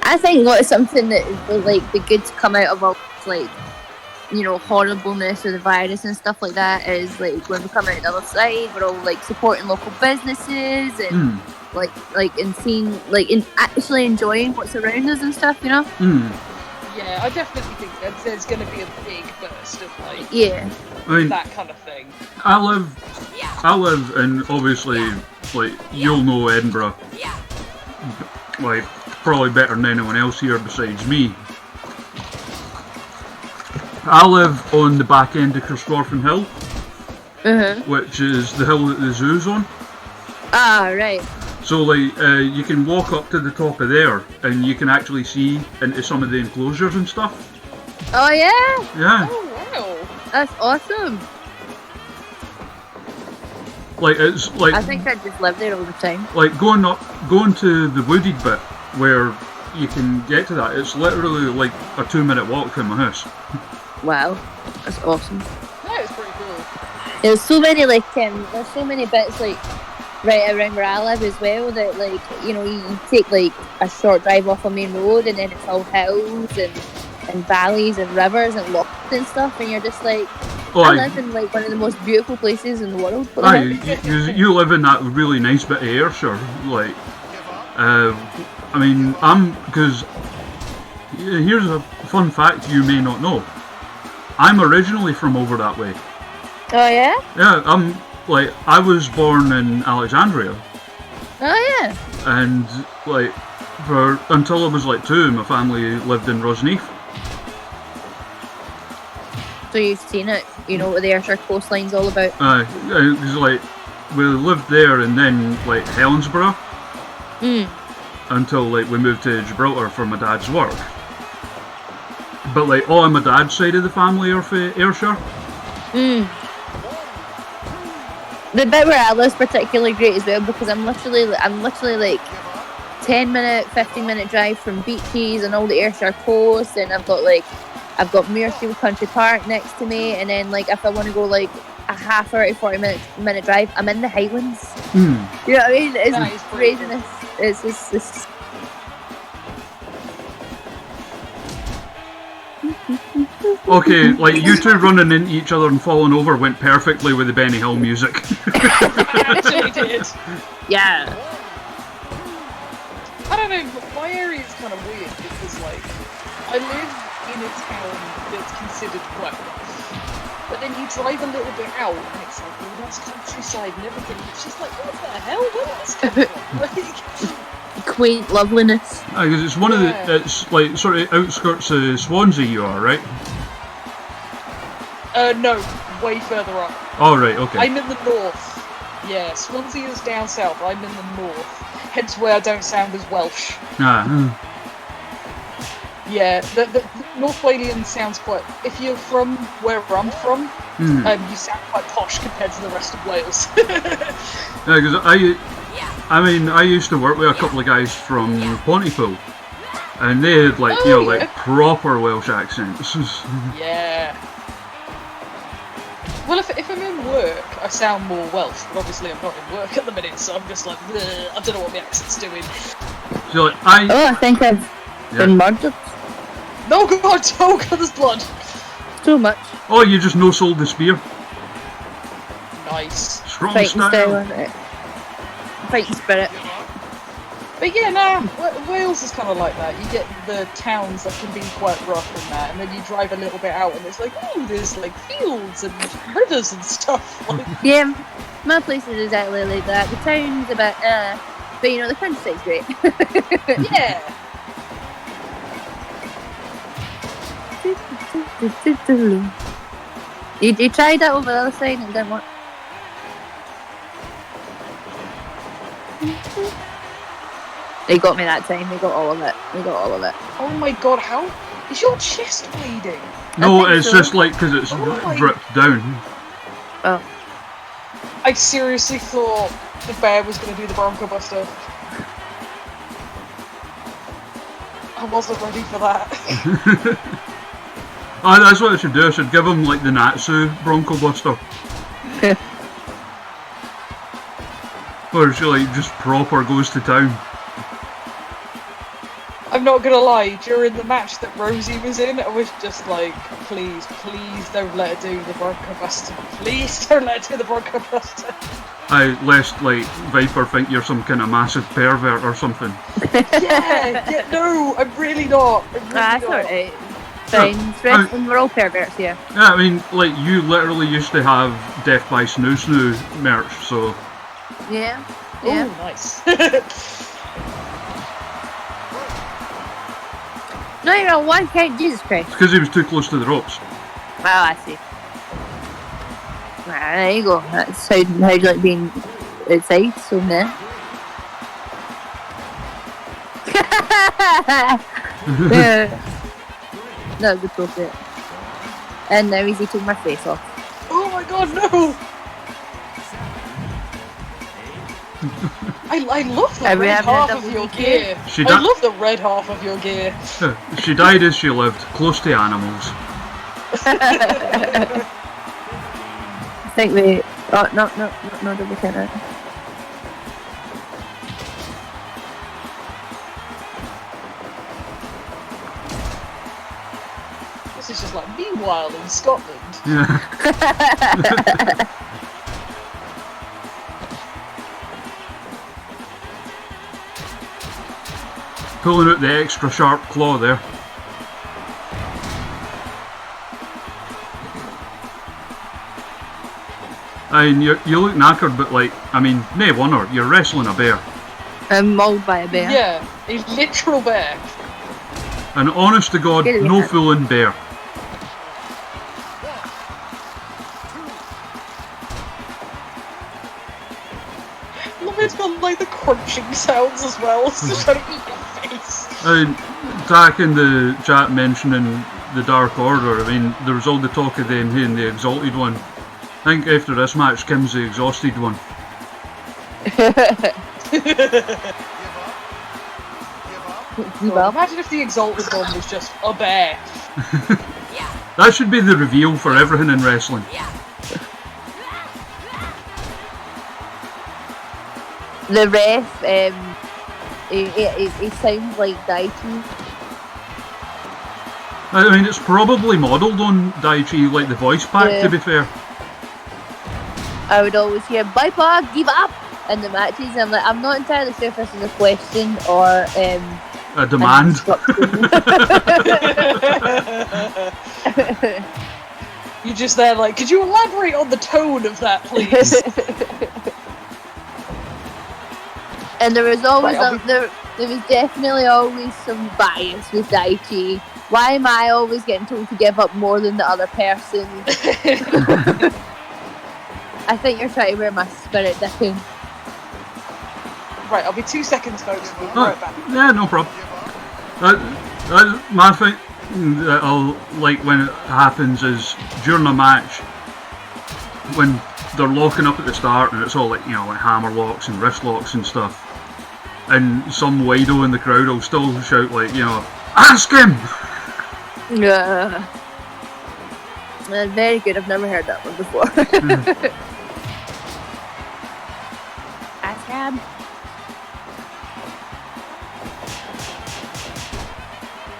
Speaker 5: I think what's something that would like be good to come out of all like, you know, horribleness of the virus and stuff like that is like when we come out the other side, we're all like supporting local businesses and like and seeing like in actually enjoying what's around us and stuff, you know.
Speaker 4: Yeah, I definitely think that there's going to be a big burst of like
Speaker 5: Yeah.
Speaker 1: I mean,
Speaker 4: that kind of thing.
Speaker 1: I live, and obviously, like, you'll know Edinburgh, like, probably better than anyone else here besides me. I live on the back end of Kirstorfen Hill, which is the hill that the zoo's on.
Speaker 5: Ah, right.
Speaker 1: So, like, you can walk up to the top of there, and you can actually see into some of the enclosures and stuff.
Speaker 5: Oh yeah.
Speaker 1: Yeah.
Speaker 4: Oh wow.
Speaker 5: That's awesome.
Speaker 1: Like, it's like...
Speaker 5: I think I just live there all the time.
Speaker 1: Like, going to the wooded bit where you can get to that, it's literally like a 2-minute walk from my house.
Speaker 5: Wow, that's awesome.
Speaker 4: That is pretty cool.
Speaker 5: There's so many like there's so many bits like right around where I live as well that like you know you take like a short drive off a main road and then it's all hills and valleys and rivers and lochs and stuff and you're just like I live in like one of the most beautiful places in the world.
Speaker 1: You live in that really nice bit of Ayrshire, like I mean because here's a fun fact you may not know. I'm originally from over that way.
Speaker 5: Oh yeah?
Speaker 1: Yeah, I was born in Alexandria.
Speaker 5: Oh yeah.
Speaker 1: And like until I was like 2, my family lived in Rosneath.
Speaker 5: So you've seen it, you know what the Ayrshire coastline's all about.
Speaker 1: Because like we lived there and then like Helensburgh. Until like we moved to Gibraltar for my dad's work. but like all on my dad's side of the family are for Ayrshire.
Speaker 5: The bit where I live's particularly great as well because I'm literally like 10-minute, 15-minute drive from beaches and all the Ayrshire coast, and I've got Muirfield Country Park next to me, and then like if I want to go like a half hour to 40-minute drive, I'm in the Highlands. You know what I mean? It's craziness. It's
Speaker 1: Okay, like you two running into each other and falling over went perfectly with the Benny Hill music.
Speaker 4: Actually did.
Speaker 5: yeah.
Speaker 4: I don't know, my area is kind of weird because, like, I live in a town that's considered quite rough. But then you drive a little bit out and it's like, well, that's countryside and everything. It's just like, what the hell? Where did this come from? Like,
Speaker 5: Quaint loveliness.
Speaker 1: Because it's one of the, it's like sort of outskirts of Swansea you are, right?
Speaker 4: no, way further up.
Speaker 1: Oh, right, okay.
Speaker 4: I'm in the north. Yeah, Swansea is down south, I'm in the north. Hence why I don't sound as Welsh. Yeah, the North Walian sounds quite... If you're from where I'm from, you sound quite posh compared to the rest of Wales.
Speaker 1: Yeah, because I used to work with a couple of guys from Pontypool, and they had like, like proper Welsh accents.
Speaker 4: Yeah. Well, if I'm in work, I sound more Welsh, but obviously I'm not in work at the minute, so I'm just like, I don't know what my accent's doing.
Speaker 1: So like,
Speaker 5: I think I've been murdered.
Speaker 4: Oh god, there's blood.
Speaker 5: Too much.
Speaker 1: Oh, you just no-sold the spear.
Speaker 4: Nice.
Speaker 1: Strong
Speaker 5: Fighting
Speaker 1: style.
Speaker 5: style, isn't it? Fighting spirit.
Speaker 4: But yeah, Wales is kind of like that. You get the towns that can be quite rough and that, and then you drive a little bit out and it's like, oh, there's like fields and rivers and stuff. Like,
Speaker 5: Yeah, my place is exactly like that. The town's a bit, but you know, the countryside's great.
Speaker 4: yeah.
Speaker 5: You tried that over the other side and it didn't work. They got me that time. They got all of it.
Speaker 4: Oh my god, how is your chest bleeding?
Speaker 1: No, it's
Speaker 5: so.
Speaker 1: just like because it's dripped down.
Speaker 5: Oh.
Speaker 4: I seriously thought the bear was going to do the Bronco Buster. I wasn't ready for that.
Speaker 1: Oh, that's what I should do. I should give him like the Natsu Bronco Buster. Where she like just proper goes to town.
Speaker 4: I'm not gonna lie, during the match that Rosie was in, I was just like, please don't let her do the Bronco Buster. Please don't let her do the Bronco Buster.
Speaker 1: Lest like Viper think you're some kind of massive pervert or something.
Speaker 4: Yeah, no, I'm really not.
Speaker 5: That's alright. Fine, wrestling, we're all perverts here.
Speaker 1: Yeah, I mean, like you literally used to have Death by Snoo Snoo merch, so.
Speaker 5: Yeah.
Speaker 4: Oh, nice.
Speaker 5: No, you're on one count, Jesus Christ.
Speaker 1: It's because he was too close to the ropes.
Speaker 5: Oh, I see. There you go. That's how you like being outside, so nah. That was appropriate. And now he's eating my face off.
Speaker 4: Oh my god, no! I love the red half of your gear. I love the red half of your gear.
Speaker 1: She died as she lived, close to animals.
Speaker 5: I think we... Oh, no, double count out.
Speaker 4: This is just like, meanwhile in Scotland.
Speaker 1: Yeah. Pulling out the extra sharp claw there. I mean, you look knackered, but like, I mean, nay wonder, you're wrestling a bear.
Speaker 5: I'm mauled by a bear.
Speaker 4: Yeah, a literal bear.
Speaker 1: An honest to God, no fooling bear.
Speaker 4: It's got like the crunching sounds as well. It's just trying to eat your face.
Speaker 1: I mean, Dak in the chat mentioning the Dark Order. I mean, there was all the talk of them being the exalted one. I think after this match, Kim's the exhausted one.
Speaker 4: Well, imagine if the Exalted one was just a bear.
Speaker 1: That should be the reveal for everything in wrestling.
Speaker 5: The ref, he sounds like Daichi.
Speaker 1: I mean, it's probably modelled on Daichi, like the voice pack, to be fair.
Speaker 5: I would always hear, Viper, give up! In the matches, and I'm like, I'm not entirely sure if this is a question or
Speaker 1: a demand.
Speaker 4: You just there like, could you elaborate on the tone of that, please?
Speaker 5: And there was always there was definitely always some bias with Daichi. Why am I always getting told to give up more than the other person? I think you're trying to wear my spirit down.
Speaker 4: Right, I'll be 2 seconds, folks. We'll be right back.
Speaker 1: Yeah, no problem. That's my thing that I'll like when it happens is during a match when they're locking up at the start and it's all like, you know, like hammer locks and wrist locks and stuff, and some wido in the crowd will still shout like, you know, ask him!
Speaker 5: Yeah. Very good, I've never heard that one before. Ask him.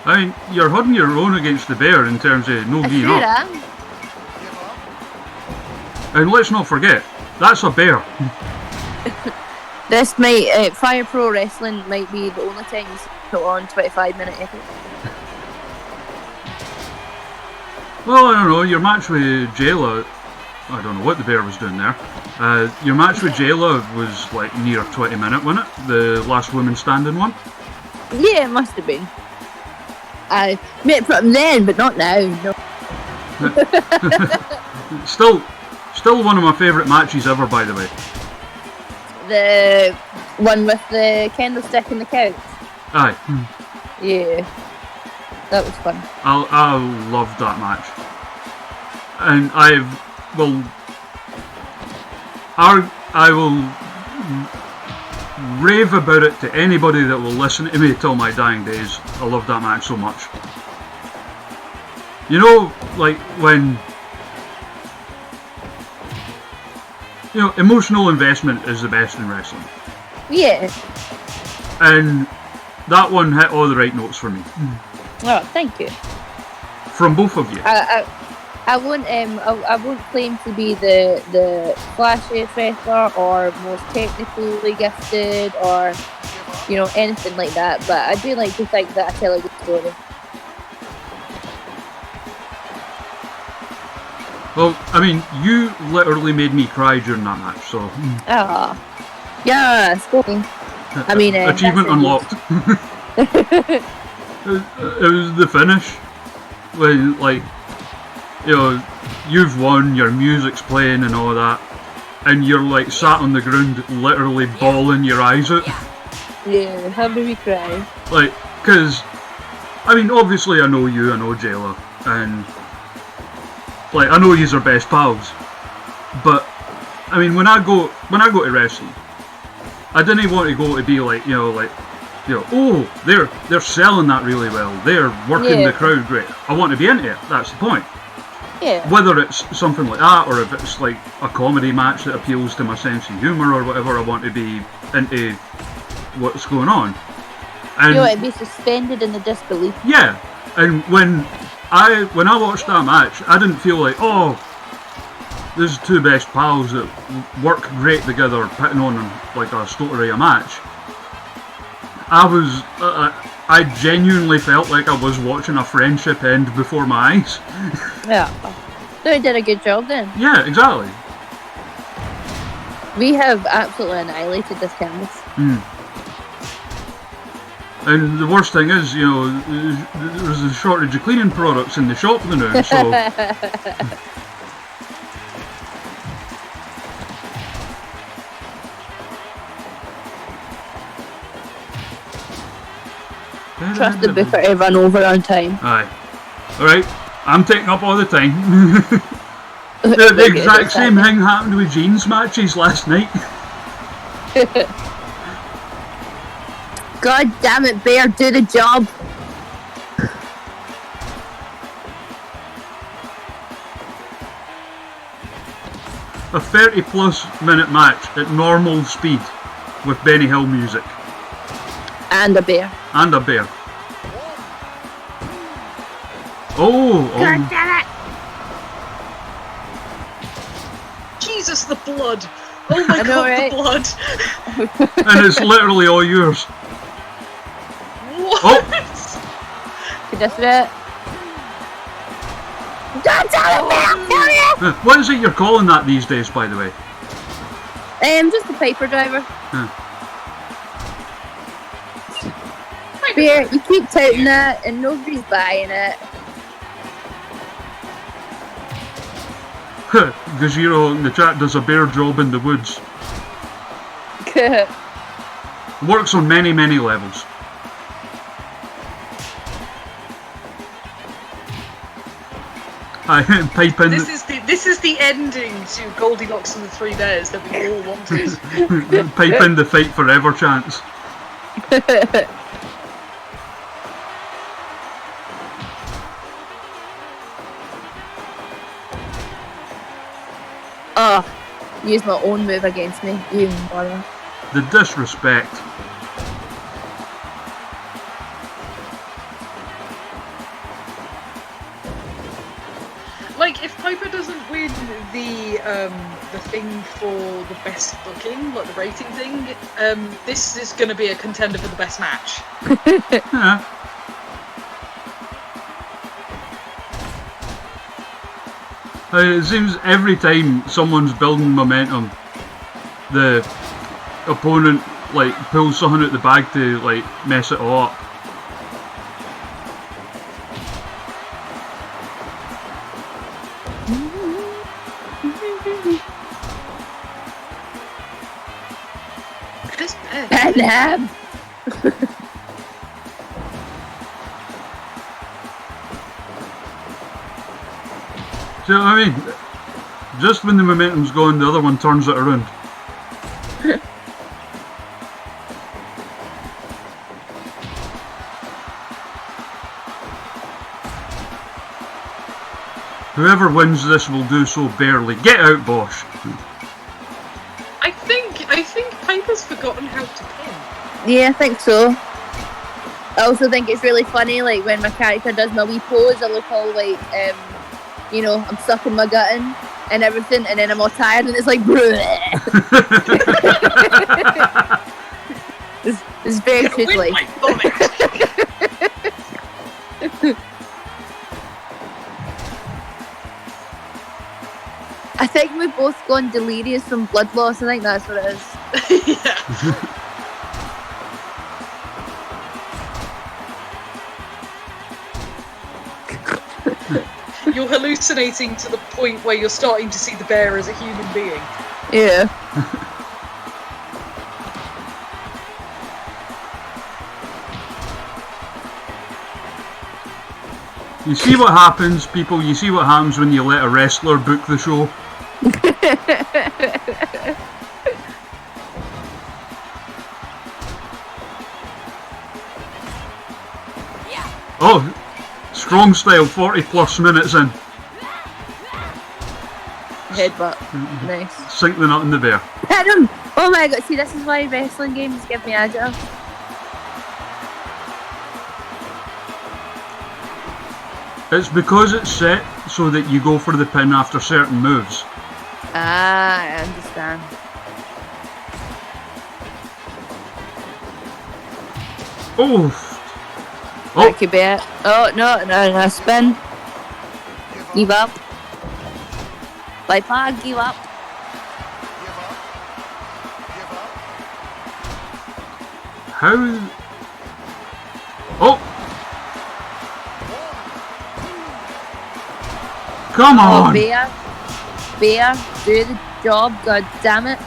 Speaker 1: I mean, you're holding your own against the bear in terms of no giving up. And let's not forget, that's a bear.
Speaker 5: This might, Fire Pro Wrestling might be the only time you put on 25-minute epic.
Speaker 1: Well, I don't know, your match with Jayla, I don't know what the bear was doing there. Your match with Jayla was like near 20-minute, wasn't it? The last woman standing one?
Speaker 5: Yeah, it must have been. I met it from then, but not now. No.
Speaker 1: Still one of my favourite matches ever, by the way.
Speaker 5: The one with the candlestick and the couch.
Speaker 1: Aye.
Speaker 5: Yeah, that was fun.
Speaker 1: I loved that match, and I will rave about it to anybody that will listen to me till my dying days. I love that match so much. You know, like when, you know, emotional investment is the best in wrestling.
Speaker 5: Yeah.
Speaker 1: And that one hit all the right notes for me.
Speaker 5: Oh, thank you.
Speaker 1: From both of you.
Speaker 5: I won't claim to be the flashiest wrestler or most technically gifted or, you know, anything like that, but I do like to think that I tell a good story.
Speaker 1: Well, I mean, you literally made me cry during that match, so...
Speaker 5: Ah, yeah, scoring. I mean,
Speaker 1: achievement unlocked. It was the finish when, like, you know, you've won, your music's playing and all that, and you're like sat on the ground literally bawling your eyes out.
Speaker 5: Yeah, how made me cry?
Speaker 1: Like, cause, I mean, obviously I know you, I know Jayla, and like, I know yous are best pals, but, I mean, when I go to wrestling, I didn't want to go to be like, you know, oh, they're selling that really well, they're working the crowd great, I want to be into it, that's the point.
Speaker 5: Yeah.
Speaker 1: Whether it's something like that, or if it's like a comedy match that appeals to my sense of humour or whatever, I want to be into what's going on. And
Speaker 5: you want to be suspended in the disbelief.
Speaker 1: yeah, and when I watched that match, I didn't feel like, oh, this is two best pals that work great together, putting on like a story a match. I genuinely felt like I was watching a friendship end before my eyes.
Speaker 5: Yeah. So he did a good job then.
Speaker 1: Yeah, exactly.
Speaker 5: We have absolutely annihilated this canvas.
Speaker 1: And the worst thing is, you know, there's a shortage of cleaning products in the shop now, so...
Speaker 5: Trust the booker to run over on time.
Speaker 1: Aye. Alright, I'm taking up all the time. The exact same thing happened with Jean's matches last night.
Speaker 5: God damn it, Bear, do the job.
Speaker 1: A 30+ minute match at normal speed with Benny Hill music.
Speaker 5: And a bear.
Speaker 1: And a bear. Oh!
Speaker 5: God damn it!
Speaker 4: Jesus, the blood! Oh my
Speaker 5: know,
Speaker 4: god,
Speaker 5: right?
Speaker 4: the blood!
Speaker 1: And it's literally all yours.
Speaker 4: What?
Speaker 1: Oh!
Speaker 5: Could just do it. God damn it, Bear! Kill you!
Speaker 1: What is it you're calling that these days, by the way?
Speaker 5: Just a paper driver.
Speaker 1: Huh.
Speaker 5: Bear, you keep touting it and nobody's buying it.
Speaker 1: Gajiro in the chat does a bear job in the woods. Works on many, many levels. I pipe in.
Speaker 4: This is the ending to Goldilocks and the Three Bears that we all wanted.
Speaker 1: Pipe in the fight forever chance.
Speaker 5: Oh, use my own move against me. You even bother.
Speaker 1: The disrespect.
Speaker 4: Like, if Piper doesn't win the thing for the best booking, like the rating thing, this is going to be a contender for the best match.
Speaker 1: Yeah. It seems every time someone's building momentum, the opponent like pulls something out the bag to like mess it all up.
Speaker 4: This bear.
Speaker 5: And
Speaker 1: Do you know what I mean? Just when the momentum's gone, the other one turns it around. Whoever wins this will do so barely. Get out, Bosch.
Speaker 4: I think Piper's forgotten how to pin.
Speaker 5: yeah, I think so. I also think it's really funny, like when my character does my wee pose, I look all like, you know, I'm sucking my gut in and everything, and then I'm all tired, and it's like, it's very truthfully.
Speaker 4: My vomit.
Speaker 5: I think we've both gone delirious from blood loss. I think that's what it is.
Speaker 4: Yeah. You're hallucinating to the point where you're starting to see the bear as a human being.
Speaker 5: Yeah.
Speaker 1: You see what happens, people, you see what happens when you let a wrestler book the show. Oh, strong style, 40+ minutes in.
Speaker 5: Headbutt. Nice.
Speaker 1: Sink the nut in the bear.
Speaker 5: Hit him! Oh my god, see, this is why wrestling games give me agita.
Speaker 1: It's because it's set so that you go for the pin after certain moves.
Speaker 5: Ah, I understand.
Speaker 1: Oh!
Speaker 5: That could be it. Oh, no, spin. Give up. Viper, give up.
Speaker 1: How? Oh! Come on!
Speaker 5: Oh, Bear, do the job, god damn it.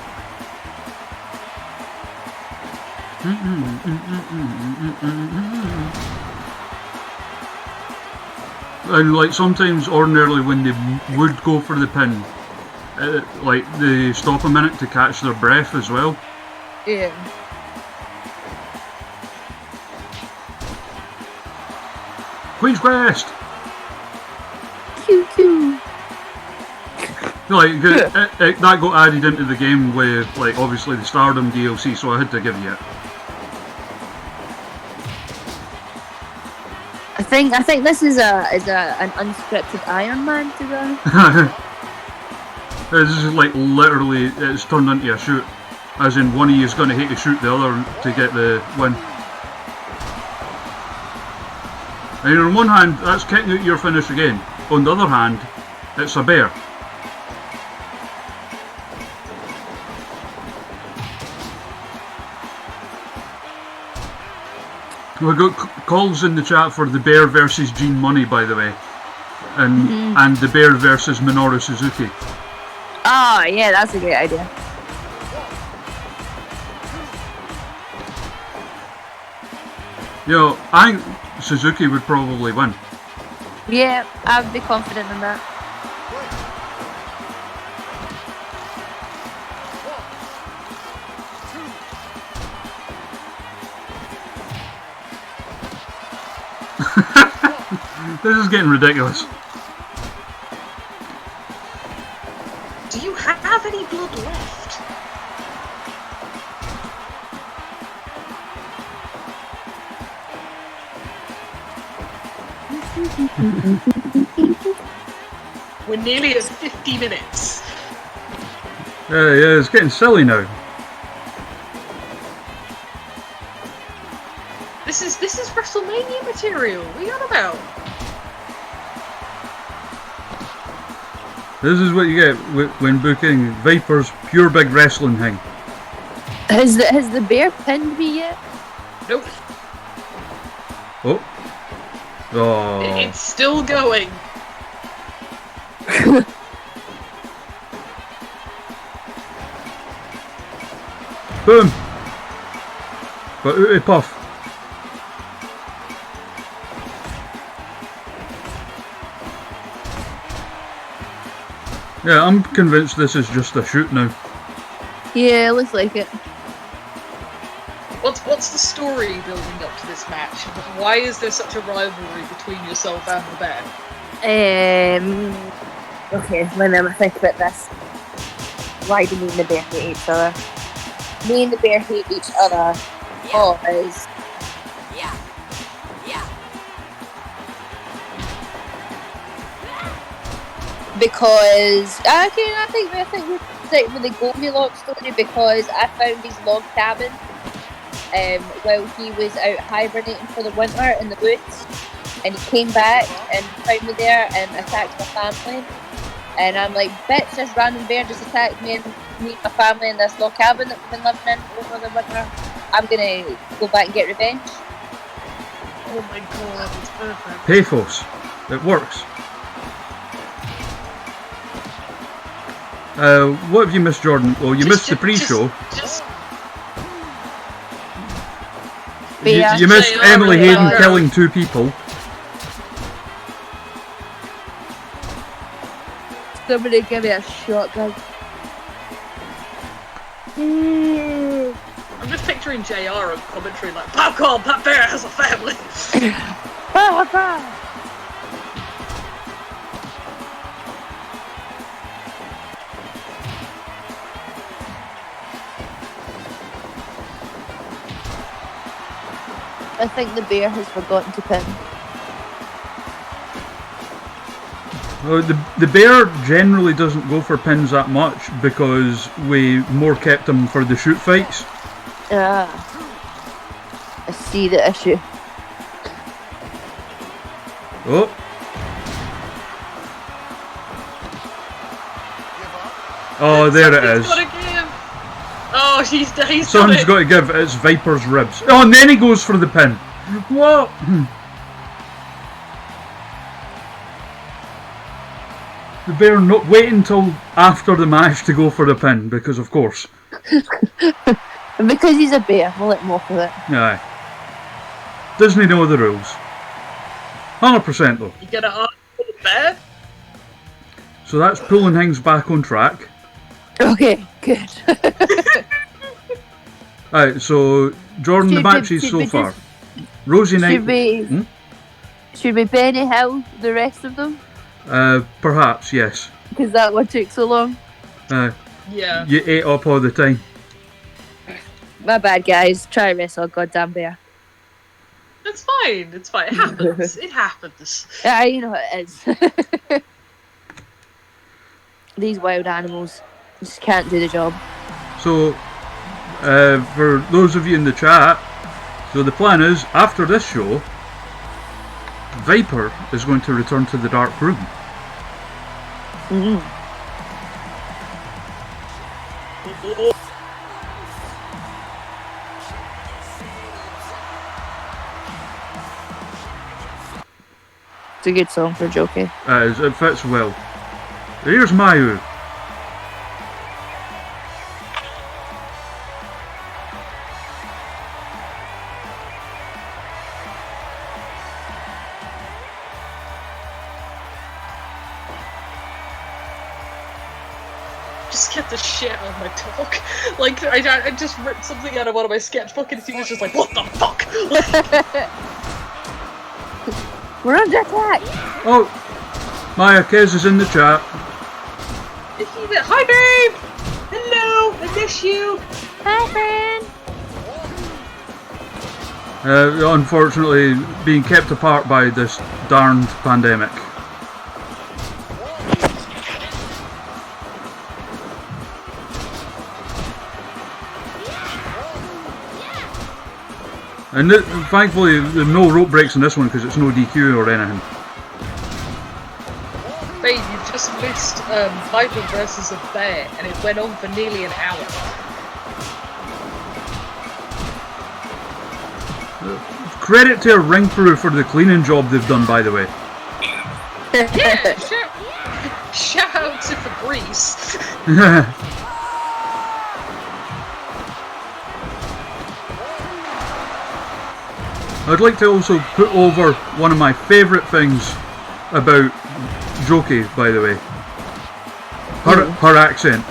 Speaker 1: And like sometimes ordinarily when they would go for the pin, like they stop a minute to catch their breath as well.
Speaker 4: Yeah.
Speaker 1: Queen's Quest!
Speaker 5: Coo coo.
Speaker 1: Like, that got added into the game with, like, obviously the Stardom DLC, so I had to give you it.
Speaker 5: I think this is an unscripted Iron Man, to be honest.
Speaker 1: This is like literally, it's turned into a shoot. As in, one of you is going to hate to shoot the other to get the win. And on one hand, that's kicking out your finish again. On the other hand, it's a bear. We got calls in the chat for the bear versus Gene Money, by the way, and the bear versus Minoru Suzuki.
Speaker 5: Oh yeah, that's a great idea.
Speaker 1: You know, I think Suzuki would probably win.
Speaker 5: Yeah, I would be confident in that.
Speaker 1: This is getting ridiculous.
Speaker 4: Do you have any blood left? We're nearly at 50 minutes.
Speaker 1: Yeah, it's getting silly now.
Speaker 4: This is WrestleMania material. What are you on about?
Speaker 1: This is what you get when booking Viper's Pure Big Wrestling Hing.
Speaker 5: Has the bear pinned me yet?
Speaker 4: Nope.
Speaker 1: Oh. Oh.
Speaker 4: It's still going.
Speaker 1: Boom. But ooty puff. Yeah, I'm convinced this is just a shoot now.
Speaker 5: Yeah, looks like it.
Speaker 4: What's the story building up to this match? Why is there such a rivalry between yourself and the bear?
Speaker 5: Okay, let me think about this. Why do me and the bear hate each other? Me and the bear hate each other because... Because I think we stick with the Goldilocks story because I found his log cabin while he was out hibernating for the winter in the woods, and he came back and found me there and attacked my family. And I'm like, bitch, this random bear just attacked me and my family in this log cabin that we've been living in over the winter. I'm gonna go back and get revenge.
Speaker 4: Oh my god, it's perfect.
Speaker 1: Pathos. It works. What have you missed, Jordan? Oh, you missed the pre-show. You missed Emily Hayden killing 2 people.
Speaker 5: Somebody give me a shotgun.
Speaker 4: I'm just picturing JR on commentary like, popcorn, that bear has a family.
Speaker 5: Oh god! I think the bear has forgotten to pin.
Speaker 1: Well, the bear generally doesn't go for pins that much because we more kept him for the shoot fights.
Speaker 5: I see the issue.
Speaker 1: Oh. Oh, there it is.
Speaker 4: Oh, he's
Speaker 1: Someone's got to give. It's Viper's ribs. Oh, and then he goes for the pin. What? The bear not wait until after the match to go for the pin because, of course.
Speaker 5: Because he's a bear, we'll let him off with it.
Speaker 1: Aye. Doesn't he know the rules? 100% though.
Speaker 4: You gotta Fair.
Speaker 1: So that's pulling things back on track.
Speaker 5: Okay, good.
Speaker 1: Alright, so Jordan, the
Speaker 5: Should
Speaker 1: matches
Speaker 5: we
Speaker 1: so
Speaker 5: just-
Speaker 1: far. Rosie Knight.
Speaker 5: Should we Benny Hill the rest of them?
Speaker 1: Perhaps, yes.
Speaker 5: Because that one took so long.
Speaker 4: Yeah.
Speaker 1: You ate up all the time.
Speaker 5: My bad, guys. Try to wrestle a goddamn bear.
Speaker 4: It's fine. It's fine. It happens. It happens.
Speaker 5: Yeah, you know it is. These wild animals just can't do the job.
Speaker 1: So, for those of you in the chat, so the plan is, after this show, Viper is going to return to the dark room.
Speaker 5: It's a good song for Jokey.
Speaker 1: It fits well. Here's Mayu.
Speaker 4: Just get the shit out of my talk. Like, I just ripped something out of one of my sketchbook and he was just like, what the fuck?
Speaker 5: We're under attack!
Speaker 1: Oh, Maya Kez is in the chat.
Speaker 4: Hi, babe! Hello! I miss you!
Speaker 5: Hi, friend!
Speaker 1: Unfortunately, being kept apart by this darned pandemic. And thankfully, there are no rope breaks in this one because it's no DQ or anything.
Speaker 4: Babe, you've just missed Viper versus a bear, and it went on for nearly an hour.
Speaker 1: Credit to a ring crew for the cleaning job they've done, by the way.
Speaker 4: Yeah, shout out to Fabrice.
Speaker 1: I'd like to also put over one of my favourite things about Jokey, by the way. Her accent.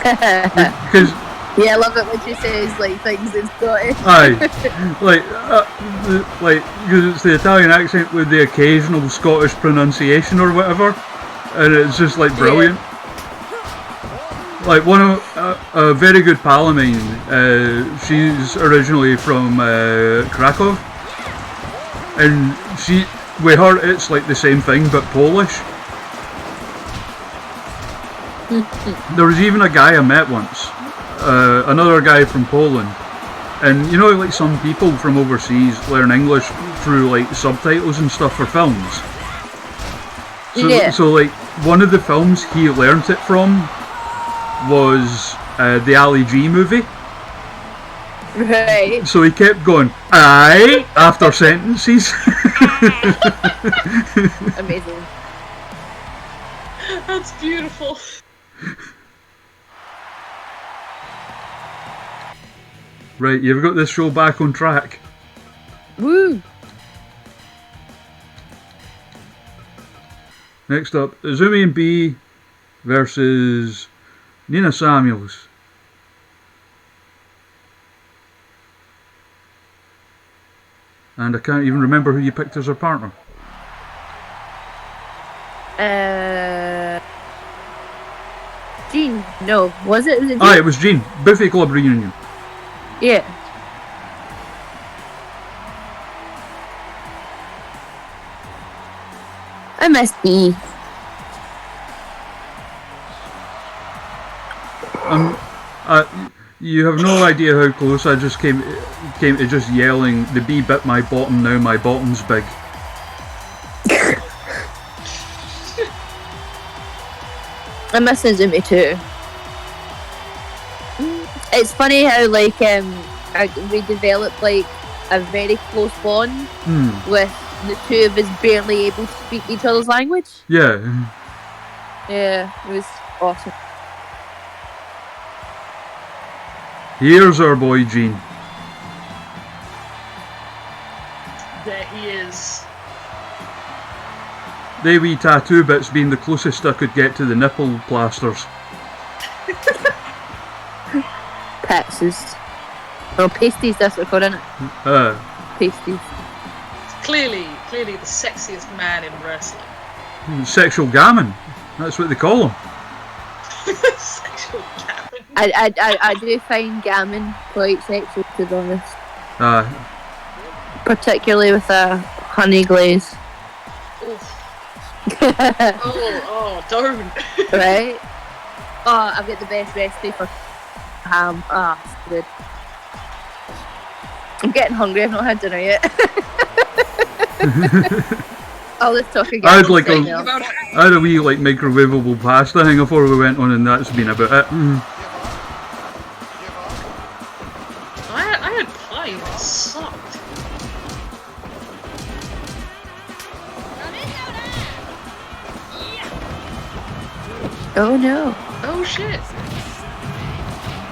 Speaker 1: Because
Speaker 5: Yeah, I love it when she says like things in Scottish.
Speaker 1: aye, like because it's the Italian accent with the occasional Scottish pronunciation or whatever, and it's just like brilliant. Like one of a very good pal of mine. She's originally from Krakow, and with her it's like the same thing but Polish. There was even a guy I met once. Another guy from Poland, and you know, like some people from overseas learn English through like subtitles and stuff for films. So,
Speaker 5: Yeah.
Speaker 1: so like one of the films he learnt it from was the Ali G movie.
Speaker 5: Right.
Speaker 1: So he kept going aye after sentences.
Speaker 5: Amazing.
Speaker 4: That's beautiful.
Speaker 1: Right, you've got this show back on track.
Speaker 5: Woo!
Speaker 1: Next up, Izumi and B versus Nina Samuels. And I can't even remember who you picked as her partner.
Speaker 5: Jean. No, was it? Was it Jean?
Speaker 1: Ah, it was Jean. Buffy Club reunion.
Speaker 5: Yeah. I missed B.
Speaker 1: You have no idea how close I just came to just yelling, "The bee bit my bottom, now my bottom's big."
Speaker 5: I miss Izumi too. It's funny how we developed like a very close bond with the two of us barely able to speak each other's language.
Speaker 1: Yeah.
Speaker 5: Yeah, it was awesome.
Speaker 1: Here's our boy Gene.
Speaker 4: There he is.
Speaker 1: they wee tattoo bits being the closest I could get to the nipple plasters.
Speaker 5: Patches. Oh, pasties, that's what we're calling it. Pasties.
Speaker 4: Clearly the sexiest man in wrestling.
Speaker 1: Sexual gammon. That's what they call them.
Speaker 4: Sexual gammon.
Speaker 5: I do find gammon quite sexual, to be honest. Particularly with a honey glaze.
Speaker 4: Oh, don't.
Speaker 5: Right? Oh, I've got the best recipe for ham. Ah, it's good. I'm getting hungry, I've not had dinner yet. Oh, let's talk again.
Speaker 1: I had a wee like microwavable pasta thing before we went on, and that's been about it.
Speaker 4: I had pie and it sucked.
Speaker 5: Oh no.
Speaker 4: Oh shit.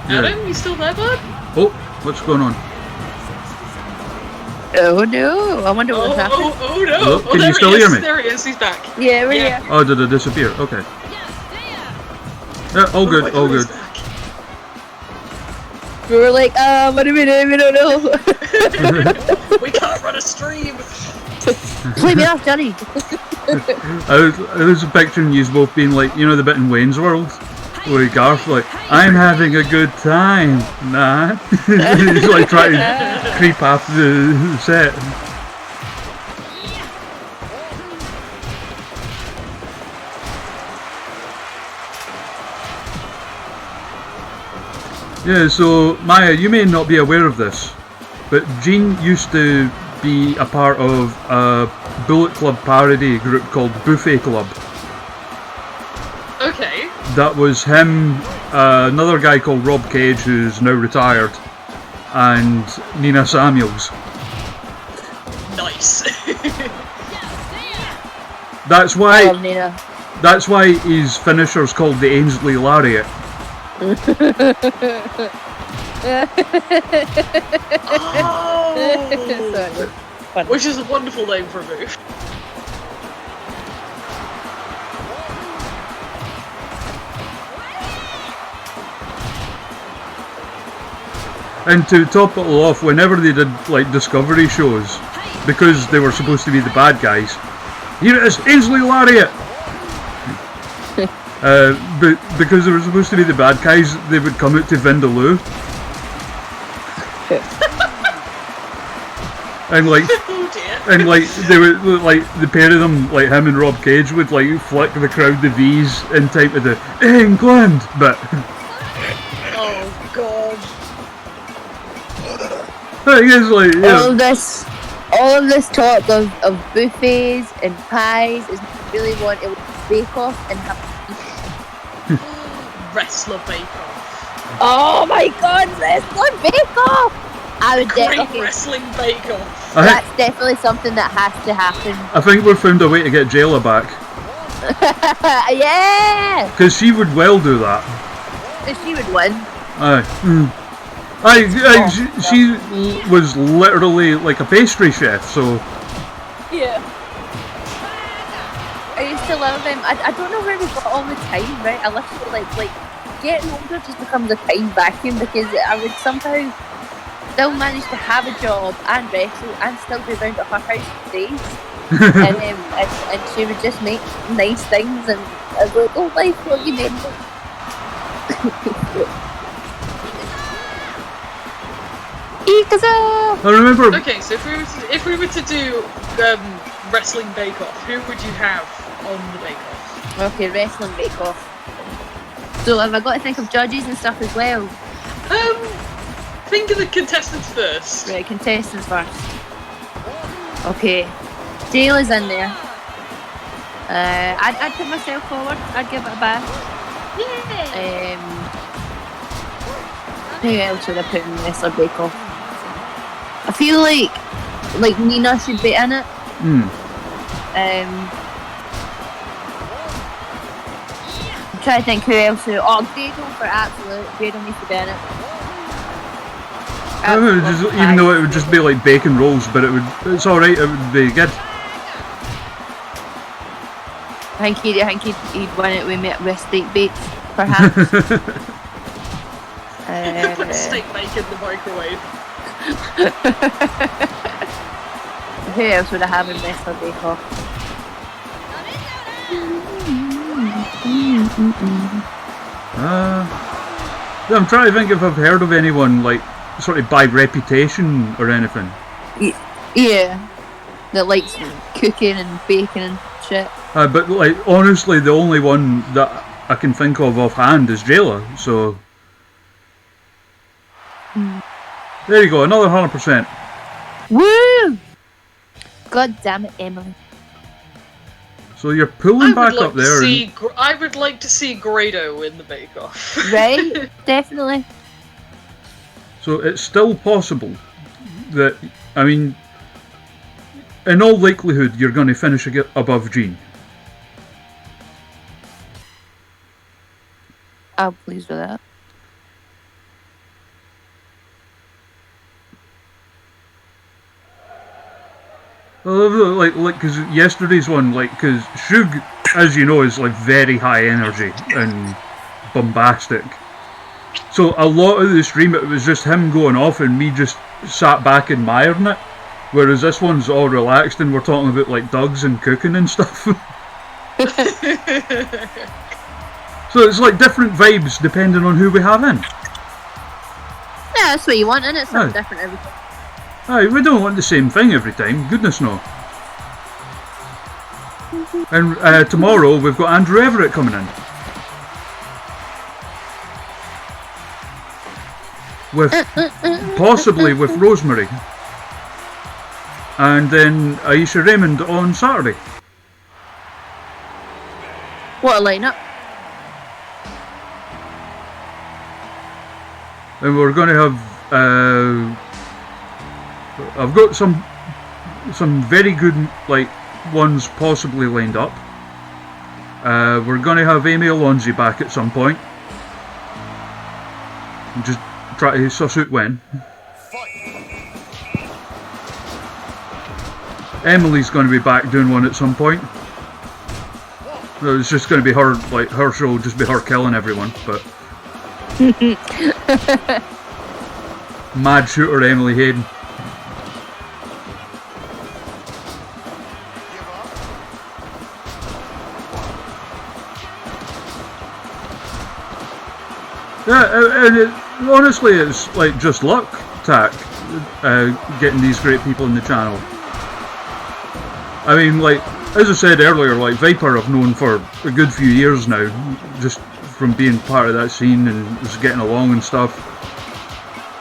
Speaker 1: Yeah.
Speaker 4: Adam, you still there, bud?
Speaker 1: Oh, what's going on?
Speaker 5: Oh no. I wonder what's happened.
Speaker 4: Oh no.
Speaker 1: Hello?
Speaker 4: Oh,
Speaker 1: Can
Speaker 4: there
Speaker 1: you still
Speaker 4: he
Speaker 1: hear
Speaker 4: is.
Speaker 1: me?
Speaker 4: There he is, he's back.
Speaker 5: Yeah, we're
Speaker 4: Yeah.
Speaker 5: here.
Speaker 1: Oh, did it disappear? Okay. Yeah, all
Speaker 4: Oh
Speaker 1: good,
Speaker 4: my
Speaker 1: all
Speaker 4: God, he's
Speaker 1: good.
Speaker 4: back.
Speaker 5: We were like, what do we do? We don't know.
Speaker 4: We can't run a stream.
Speaker 5: Play me off, Johnny.
Speaker 1: I was picturing you both being like, you know, the bit in Wayne's World where Garth like, I'm having a good time. Nah. He's like trying to creep after the set. Yeah, so Maya, you may not be aware of this, but Gene used to be a part of a Bullet Club parody group called Buffet Club.
Speaker 4: Okay.
Speaker 1: That was him, another guy called Rob Cage, who's now retired, and Nina Samuels.
Speaker 4: Nice.
Speaker 1: That's
Speaker 5: I
Speaker 1: why.
Speaker 5: love Nina.
Speaker 1: That's why his finisher's called the Ainsley Lariat.
Speaker 4: Oh.
Speaker 5: Sorry. Funny.
Speaker 4: Which is a wonderful name for a move.
Speaker 1: And to top it all off, whenever they did like Discovery shows, because they were supposed to be the bad guys, here it is, Ainsley Lariat! But because they were supposed to be the bad guys, they would come out to Vindaloo. And like,
Speaker 4: Oh dear.
Speaker 1: and like they would like the pair of them, like him and Rob Cage, would like flick the crowd the V's in time to the England bit.
Speaker 4: Oh god.
Speaker 1: I guess like yeah.
Speaker 5: All of this talk of buffets and pies is really want to bake off and have
Speaker 4: Wrestler Bake Off.
Speaker 5: oh my god, wrestling bake off! I would
Speaker 4: Great
Speaker 5: definitely.
Speaker 4: wrestling Bake Off.
Speaker 5: That's definitely something that has to happen.
Speaker 1: I think we've found a way to get Jayla back,
Speaker 5: Yeah,
Speaker 1: because she would well do that.
Speaker 5: she would win.
Speaker 1: Aye. She was literally like a pastry chef, so
Speaker 5: Yeah. I used to love him. I don't know where we got all the time, right? I literally like getting older just becomes a time vacuum because I would somehow still manage to have a job and wrestle and still be around at her house for days. and she would just make nice things and I was like, oh life, what you made me.
Speaker 1: I remember.
Speaker 4: Okay, so if we were to do wrestling Bake Off, who would you have on the Bake Off?
Speaker 5: Okay, wrestling bake off. So have I got to think of judges and stuff as well?
Speaker 4: Think of the contestants first.
Speaker 5: Right, contestants first. Okay, Dale is in there. I'd put myself forward. I'd give it a bash.
Speaker 4: Yeah.
Speaker 5: Who else would I put in Wrestler Bake Off? I feel like Nina should be in it. I'm trying to think who else. Grado for absolute. Grado needs to be in it.
Speaker 1: Even though it would just be like bacon rolls, but it's alright, it would be good.
Speaker 5: I think he'd win it with steak bakes, perhaps.
Speaker 4: Steak bake in the microwave.
Speaker 5: Who else would I have in Wrestler Bake Off?
Speaker 1: Yeah, I'm trying to think if I've heard of anyone like sort of by reputation or anything.
Speaker 5: Yeah, that likes cooking and baking and shit.
Speaker 1: But like honestly, the only one that I can think of offhand is Jayla. So there you go, another 100%.
Speaker 5: Woo! God damn it, Emily.
Speaker 1: So you're pulling back up there.
Speaker 4: I would like to see Grado in the Bake Off.
Speaker 5: Right? Definitely.
Speaker 1: So it's still possible that, I mean, in all likelihood, you're going to finish above Jean.
Speaker 5: I'm pleased with that.
Speaker 1: Like, because yesterday's one, like, because Shug, as you know, is like very high energy and bombastic. So a lot of the stream, it was just him going off and me just sat back admiring it. Whereas this one's all relaxed and we're talking about like dogs and cooking and stuff. So it's like different vibes depending on who we have in.
Speaker 5: Yeah, that's what you want, isn't it? Something different every time.
Speaker 1: Aye, we don't want the same thing every time, goodness no. And tomorrow we've got Andrew Everett coming in. With possibly with Rosemary. And then Aisha Raymond on Saturday.
Speaker 5: What a lineup.
Speaker 1: And we're going to have I've got some very good like ones possibly lined up. We're going to have Amy Alonzi back at some point. Just try to suss out when. Emily's going to be back doing one at some point. It's just going to be her, like her show, will just be her killing everyone. But mad shooter Emily Hayden. Yeah, and honestly, it's like just luck, tack, getting these great people in the channel. I mean, like, as I said earlier, like, Viper I've known for a good few years now, just from being part of that scene and just getting along and stuff.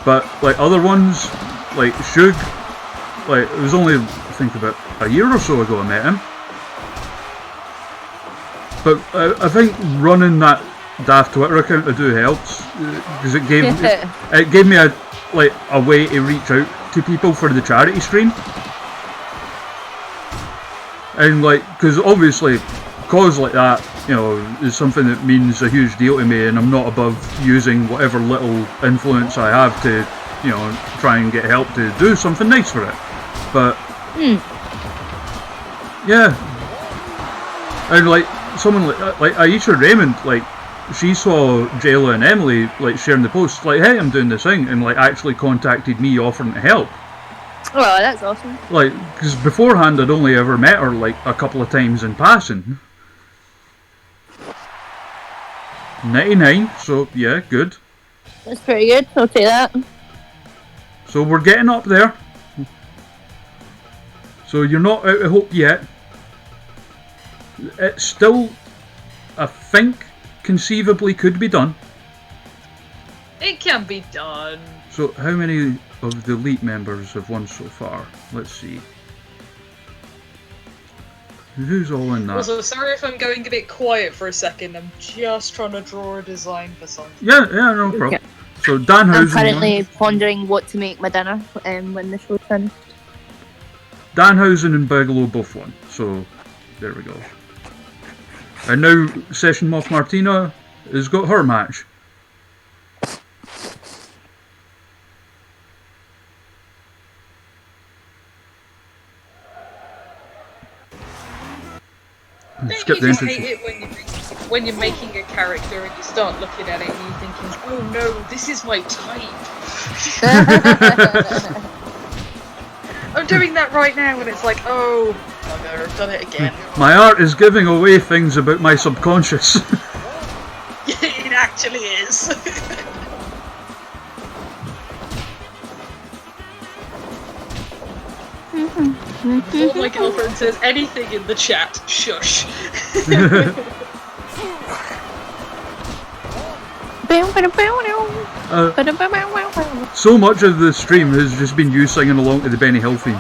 Speaker 1: But, like, other ones, like Shug, like, it was only, I think, about a year or so ago I met him. But I think running that daft Twitter account to do helps, because it gave me a way to reach out to people for the charity stream. And like, because obviously, cause like that, you know, is something that means a huge deal to me, and I'm not above using whatever little influence I have to, you know, try and get help to do something nice for it. But yeah, and like someone like Aisha Raymond, like she saw Jayla and Emily like sharing the post, like, hey, I'm doing this thing, and like actually contacted me offering to help.
Speaker 5: Oh, that's awesome. Like,
Speaker 1: because beforehand I'd only ever met her like a couple of times in passing. 99, so yeah, good.
Speaker 5: That's pretty good, I'll take that.
Speaker 1: So we're getting up there. So you're not out of hope yet. It still, I think, conceivably could be done.
Speaker 4: It can be done.
Speaker 1: So how many of the elite members have won so far? Let's see. Who's all in that?
Speaker 4: Also, sorry if I'm going a bit quiet for a second. I'm just trying to draw a design for something.
Speaker 1: Yeah, no problem. Yeah. So Danhausen.
Speaker 5: I'm currently pondering what to make my dinner when the show's finished.
Speaker 1: Danhausen and Bigelow both won. So there we go. And now Session Moth Martina has got her match.
Speaker 4: Don't
Speaker 1: Skip
Speaker 4: you
Speaker 1: the
Speaker 4: just
Speaker 1: intro.
Speaker 4: hate it when you're making a character and you start looking at it and you're thinking, oh no, this is my type. I'm doing that right now and it's like, oh, bugger, I've done it again.
Speaker 1: My art is giving away things about my subconscious.
Speaker 4: It actually is. Before my girlfriend says anything in the chat, shush.
Speaker 1: So much of the stream has just been you singing along to the Benny Hill theme.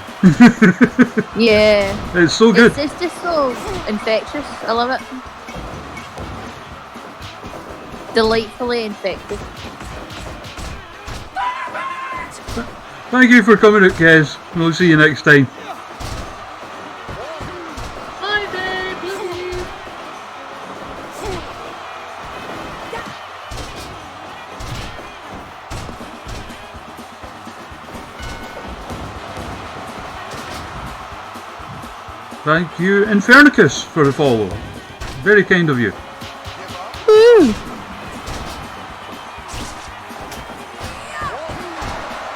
Speaker 5: Yeah.
Speaker 1: It's so good.
Speaker 5: It's just so infectious. I love it. Delightfully infectious.
Speaker 1: Thank you for coming out, Kez. We'll see you next time.
Speaker 4: Bye, babe. Love you.
Speaker 1: Thank you, Infernicus, for the follow. Very kind of you.
Speaker 5: Woo!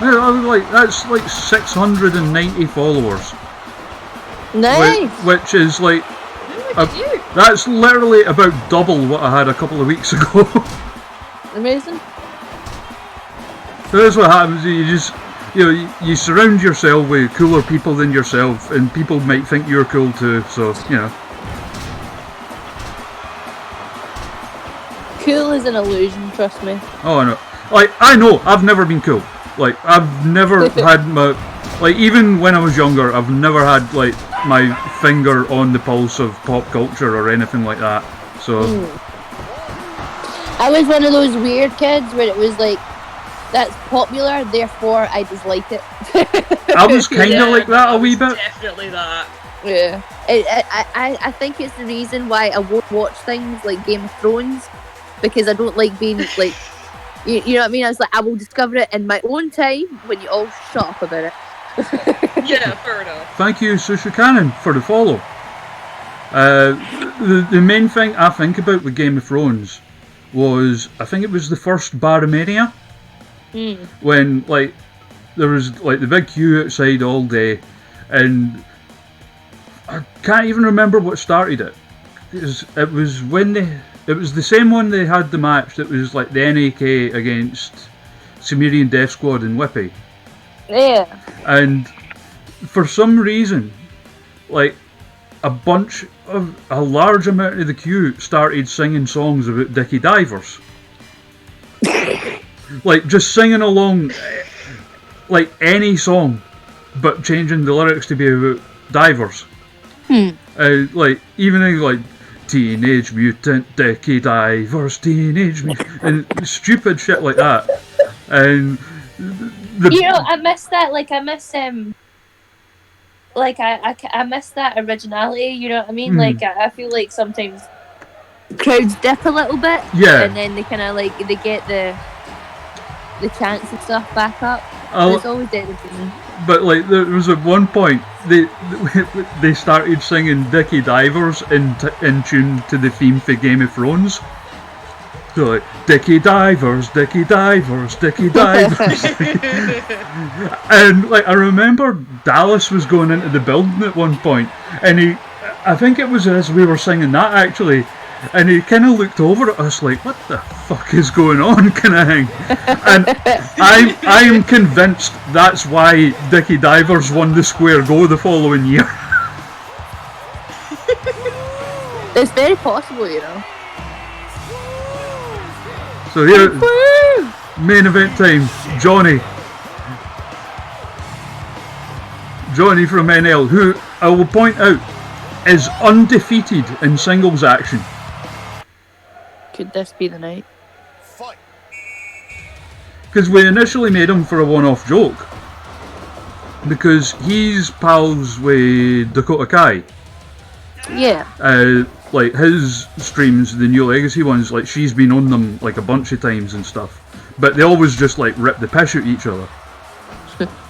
Speaker 1: Yeah, I was like, that's like 690 followers.
Speaker 5: Nice.
Speaker 1: Which is like,
Speaker 4: Look at you.
Speaker 1: that's literally about double what I had a couple of weeks ago.
Speaker 5: Amazing.
Speaker 1: So that's what happens. You just, you surround yourself with cooler people than yourself, and people might think you're cool too. So
Speaker 5: Cool is an illusion, trust me.
Speaker 1: Oh, I know. Like, I know, I've never been cool. Like, I've never had my... Like, even when I was younger, I've never had, like, my finger on the pulse of pop culture or anything like that. So...
Speaker 5: I was one of those weird kids where it was like, that's popular, therefore I dislike it.
Speaker 1: I was kind of like that a wee bit.
Speaker 4: Definitely that.
Speaker 5: Yeah. I think it's the reason why I won't watch things like Game of Thrones, because I don't like being like, you know what I mean? I was like, I will discover it in my own time when you all shut up about it.
Speaker 4: Yeah, fair enough.
Speaker 1: Thank you, Sushi Cannon, for the follow. The main thing I think about with Game of Thrones was, I think it was the first Baromania, when like there was like the big queue outside all day, and I can't even remember what started it. It was when it was the same one they had the match that was like the NAK against Sumerian Death Squad and Whippy.
Speaker 5: Yeah.
Speaker 1: And for some reason, like a large amount of the queue started singing songs about Dickie Divers. Like just singing along like any song, but changing the lyrics to be about divers. Like even things like Teenage Mutant Dickie Divers, Teenage Mutant, and stupid shit like that. And
Speaker 5: I miss that. Like I miss I miss that originality. You know what I mean? Like I feel like sometimes crowds dip a little bit, and then they kind of like they get the chants and stuff back up. It's always dead for me.
Speaker 1: But like there was at one point they started singing Dickie Divers in tune to the theme for Game of Thrones. So like Dickie Divers, Dickie Divers, Dickie Divers. And like I remember Dallas was going into the building at one point, and I think it was as we were singing that actually, and he kind of looked over at us like, what the fuck is going on, kind of thing. And I am convinced that's why Dickie Divers won the Square Go the following year.
Speaker 5: It's very possible, you know.
Speaker 1: So here, main event time, Johnny from NL, who I will point out is undefeated in singles action.
Speaker 5: Could this be the night?
Speaker 1: Because we initially made him for a one-off joke, because he's pals with Dakota Kai.
Speaker 5: Yeah.
Speaker 1: Like his streams, the New Legacy ones, like she's been on them like a bunch of times and stuff, but they always just like rip the piss out each other.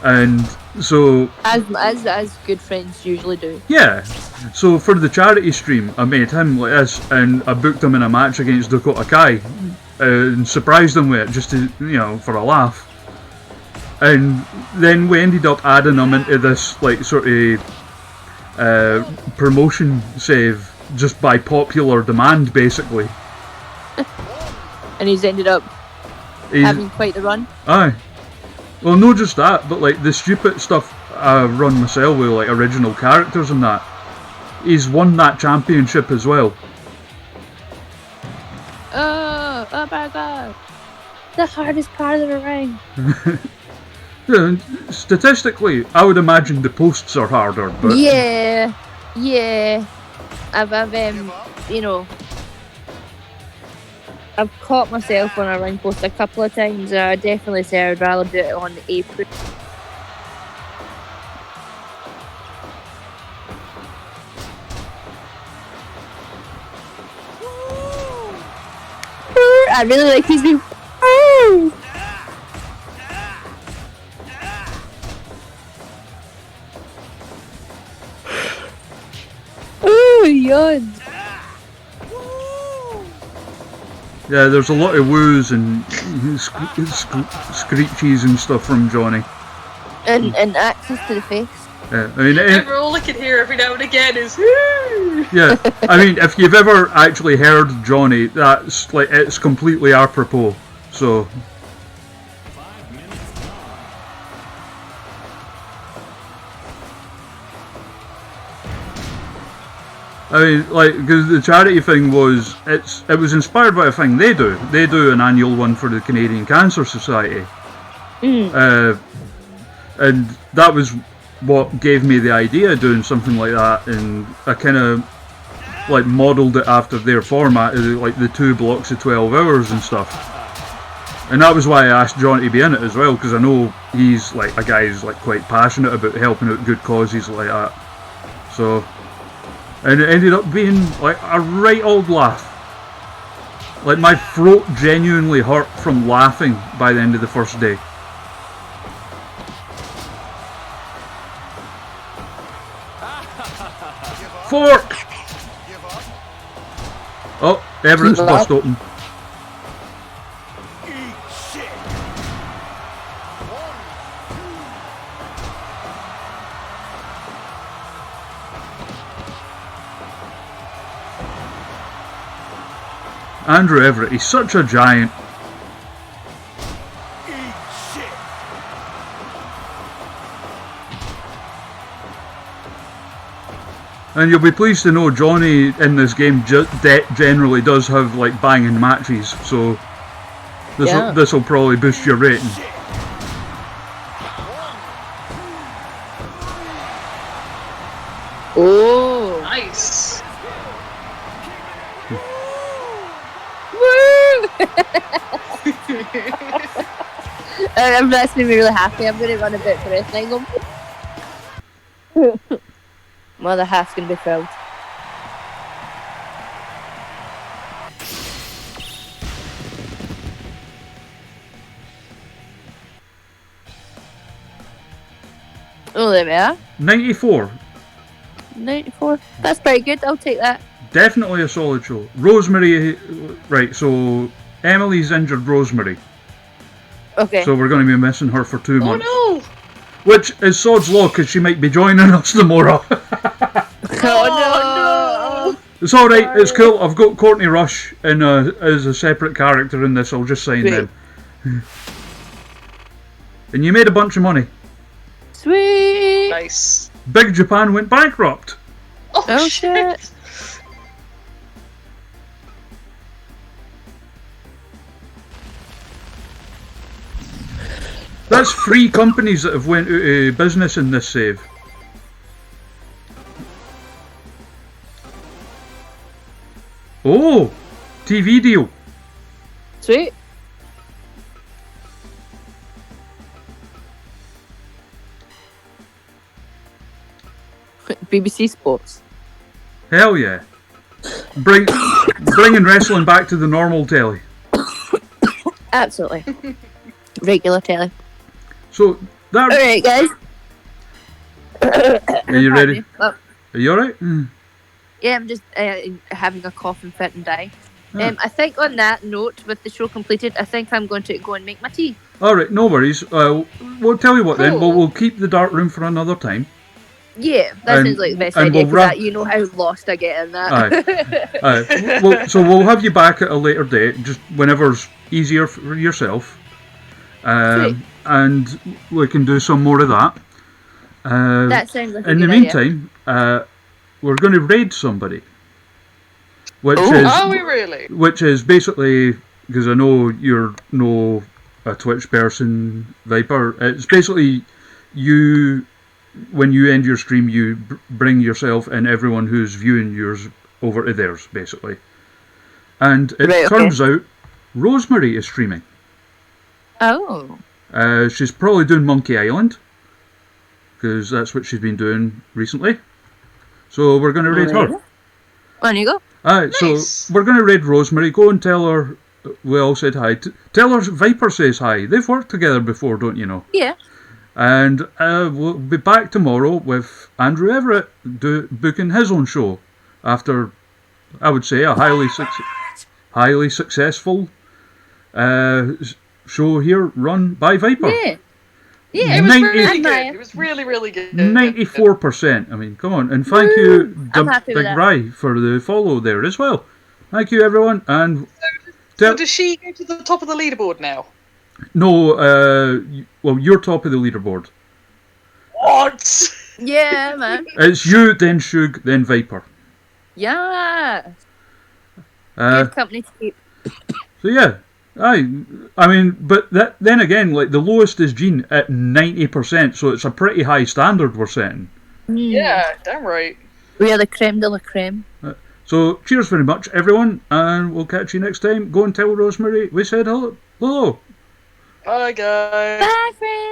Speaker 1: And so
Speaker 5: As good friends usually do.
Speaker 1: yeah, so for the charity stream, I made him like this, and I booked him in a match against Dakota Kai, and surprised him with it just to, for a laugh. And then we ended up adding him into this like sort of promotion save just by popular demand, basically.
Speaker 5: And he's ended up having quite the run.
Speaker 1: Aye. Well, not just that, but like the stupid stuff I run myself with, like original characters and that. He's won that championship as well.
Speaker 5: Oh my god. The hardest part of the ring.
Speaker 1: Yeah, statistically, I would imagine the posts are harder, but
Speaker 5: Yeah. I've I've caught myself on a ring post a couple of times. I definitely say I'd rather do it on the apron. I really like his new. Oh, yawn.
Speaker 1: yeah, there's a lot of woos and screeches and stuff from Johnny.
Speaker 5: And axes to the face.
Speaker 1: Yeah, I mean,
Speaker 4: And all I can hear every now and again is
Speaker 1: yeah, I mean, if you've ever actually heard Johnny, that's like it's completely apropos. So. I mean, like, because the charity thing was, it was inspired by a thing they do. They do an annual one for the Canadian Cancer Society. And that was what gave me the idea of doing something like that, and I kind of, like, modelled it after their format, like the 2 blocks of 12 hours and stuff. And that was why I asked John to be in it as well, because I know he's, like, a guy who's, like, quite passionate about helping out good causes like that. So. And it ended up being like a right old laugh. Like my throat genuinely hurt from laughing by the end of the first day. Fork! Oh, Everett's bust open. Andrew Everett, he's such a giant. And you'll be pleased to know Johnny in this game generally does have like banging matches, so this will probably boost your rating.
Speaker 5: Oh,
Speaker 4: nice.
Speaker 5: That's made me really happy. I'm going to run a bit for wrestling. My other half's going to be thrilled. Oh, there we are.
Speaker 1: 94.
Speaker 5: 94. That's pretty good. I'll take that.
Speaker 1: Definitely a solid show. Rosemary, right, so Emily's injured Rosemary.
Speaker 5: Okay.
Speaker 1: So we're going to be missing her for 2 months.
Speaker 4: Oh no!
Speaker 1: Which is sod's law, because she might be joining us tomorrow.
Speaker 5: Oh no!
Speaker 1: It's alright, it's cool. I've got Courtney Rush as a separate character in this. I'll just sign them. And you made a bunch of money.
Speaker 5: Sweet!
Speaker 4: Nice.
Speaker 1: Big Japan went bankrupt.
Speaker 5: Oh shit!
Speaker 1: That's 3 companies that have went out of business in this save. Oh! TV deal.
Speaker 5: Sweet. BBC Sports.
Speaker 1: Hell yeah. Bringing wrestling back to the normal telly.
Speaker 5: Absolutely. Regular telly.
Speaker 1: So, That,
Speaker 5: Alright, guys.
Speaker 1: are you ready?
Speaker 5: Oh,
Speaker 1: Are you alright?
Speaker 5: yeah, I'm just having a coughing fit and die.
Speaker 1: Yeah.
Speaker 5: I think on that note, with the show completed, I think I'm going to go and make my tea.
Speaker 1: Alright, no worries. We'll tell you what then.
Speaker 4: Cool.
Speaker 1: We'll keep the dark room for another time.
Speaker 5: Yeah, that
Speaker 1: And-
Speaker 5: sounds like the best
Speaker 1: and
Speaker 5: idea,
Speaker 1: we'll
Speaker 5: because
Speaker 1: wrap-
Speaker 5: you know how lost I get in that.
Speaker 1: So we'll have you back at a later date, just whenever's easier for yourself.
Speaker 5: Sweet.
Speaker 1: And we can do some more of that.
Speaker 5: That sounds like a
Speaker 1: In the
Speaker 5: good idea.
Speaker 1: meantime, we're going to raid somebody. Which
Speaker 5: Oh.
Speaker 1: is
Speaker 4: Are we really?
Speaker 1: Which is basically, because I know you're no a Twitch person, Viper. It's basically you, when you end your stream, you bring yourself and everyone who's viewing yours over to theirs, basically. And it
Speaker 5: Right, okay.
Speaker 1: turns out Rosemary is streaming.
Speaker 5: Oh.
Speaker 1: She's probably doing Monkey Island, because that's what she's been doing recently. So we're going to raid her.
Speaker 5: On you go.
Speaker 1: Alright,
Speaker 4: Nice.
Speaker 1: so we're going to raid Rosemary. Go and tell her we all said hi. Tell her Viper says hi. They've worked together before, don't you know?
Speaker 5: Yeah.
Speaker 1: And we'll be back tomorrow with Andrew Everett booking his own show after, I would say, a highly successful show here run by Viper.
Speaker 5: Yeah. Yeah.
Speaker 4: It was
Speaker 1: 90
Speaker 4: really good.
Speaker 5: Maya.
Speaker 4: It was really, really good.
Speaker 1: 94%. I mean, come on. And thank you,
Speaker 5: I'm happy with
Speaker 1: Big
Speaker 5: that.
Speaker 1: Rye, for the follow there as well. Thank you, everyone. And
Speaker 4: So does she go to the top of the leaderboard now?
Speaker 1: no, well, you're top of the leaderboard.
Speaker 4: What?
Speaker 5: Yeah, man.
Speaker 1: It's you, then Shug, then Viper.
Speaker 5: Yeah.
Speaker 1: Uh,
Speaker 5: Good company to keep.
Speaker 1: so yeah, I mean, but then again, like the lowest is Jean at 90%, so it's a pretty high standard we're setting.
Speaker 4: Yeah, damn right.
Speaker 5: We are the creme de la creme.
Speaker 1: So cheers very much, everyone, and we'll catch you next time. Go and tell Rosemary we said hello.
Speaker 4: Bye, guys.
Speaker 5: Bye, friends.